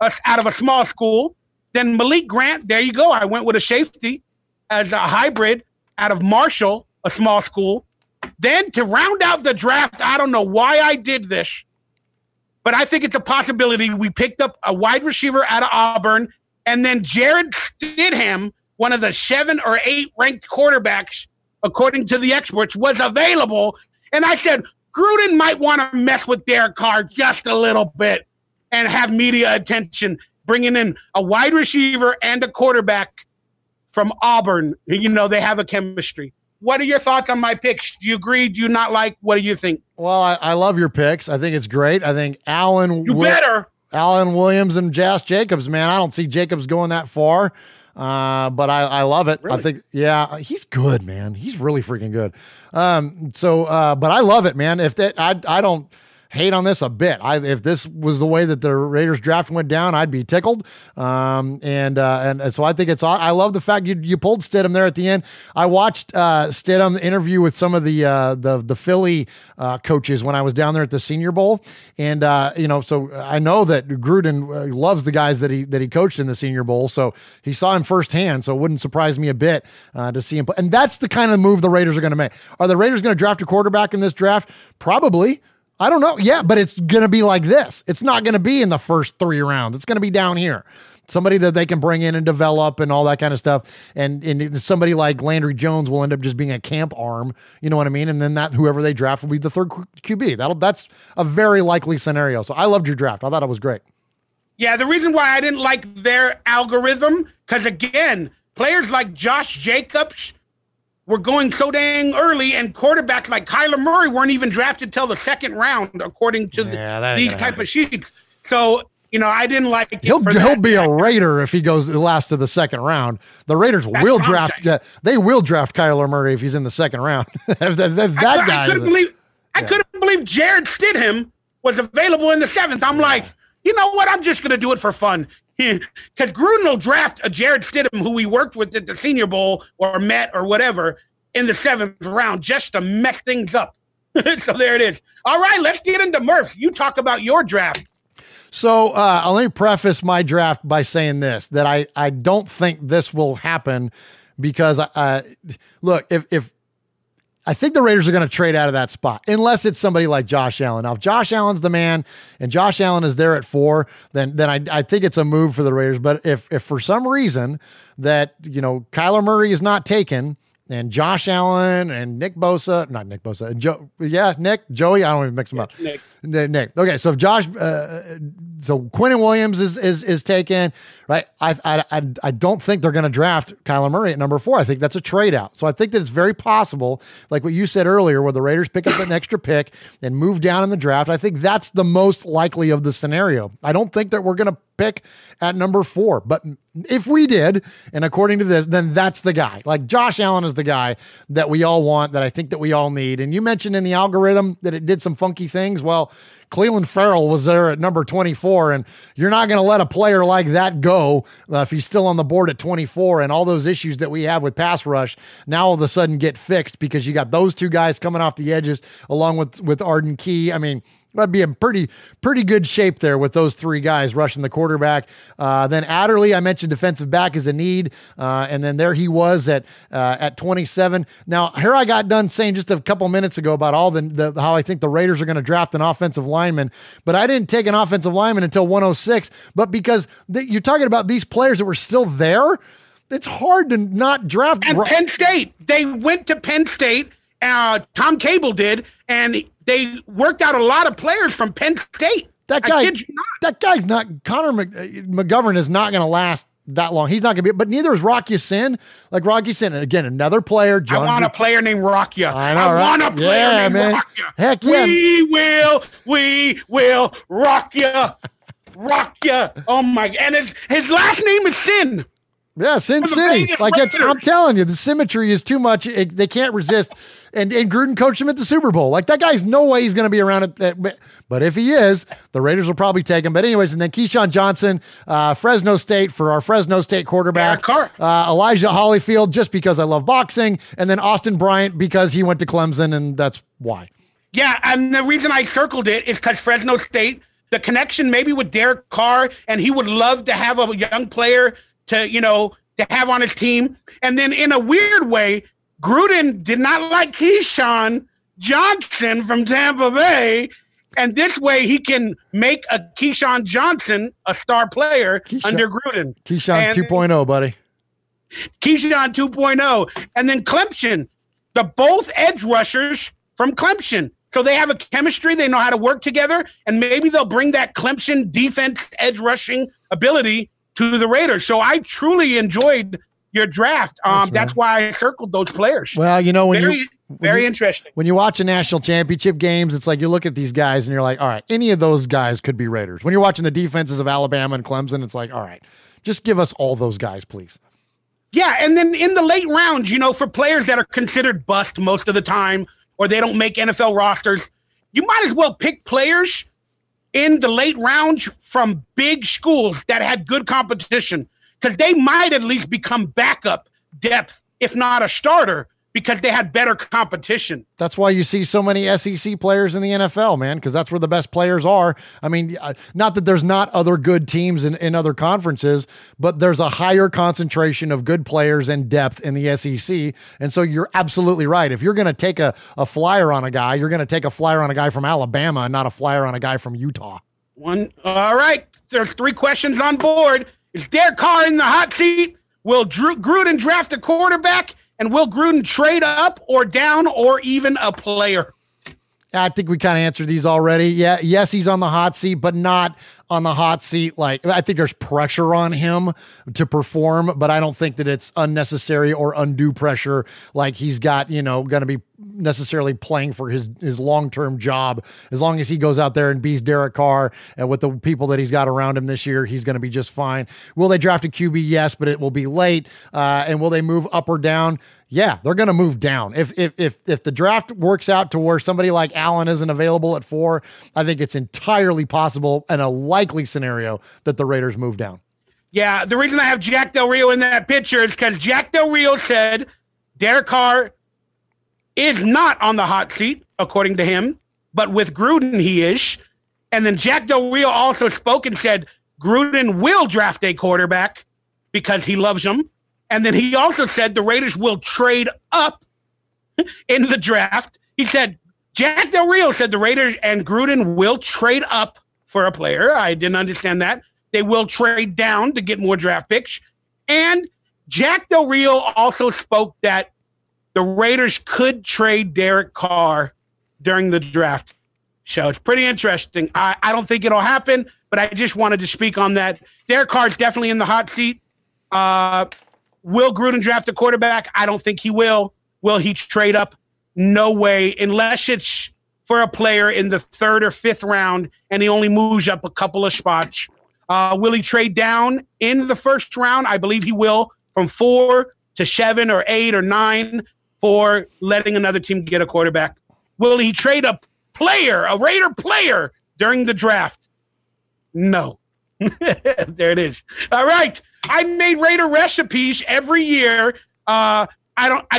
out of a small school. Then Malik Grant, there you go. I went with a safety as a hybrid out of Marshall, a small school. Then to round out the draft, I don't know why I did this, but I think it's a possibility. We picked up a wide receiver out of Auburn, and then Jared Stidham, one of the 7 or 8 ranked quarterbacks, according to the experts, was available. And I said, Gruden might want to mess with Derek Carr just a little bit and have media attention, bringing in a wide receiver and a quarterback from Auburn. They have a chemistry. What are your thoughts on my picks? Do you agree? Do you not like? What do you think? Well, I love your picks. I think it's great. I think Allen Williams and Josh Jacobs, man. I don't see Jacobs going that far, but I love it. Really? I think, yeah, he's good, man. He's really freaking good. But I love it, man. If that, I don't hate on this a bit. If this was the way that the Raiders draft went down, I'd be tickled. And so I think I love the fact you pulled Stidham there at the end. I watched Stidham interview with some of the Philly coaches when I was down there at the Senior Bowl. And so I know that Gruden loves the guys that he coached in the Senior Bowl. So he saw him firsthand. So it wouldn't surprise me a bit to see him. And that's the kind of move the Raiders are going to make. Are the Raiders going to draft a quarterback in this draft? Probably. I don't know. Yeah, but it's going to be like this. It's not going to be in the first 3 rounds. It's going to be down here. Somebody that they can bring in and develop and all that kind of stuff. And somebody like Landry Jones will end up just being a camp arm. You know what I mean? And then whoever they draft will be the 3rd QB. That's a very likely scenario. So I loved your draft. I thought it was great. Yeah, the reason why I didn't like their algorithm, because again, players like Josh Jacobs were going so dang early, and quarterbacks like Kyler Murray weren't even drafted till the 2nd round, according to these type of sheets. So, I didn't like it. He'll be a Raider if he goes last to the 2nd round. The Raiders will draft. They will draft Kyler Murray if he's in the 2nd round. I couldn't believe Jared Stidham was available in the 7th. I'm like, you know what? I'm just going to do it for fun. Because Gruden will draft a Jared Stidham who we worked with at the Senior Bowl or met or whatever in the 7th round just to mess things up. So there it is. All right, let's get into Murf. You talk about your draft. So let me preface my draft by saying this, that I don't think this will happen because, look, if I think the Raiders are going to trade out of that spot, unless it's somebody like Josh Allen. Now, if Josh Allen's the man and Josh Allen is there at 4, then I think it's a move for the Raiders. But if for some reason that, Kyler Murray is not taken and Josh Allen and Joey, I don't even mix them up. Nick. Okay. So if so Quinnen Williams is taken, right? I don't think they're going to draft Kyler Murray at number 4. I think that's a trade out. So I think that it's very possible, like what you said earlier, where the Raiders pick up an extra pick and move down in the draft. I think that's the most likely of the scenario. I don't think that we're going to pick at number 4, but if we did, and according to this, then that's the guy. Like Josh Allen is the guy that we all want, that I think that we all need. And you mentioned in the algorithm that it did some funky things. Well, Cleveland Farrell was there at number 24, and you're not going to let a player like that go if he's still on the board at 24, and all those issues that we have with pass rush now all of a sudden get fixed because you got those 2 guys coming off the edges along with Arden Key. I mean, that'd be in pretty good shape there with those 3 guys rushing the quarterback. Then Adderley, I mentioned defensive back is a need. And then there he was at 27. Now, here I got done saying just a couple minutes ago about all how I think the Raiders are going to draft an offensive lineman, but I didn't take an offensive lineman until 106. But because you're talking about these players that were still there, it's hard to not draft. And Penn State, they went to Penn State. Tom Cable did, and they worked out a lot of players from Penn State. That guy's not. Connor McGovern is not going to last that long. He's not going to be, but neither is Rock Ya-Sin. Like Rock Ya-Sin, and again, another player. I want a player named Rock Ya. I want a player named Rock Ya. Heck yeah. We will rock ya. Rock ya. Oh my, and his last name is Sin. Yeah, Sin City. I'm telling you, the symmetry is too much. They can't resist. And Gruden coached him at the Super Bowl. Like, that guy's no way he's going to be around but if he is, the Raiders will probably take him. But anyways, and then Keyshawn Johnson, Fresno State for our Fresno State quarterback. Carr. Elijah Holyfield, just because I love boxing. And then Austin Bryant, because he went to Clemson, and that's why. Yeah, and the reason I circled it is because Fresno State, the connection maybe with Derek Carr, and he would love to have a young player to have on his team. And then in a weird way, Gruden did not like Keyshawn Johnson from Tampa Bay. And this way he can make a Keyshawn Johnson a star player under Gruden. Keyshawn 2.0, buddy. Keyshawn 2.0. And then Clemson, the both edge rushers from Clemson. So they have a chemistry. They know how to work together. And maybe they'll bring that Clemson defense edge rushing ability to the Raiders. So I truly enjoyed your draft. That's why I circled those players. Well, very interesting. When you watch a national championship games, it's like you look at these guys and you're like, all right, any of those guys could be Raiders. When you're watching the defenses of Alabama and Clemson, it's like, all right, just give us all those guys, please. Yeah, and then in the late rounds, for players that are considered bust most of the time, or they don't make NFL rosters, you might as well pick players in the late rounds from big schools that had good competition, because they might at least become backup depth, if not a starter, because they had better competition. That's why you see so many SEC players in the NFL, man, because that's where the best players are. I mean, not that there's not other good teams in other conferences, but there's a higher concentration of good players and depth in the SEC. And so you're absolutely right. If you're going to take a flyer on a guy, you're going to take a flyer on a guy from Alabama and not a flyer on a guy from Utah. All right. There's 3 questions on board. Is Derek Carr in the hot seat? Will Gruden draft a quarterback? And will Gruden trade up or down or even a player? I think we kind of answered these already. Yeah, yes, he's on the hot seat, but not on the hot seat. Like, I think there's pressure on him to perform, but I don't think that it's unnecessary or undue pressure. Like he's got, going to be necessarily playing for his long-term job. As long as he goes out there and beats Derek Carr and with the people that he's got around him this year, he's going to be just fine. Will they draft a QB? Yes, but it will be late. And will they move up or down? Yeah, they're going to move down. If the draft works out to where somebody like Allen isn't available at 4, I think it's entirely possible and a likely scenario that the Raiders move down. Yeah, the reason I have Jack Del Rio in that picture is because Jack Del Rio said Derek Carr is not on the hot seat, according to him, but with Gruden, he is. And then Jack Del Rio also spoke and said Gruden will draft a quarterback because he loves him. And then he also said the Raiders will trade up in the draft. He said, Jack Del Rio said the Raiders and Gruden will trade up for a player. I didn't understand that. They will trade down to get more draft picks. And Jack Del Rio also spoke that the Raiders could trade Derek Carr during the draft. So it's pretty interesting. I don't think it'll happen, but I just wanted to speak on that. Derek Carr is definitely in the hot seat. Will Gruden draft a quarterback? I don't think he will. Will he trade up? No way, unless it's for a player in the 3rd or 5th round and he only moves up a couple of spots. Will he trade down in the 1st round? I believe he will, from 4 to 7 or 8 or 9 for letting another team get a quarterback. Will he trade a Raider player during the draft? No. There it is. All right. I made Raider recipes every year. I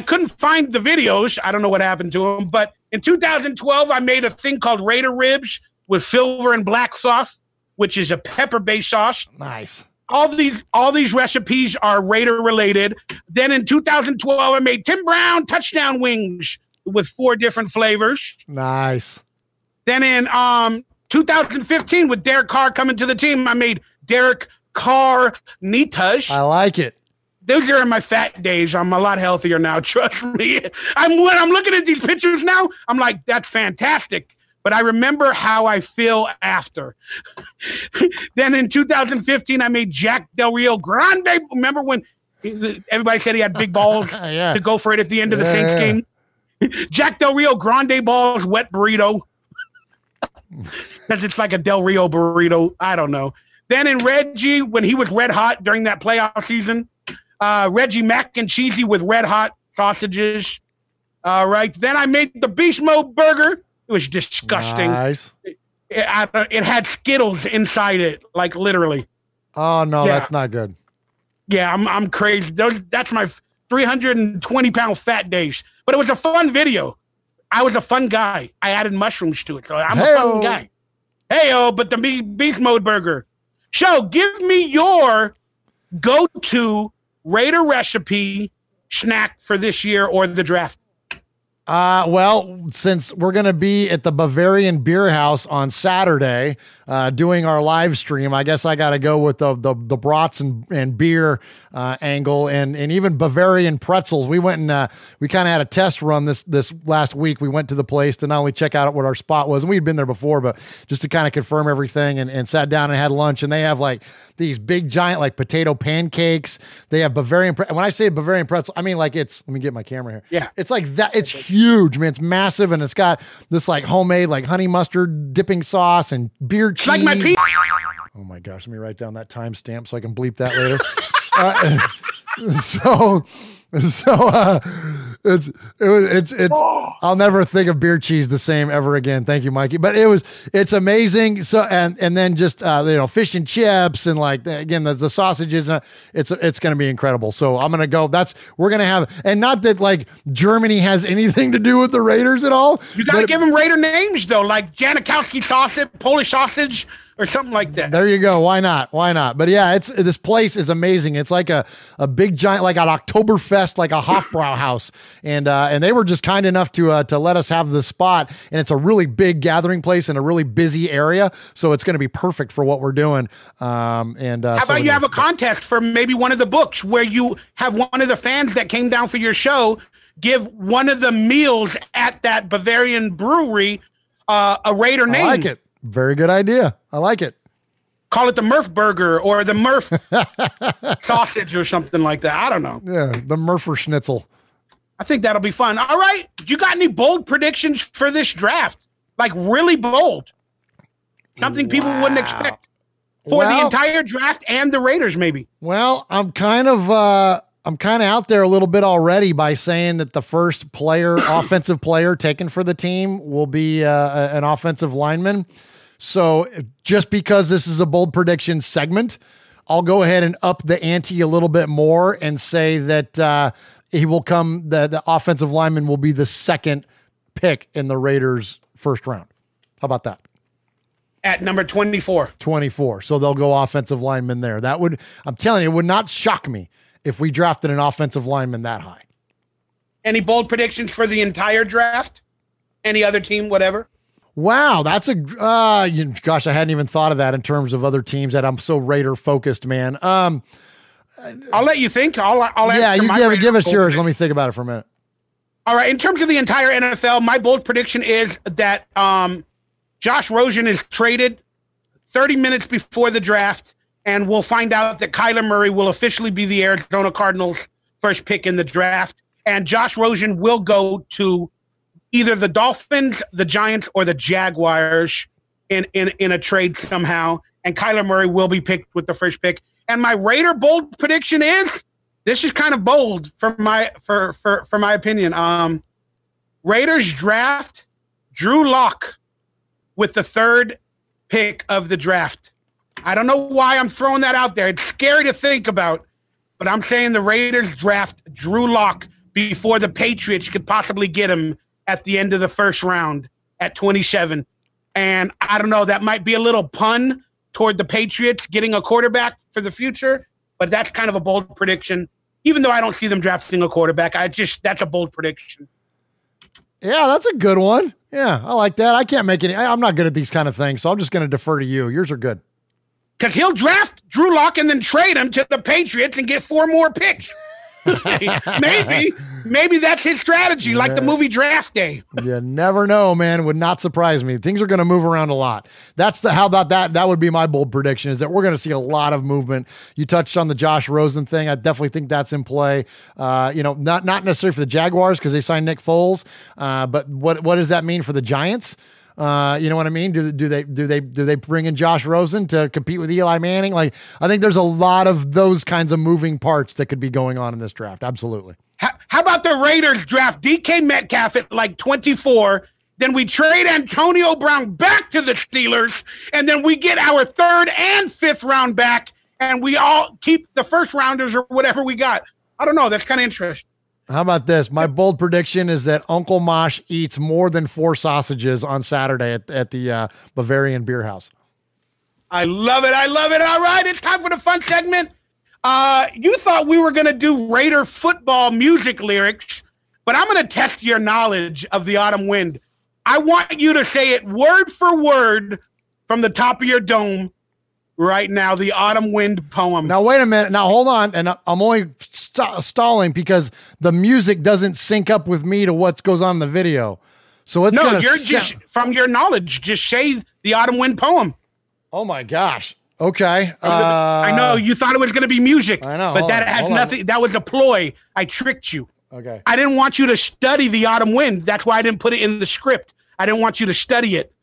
couldn't find the videos. I don't know what happened to them. But in 2012, I made a thing called Raider ribs with silver and black sauce, which is a pepper-based sauce. Nice. All these recipes are Raider related. Then in 2012, I made Tim Brown touchdown wings with 4 different flavors. Nice. Then in 2015, with Derek Carr coming to the team, I made Derek Carr Nitas. I like it. Those are in my fat days. I'm a lot healthier now. Trust me. When I'm looking at these pictures now, I'm like, that's fantastic. But I remember how I feel after. Then in 2015, I made Jack Del Rio Grande. Remember when everybody said he had big balls to go for it at the end of the Saints game? Jack Del Rio Grande balls, wet burrito. Because it's like a Del Rio burrito. I don't know. Then in Reggie, when he was red hot during that playoff season, Reggie mac and cheesy with red hot sausages. Right. Then I made the beast mode burger. It was disgusting. Nice. It had Skittles inside it, like literally. Oh no, that's not good. Yeah, I'm crazy. That's my 320-pound fat days. But it was a fun video. I was a fun guy. I added mushrooms to it, so I'm a fun guy. Hey-oh, but the beast mode burger. So give me your go-to Raider recipe snack for this year or the draft. Well, since we're going to be at the Bavarian Beer House on Saturday, doing our live stream, I guess I got to go with the brats and beer angle and even Bavarian pretzels. We went and we kind of had a test run this last week. We went to the place to not only check out what our spot was, and we'd been there before, but just to kind of confirm everything and sat down and had lunch. And they have like these big giant like potato pancakes. They have Bavarian. When I say Bavarian pretzel, I mean like let me get my camera here. Yeah, it's like that. It's huge, man. It's massive, and it's got this like homemade like honey mustard dipping sauce and beer cheese. Like my pee. Oh my gosh, let me write down that timestamp so I can bleep that later. So it's I'll never think of beer cheese the same ever again. Thank you, Mikey. But it's amazing. So and then just fish and chips and like again the sausages. It's going to be incredible. So I'm going to go. We're going to have, and not that like Germany has anything to do with the Raiders at all. You got to give them Raider names though, like Janikowski sausage, Polish sausage, or something like that. There you go. Why not? But yeah, this place is amazing. It's like a big giant, like an Oktoberfest, like a Hofbrauhaus. And they were just kind enough to let us have the spot. And it's a really big gathering place in a really busy area. So it's going to be perfect for what we're doing. How about you have a contest for maybe one of the books where you have one of the fans that came down for your show give one of the meals at that Bavarian brewery a Raider name. I like it. Very good idea. I like it. Call it the Murf burger or the Murf sausage or something like that. I don't know. Yeah, the Murfer schnitzel. I think that'll be fun. All right. You got any bold predictions for this draft? Like really bold. Something people wouldn't expect for the entire draft and the Raiders maybe. Well, I'm kind of out there a little bit already by saying that the first offensive player taken for the team will be an offensive lineman. So just because this is a bold prediction segment, I'll go ahead and up the ante a little bit more and say that he will come, the offensive lineman will be the second pick in the Raiders' first round. How about that? At number 24. 24. So they'll go offensive lineman there. That would, I'm telling you, it would not shock me if we drafted an offensive lineman that high. Any bold predictions for the entire draft? Any other team, whatever? Wow, that's gosh, I hadn't even thought of that in terms of other teams that I'm so Raider focused, man. I'll let you think. I'll yeah, you give us yours. Let me think about it for a minute. All right, in terms of the entire NFL, my bold prediction is that Josh Rosen is traded 30 minutes before the draft, and we'll find out that Kyler Murray will officially be the Arizona Cardinals' first pick in the draft, and Josh Rosen will go to either the Dolphins, the Giants, or the Jaguars in a trade somehow, and Kyler Murray will be picked with the first pick. And my Raider bold prediction is, this is kind of bold for my opinion. Raiders draft Drew Lock with the third pick of the draft. I don't know why I'm throwing that out there. It's scary to think about, but I'm saying the Raiders draft Drew Lock before the Patriots could possibly get him at the end of the first round at 27. And I don't know, that might be a little pun toward the Patriots getting a quarterback for the future, but that's kind of a bold prediction. Even though I don't see them drafting a quarterback, that's a bold prediction. Yeah, that's a good one. Yeah, I like that. I can't make any. I'm not good at these kind of things, so I'm just going to defer to you. Yours are good. Because he'll draft Drew Lock and then trade him to the Patriots and get 4 more picks. Maybe that's his strategy, like the movie Draft Day. You never know, man. It would not surprise me. Things are going to move around a lot. How about that? That would be my bold prediction, is that we're going to see a lot of movement. You touched on the Josh Rosen thing. I definitely think that's in play. Not necessarily for the Jaguars because they signed Nick Foles. But what does that mean for the Giants? You know what I mean? Do they bring in Josh Rosen to compete with Eli Manning? Like, I think there's a lot of those kinds of moving parts that could be going on in this draft. Absolutely. How about the Raiders draft DK Metcalf at like 24? Then we trade Antonio Brown back to the Steelers, and then we get our 3rd and 5th round back, and we all keep the first rounders or whatever we got. I don't know. That's kind of interesting. How about this? My bold prediction is that Uncle Mosh eats more than 4 sausages on Saturday at the Bavarian Beer House. I love it. I love it. All right, it's time for the fun segment. You thought we were going to do Raider football music lyrics, but I'm going to test your knowledge of the Autumn Wind. I want you to say it word for word from the top of your dome right now, the Autumn Wind poem. Now, wait a minute. Now, hold on. And I'm only stalling because the music doesn't sync up with me to what goes on in the video. So it's just from your knowledge, just say the Autumn Wind poem. Oh my gosh. Okay. I know you thought it was going to be music. I know. But that has nothing. That was a ploy. I tricked you. Okay. I didn't want you to study the Autumn Wind. That's why I didn't put it in the script. I didn't want you to study it.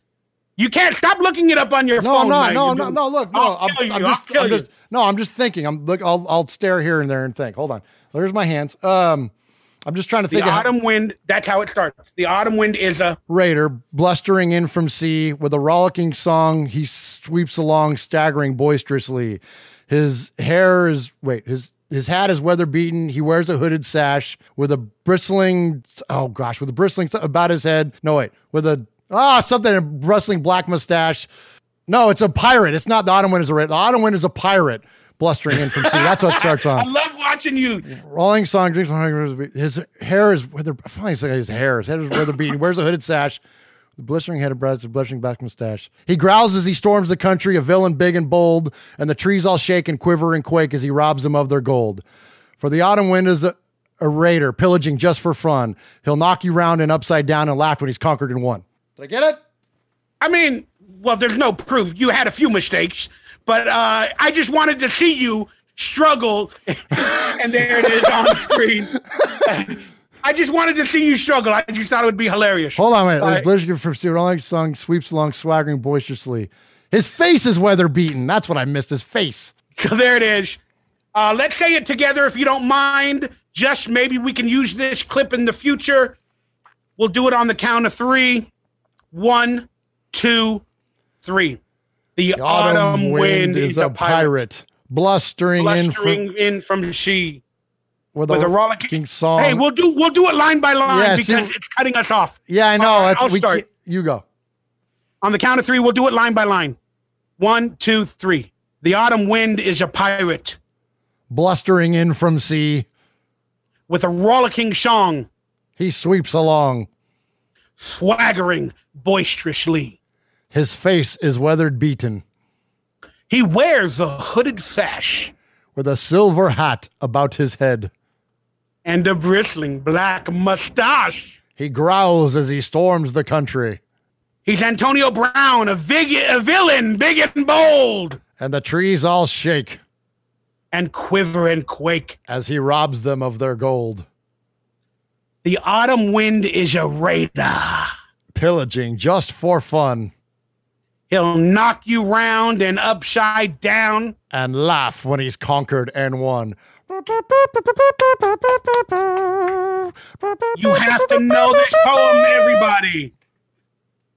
You can't stop looking it up on your phone. No, look, I'm just thinking. I'll stare here and there and think. Hold on. There's my hands. I'm just trying to think. The Autumn Wind, that's how it starts. The Autumn Wind is a Raider blustering in from sea with a rollicking song. He sweeps along, staggering boisterously. His hat is weather beaten. He wears a hooded sash with a bristling about his head. No, wait, with a bristling black mustache. No, it's a pirate. It's not the Autumn Wind is a Raider. The Autumn Wind is a pirate blustering in from sea. That's what it starts on. I love watching you. Rolling song, drinks. His hair is weather. His head is weather beaten. Wears a hooded sash. The blistering head of breath, the blistering black mustache. He growls as he storms the country, a villain big and bold, and the trees all shake and quiver and quake as he robs them of their gold. For the Autumn Wind is a raider, pillaging just for fun. He'll knock you round and upside down and laugh when he's conquered and won. Did I get it? I mean, well, there's no proof. You had a few mistakes, but I just wanted to see you struggle, and there it is on the screen. I just wanted to see you struggle. I just thought it would be hilarious. Hold on, wait. Blizzard from Rolling Song sweeps along, swaggering boisterously. His face is weather beaten. That's what I missed. His face. So there it is. Let's say it together if you don't mind. Just maybe we can use this clip in the future. We'll do it on the count of 3. 1, 2, 3. The autumn wind is a pirate. Blustering in from sea. with a rollicking song. Hey, we'll do it line by line because it's cutting us off. Yeah, I know. I'll start. You go. On the count of three, we'll do it line by line. 1, 2, 3. The autumn wind is a pirate. Blustering in from sea. With a rollicking song. He sweeps along. Swaggering boisterously. His face is weathered beaten. He wears a hooded sash. With a silver hat about his head. And a bristling black mustache. He growls as he storms the country. He's Antonio Brown, a villain, big and bold. And the trees all shake. And quiver and quake. As he robs them of their gold. The autumn wind is a raider. Pillaging just for fun. He'll knock you round and upside down. And laugh when he's conquered and won. You have to know this poem, everybody.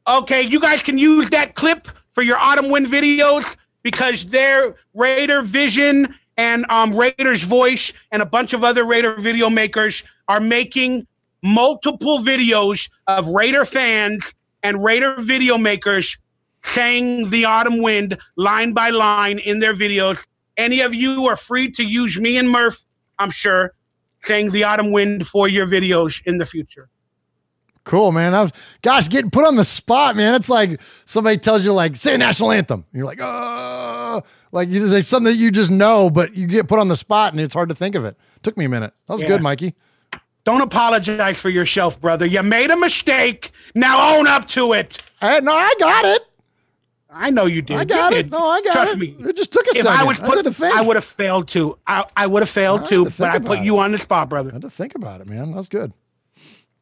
Okay, you guys can use that clip for your autumn wind videos because they're Raider Vision and Raider's Voice and a bunch of other Raider video makers are making multiple videos of Raider fans and Raider video makers saying the autumn wind line by line in their videos. Any of you are free to use me and Murf, I'm sure, saying the autumn wind for your videos in the future. Cool, man. Gosh, getting put on the spot, man. It's like somebody tells you, like, say a national anthem. And you're like, oh, like you just say something that you just know, but you get put on the spot and it's hard to think of it. Took me a minute. That was good, Mikey. Don't apologize for yourself, brother. You made a mistake. Now own up to it. No, I got it. I know you did. I got it. No, I got it. Trust me. It just took a second. I would have failed too. I would have failed too, but I put you on the spot, brother. I had to think about it, man. That was good.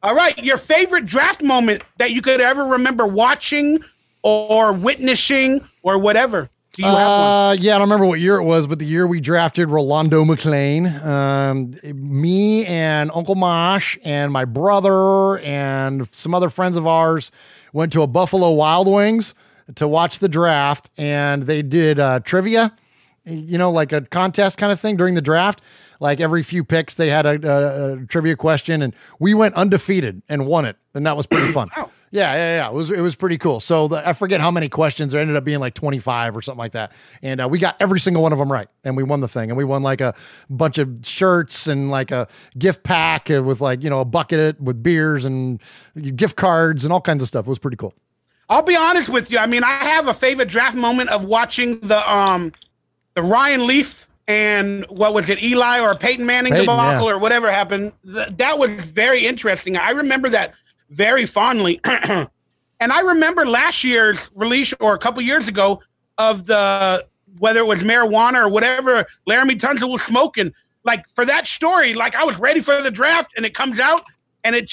All right. Your favorite draft moment that you could ever remember watching or witnessing or whatever. Do you have one? Yeah, I don't remember what year it was, but the year we drafted Rolando McClain, me and Uncle Mosh and my brother and some other friends of ours went to a Buffalo Wild Wings to watch the draft, and they did trivia, like a contest kind of thing during the draft. Like every few picks, they had a trivia question, and we went undefeated and won it, and that was pretty fun. Wow. Yeah. It was pretty cool. So I forget how many questions. There ended up being like 25 or something like that, and we got every single one of them right, and we won the thing, and we won like a bunch of shirts and like a gift pack with like a bucket with beers and gift cards and all kinds of stuff. It was pretty cool. I'll be honest with you. I mean, I have a favorite draft moment of watching the Ryan Leaf and what was it, Eli or Peyton Manning debacle or whatever happened. That was very interesting. I remember that very fondly. And I remember last year's release or a couple years ago of whether it was marijuana or whatever Laramie Tunsil was smoking. Like for that story, like I was ready for the draft and it comes out and it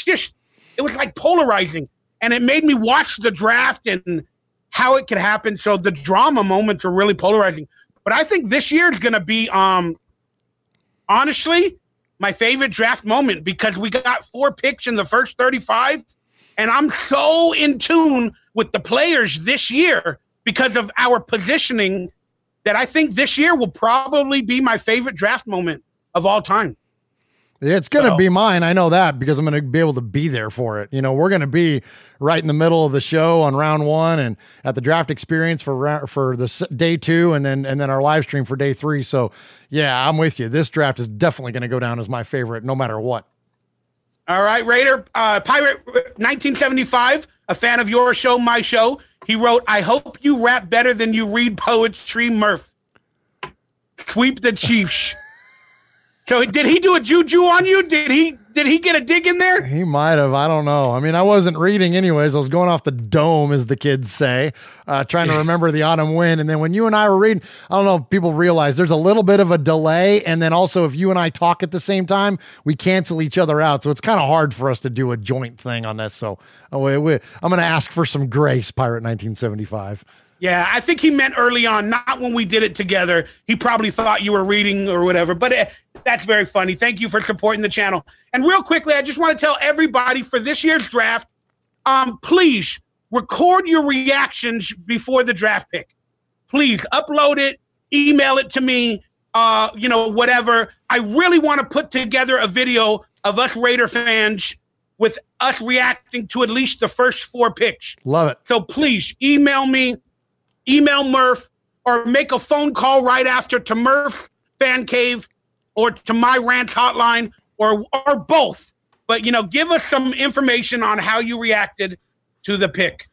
was like polarizing. And it made me watch the draft and how it could happen. So the drama moments are really polarizing. But I think this year is going to be, honestly, my favorite draft moment because we got 4 picks in the first 35. And I'm so in tune with the players this year because of our positioning that I think this year will probably be my favorite draft moment of all time. It's going to be mine. I know that because I'm going to be able to be there for it. We're going to be right in the middle of the show on round 1 and at the draft experience for the day 2 and then our live stream for day 3. So yeah, I'm with you. This draft is definitely going to go down as my favorite no matter what. All right, Raider, Pirate 1975, a fan of your show, my show. He wrote, I hope you rap better than you read poetry, Murf. Sweep the Chiefs. So did he do a juju on you? Did he get a dig in there? He might have. I don't know. I mean, I wasn't reading anyways. I was going off the dome, as the kids say, trying to remember the autumn wind. And then when you and I were reading, I don't know if people realize there's a little bit of a delay. And then also if you and I talk at the same time, we cancel each other out. So it's kind of hard for us to do a joint thing on this. So I'm going to ask for some grace, Pirate 1975. Yeah, I think he meant early on, not when we did it together. He probably thought you were reading or whatever, but that's very funny. Thank you for supporting the channel. And real quickly, I just want to tell everybody for this year's draft, please record your reactions before the draft pick. Please upload it, email it to me, whatever. I really want to put together a video of us Raider fans with us reacting to at least the first 4 picks. Love it. So please email me, email Murf, or make a phone call right after to Murf Fan Cave or to my rant hotline or both. But, give us some information on how you reacted to the pick.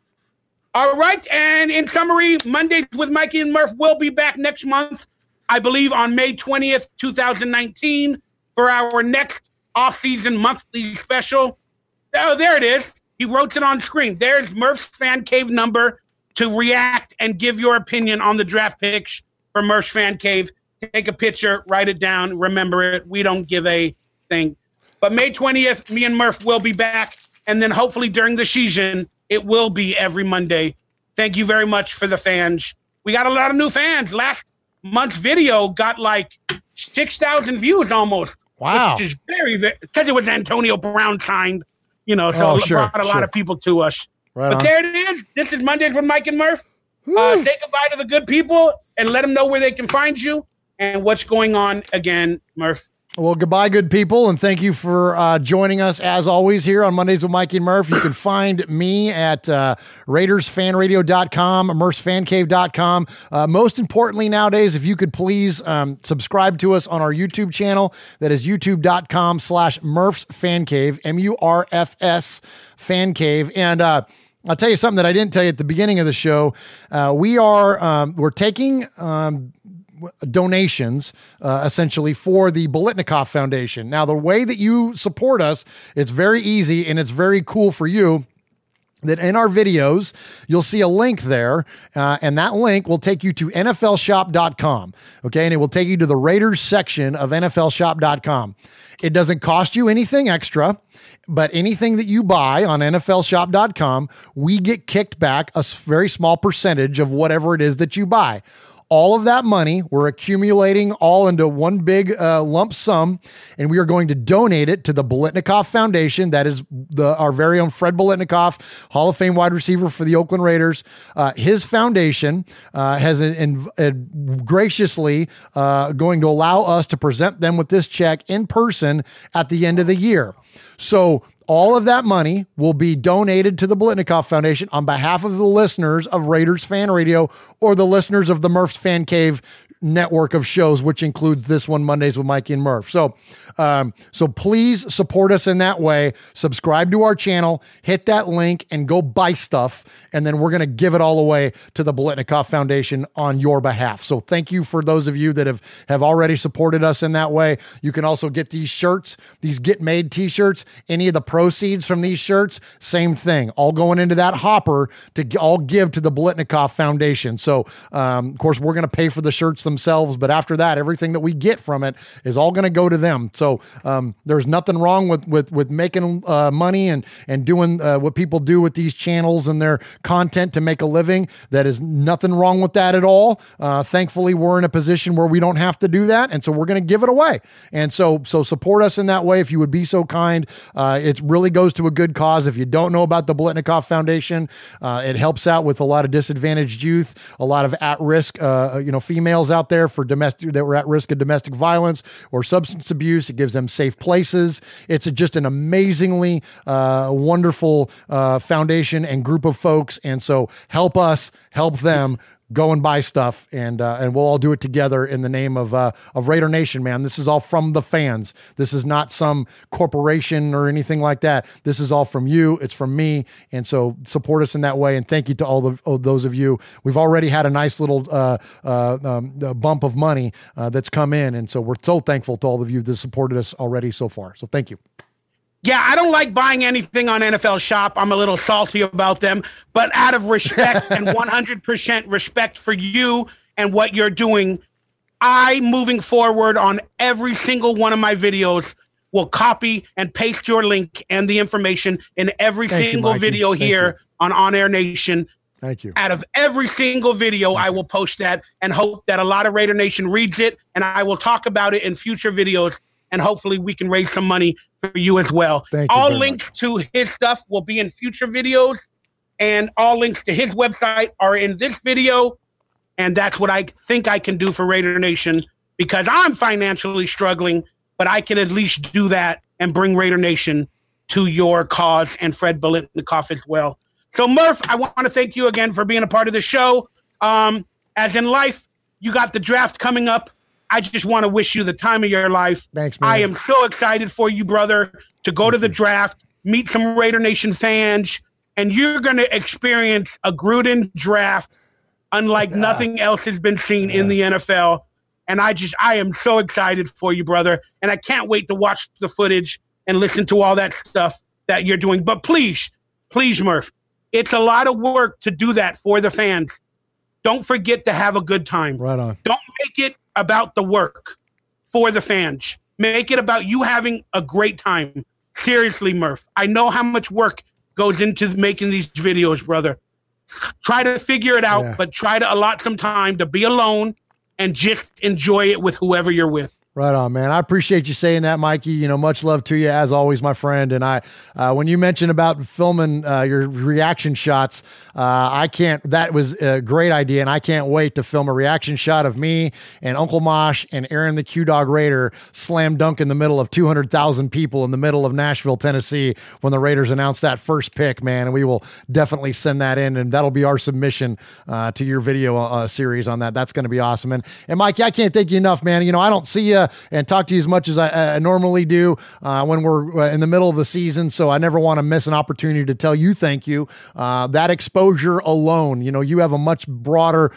All right. And in summary, Mondays with Mikey and Murf will be back next month, I believe on May 20th, 2019, for our next off-season monthly special. Oh, there it is. He wrote it on screen. There's Murf's Fan Cave number to react and give your opinion on the draft picks for Murf's Fan Cave. Take a picture, write it down, remember it. We don't give a thing. But May 20th, me and Murf will be back. And then hopefully during the season, it will be every Monday. Thank you very much for the fans. We got a lot of new fans. Last month's video got like 6,000 views almost. Wow. Which is very, because it was Antonio Brown signed, so it brought a lot of people to us. Right but on. there it is. This is Mondays with Mike and Murf. Say goodbye to the good people and let them know where they can find you and what's going on again, Murf. Well, goodbye, good people, and thank you for joining us, as always, here on Mondays with Mikey and Murf. You can find me at RaidersFanRadio.com, MurfsFanCave.com. Most importantly nowadays, if you could please subscribe to us on our YouTube channel. That is youtube.com/MurfsFanCave, MURFS Fan Cave. And I'll tell you something that I didn't tell you at the beginning of the show. We're taking donations essentially for the Bolitnikoff Foundation. Now, the way that you support us, it's very easy and it's very cool for you. That in our videos, you'll see a link there, and that link will take you to NFLshop.com, okay? And it will take you to the Raiders section of NFLshop.com. It doesn't cost you anything extra, but anything that you buy on NFLshop.com, we get kicked back a very small percentage of whatever it is that you buy. All of that money, we're accumulating all into one big lump sum, and we are going to donate it to the Bolitnikoff Foundation. That is our very own Fred Bolitnikoff, Hall of Fame wide receiver for the Oakland Raiders. His foundation has graciously going to allow us to present them with this check in person at the end of the year. So all of that money will be donated to the Bolitnikoff Foundation on behalf of the listeners of Raiders Fan Radio or the listeners of the Murf's Fan Cave network of shows, which includes this one, Mondays with Mikey and Murf. So please support us in that way. Subscribe to our channel, hit that link, and go buy stuff. And then we're going to give it all away to the Bolitnikoff Foundation on your behalf. So thank you for those of you that have already supported us in that way. You can also get these shirts, these Get Made t-shirts. Any of the proceeds from these shirts, same thing, all going into that hopper to all give to the Bolitnikoff Foundation. So, of course, we're going to pay for the shirts themselves, but after that, everything that we get from it is all going to go to them. So there's nothing wrong with making money and doing what people do with these channels and their content to make a living. That is nothing wrong with that at all. Thankfully, we're in a position where we don't have to do that, and so we're going to give it away. And so support us in that way if you would be so kind. It really goes to a good cause. If you don't know about the Bolitnikoff Foundation, it helps out with a lot of disadvantaged youth, a lot of at-risk females out there that were at risk of domestic violence or substance abuse. It gives them safe places. It's just an amazingly wonderful foundation and group of folks. And so help us, help them. Go and buy stuff, and we'll all do it together in the name of Raider Nation, man. This is all from the fans. This is not some corporation or anything like that. This is all from you. It's from me, and so support us in that way. And thank you to all those of you. We've already had a nice little bump of money that's come in, and so we're so thankful to all of you that supported us already so far. So thank you. Yeah, I don't like buying anything on NFL Shop. I'm a little salty about them, but out of respect and 100% respect for you and what you're doing, moving forward on every single one of my videos, will copy and paste your link and the information in every single video here on On Air Nation. Thank you. Out of every single video, I will post that and hope that a lot of Raider Nation reads it, and I will talk about it in future videos, and hopefully we can raise some money for you as well. All links to his stuff will be in future videos, and all links to his website are in this video, and that's what I think I can do for Raider Nation. because I'm financially struggling, but I can at least do that and bring Raider Nation to your cause and Fred Biletnikoff as well. So, Murf, I want to thank you again for being a part of the show. As in life, you got the draft coming up. I just want to wish you the time of your life. Thanks, man. I am so excited for you, brother, to go to the draft, meet some Raider Nation fans, and you're going to experience a Gruden draft unlike nothing else has been seen in the NFL. And I am so excited for you, brother. And I can't wait to watch the footage and listen to all that stuff that you're doing. But please, Murf, it's a lot of work to do that for the fans. Don't forget to have a good time. Right on. Don't make it about the work for the fans. Make it about you having a great time. Seriously, Murf, I know how much work goes into making these videos, brother. Try to figure it out, but try to allot some time to be alone and just enjoy it with whoever you're with. Right on, man. I appreciate you saying that, Mikey. You know, much love to you as always, my friend. And when you mentioned about filming your reaction shots, that was a great idea. And I can't wait to film a reaction shot of me and Uncle Mosh and Aaron the Q-Dog Raider slam dunk in the middle of 200,000 people in the middle of Nashville, Tennessee, when the Raiders announced that first pick, man. And we will definitely send that in, and that'll be our submission to your video series on that. That's going to be awesome. And Mikey, I can't thank you enough, man. You know, I don't see you and talk to you as much as I normally do when we're in the middle of the season. So I never want to miss an opportunity to tell you thank you. That exposure alone, you know, you have a much broader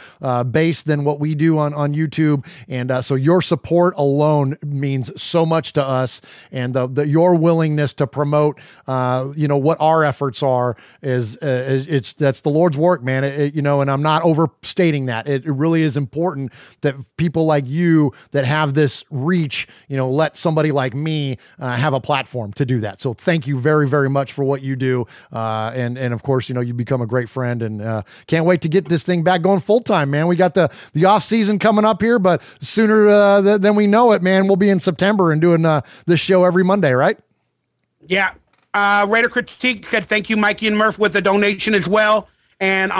base than what we do on YouTube. And so your support alone means so much to us. And your willingness to promote, you know, what our efforts are that's the Lord's work, man. You know, and I'm not overstating that. It really is important that people like you that have this reach, you know, let somebody like me have a platform to do that. So thank you very, very much for what you do. And of course, you know, you become a great friend, and can't wait to get this thing back going full time, man. We got the off season coming up here, but sooner than we know it, man, we'll be in September and doing this show every Monday, right? Yeah. Raider Critique said, thank you, Mikey and Murf, with a donation as well. And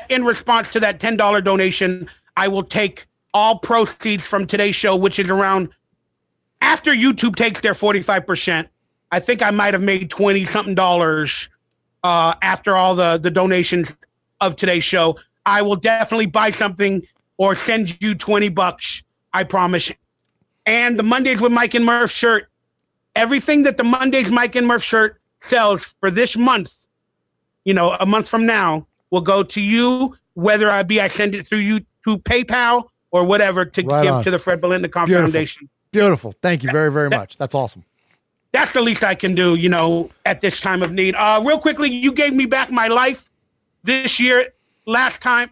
in response to that $10 donation, I will take all proceeds from today's show, which is around, after YouTube takes their 45%, I think I might have made $20-something after all the donations of today's show. I will definitely buy something or send you $20, I promise. And the Mondays with Mike and Murf shirt, everything that the Mondays Mike and Murf shirt sells for this month, you know, a month from now, will go to you, whether I send it through you to PayPal or whatever to give to the Fred Biletnikoff Foundation. Beautiful. Thank you very, very much. That's awesome. That's the least I can do, you know, at this time of need. Real quickly, you gave me back my life this time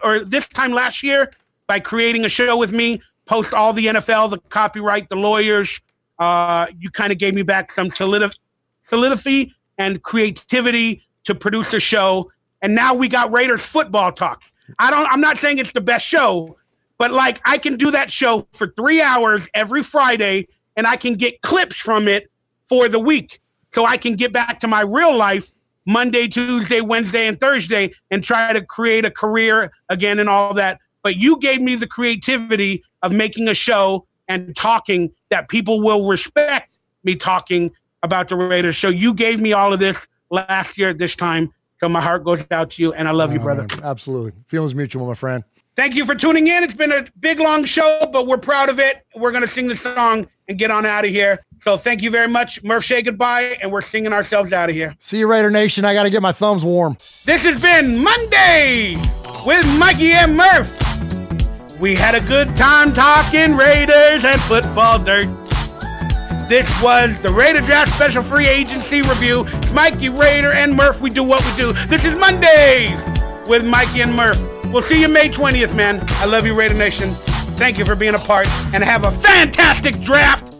last year by creating a show with me, post all the NFL, the copyright, the lawyers. You kind of gave me back some solidity and creativity to produce a show. And now we got Raiders football talk. I'm not saying it's the best show, but like I can do that show for 3 hours every Friday, and I can get clips from it for the week. So I can get back to my real life Monday, Tuesday, Wednesday, and Thursday and try to create a career again and all that. But you gave me the creativity of making a show and talking that people will respect me talking about the Raiders. So you gave me all of this last year at this time. So my heart goes out to you, and I love you, brother. Man, absolutely. Feelings mutual, my friend. Thank you for tuning in. It's been a big, long show, but we're proud of it. We're going to sing the song and get on out of here. So thank you very much. Murf, say goodbye, and we're singing ourselves out of here. See you, Raider Nation. I got to get my thumbs warm. This has been Monday with Mikey and Murf. We had a good time talking Raiders and football dirt. This was the Raider Draft Special Free Agency Review. It's Mikey, Raider, and Murf. We do what we do. This is Mondays with Mikey and Murf. We'll see you May 20th, man. I love you, Raider Nation. Thank you for being a part, and have a fantastic draft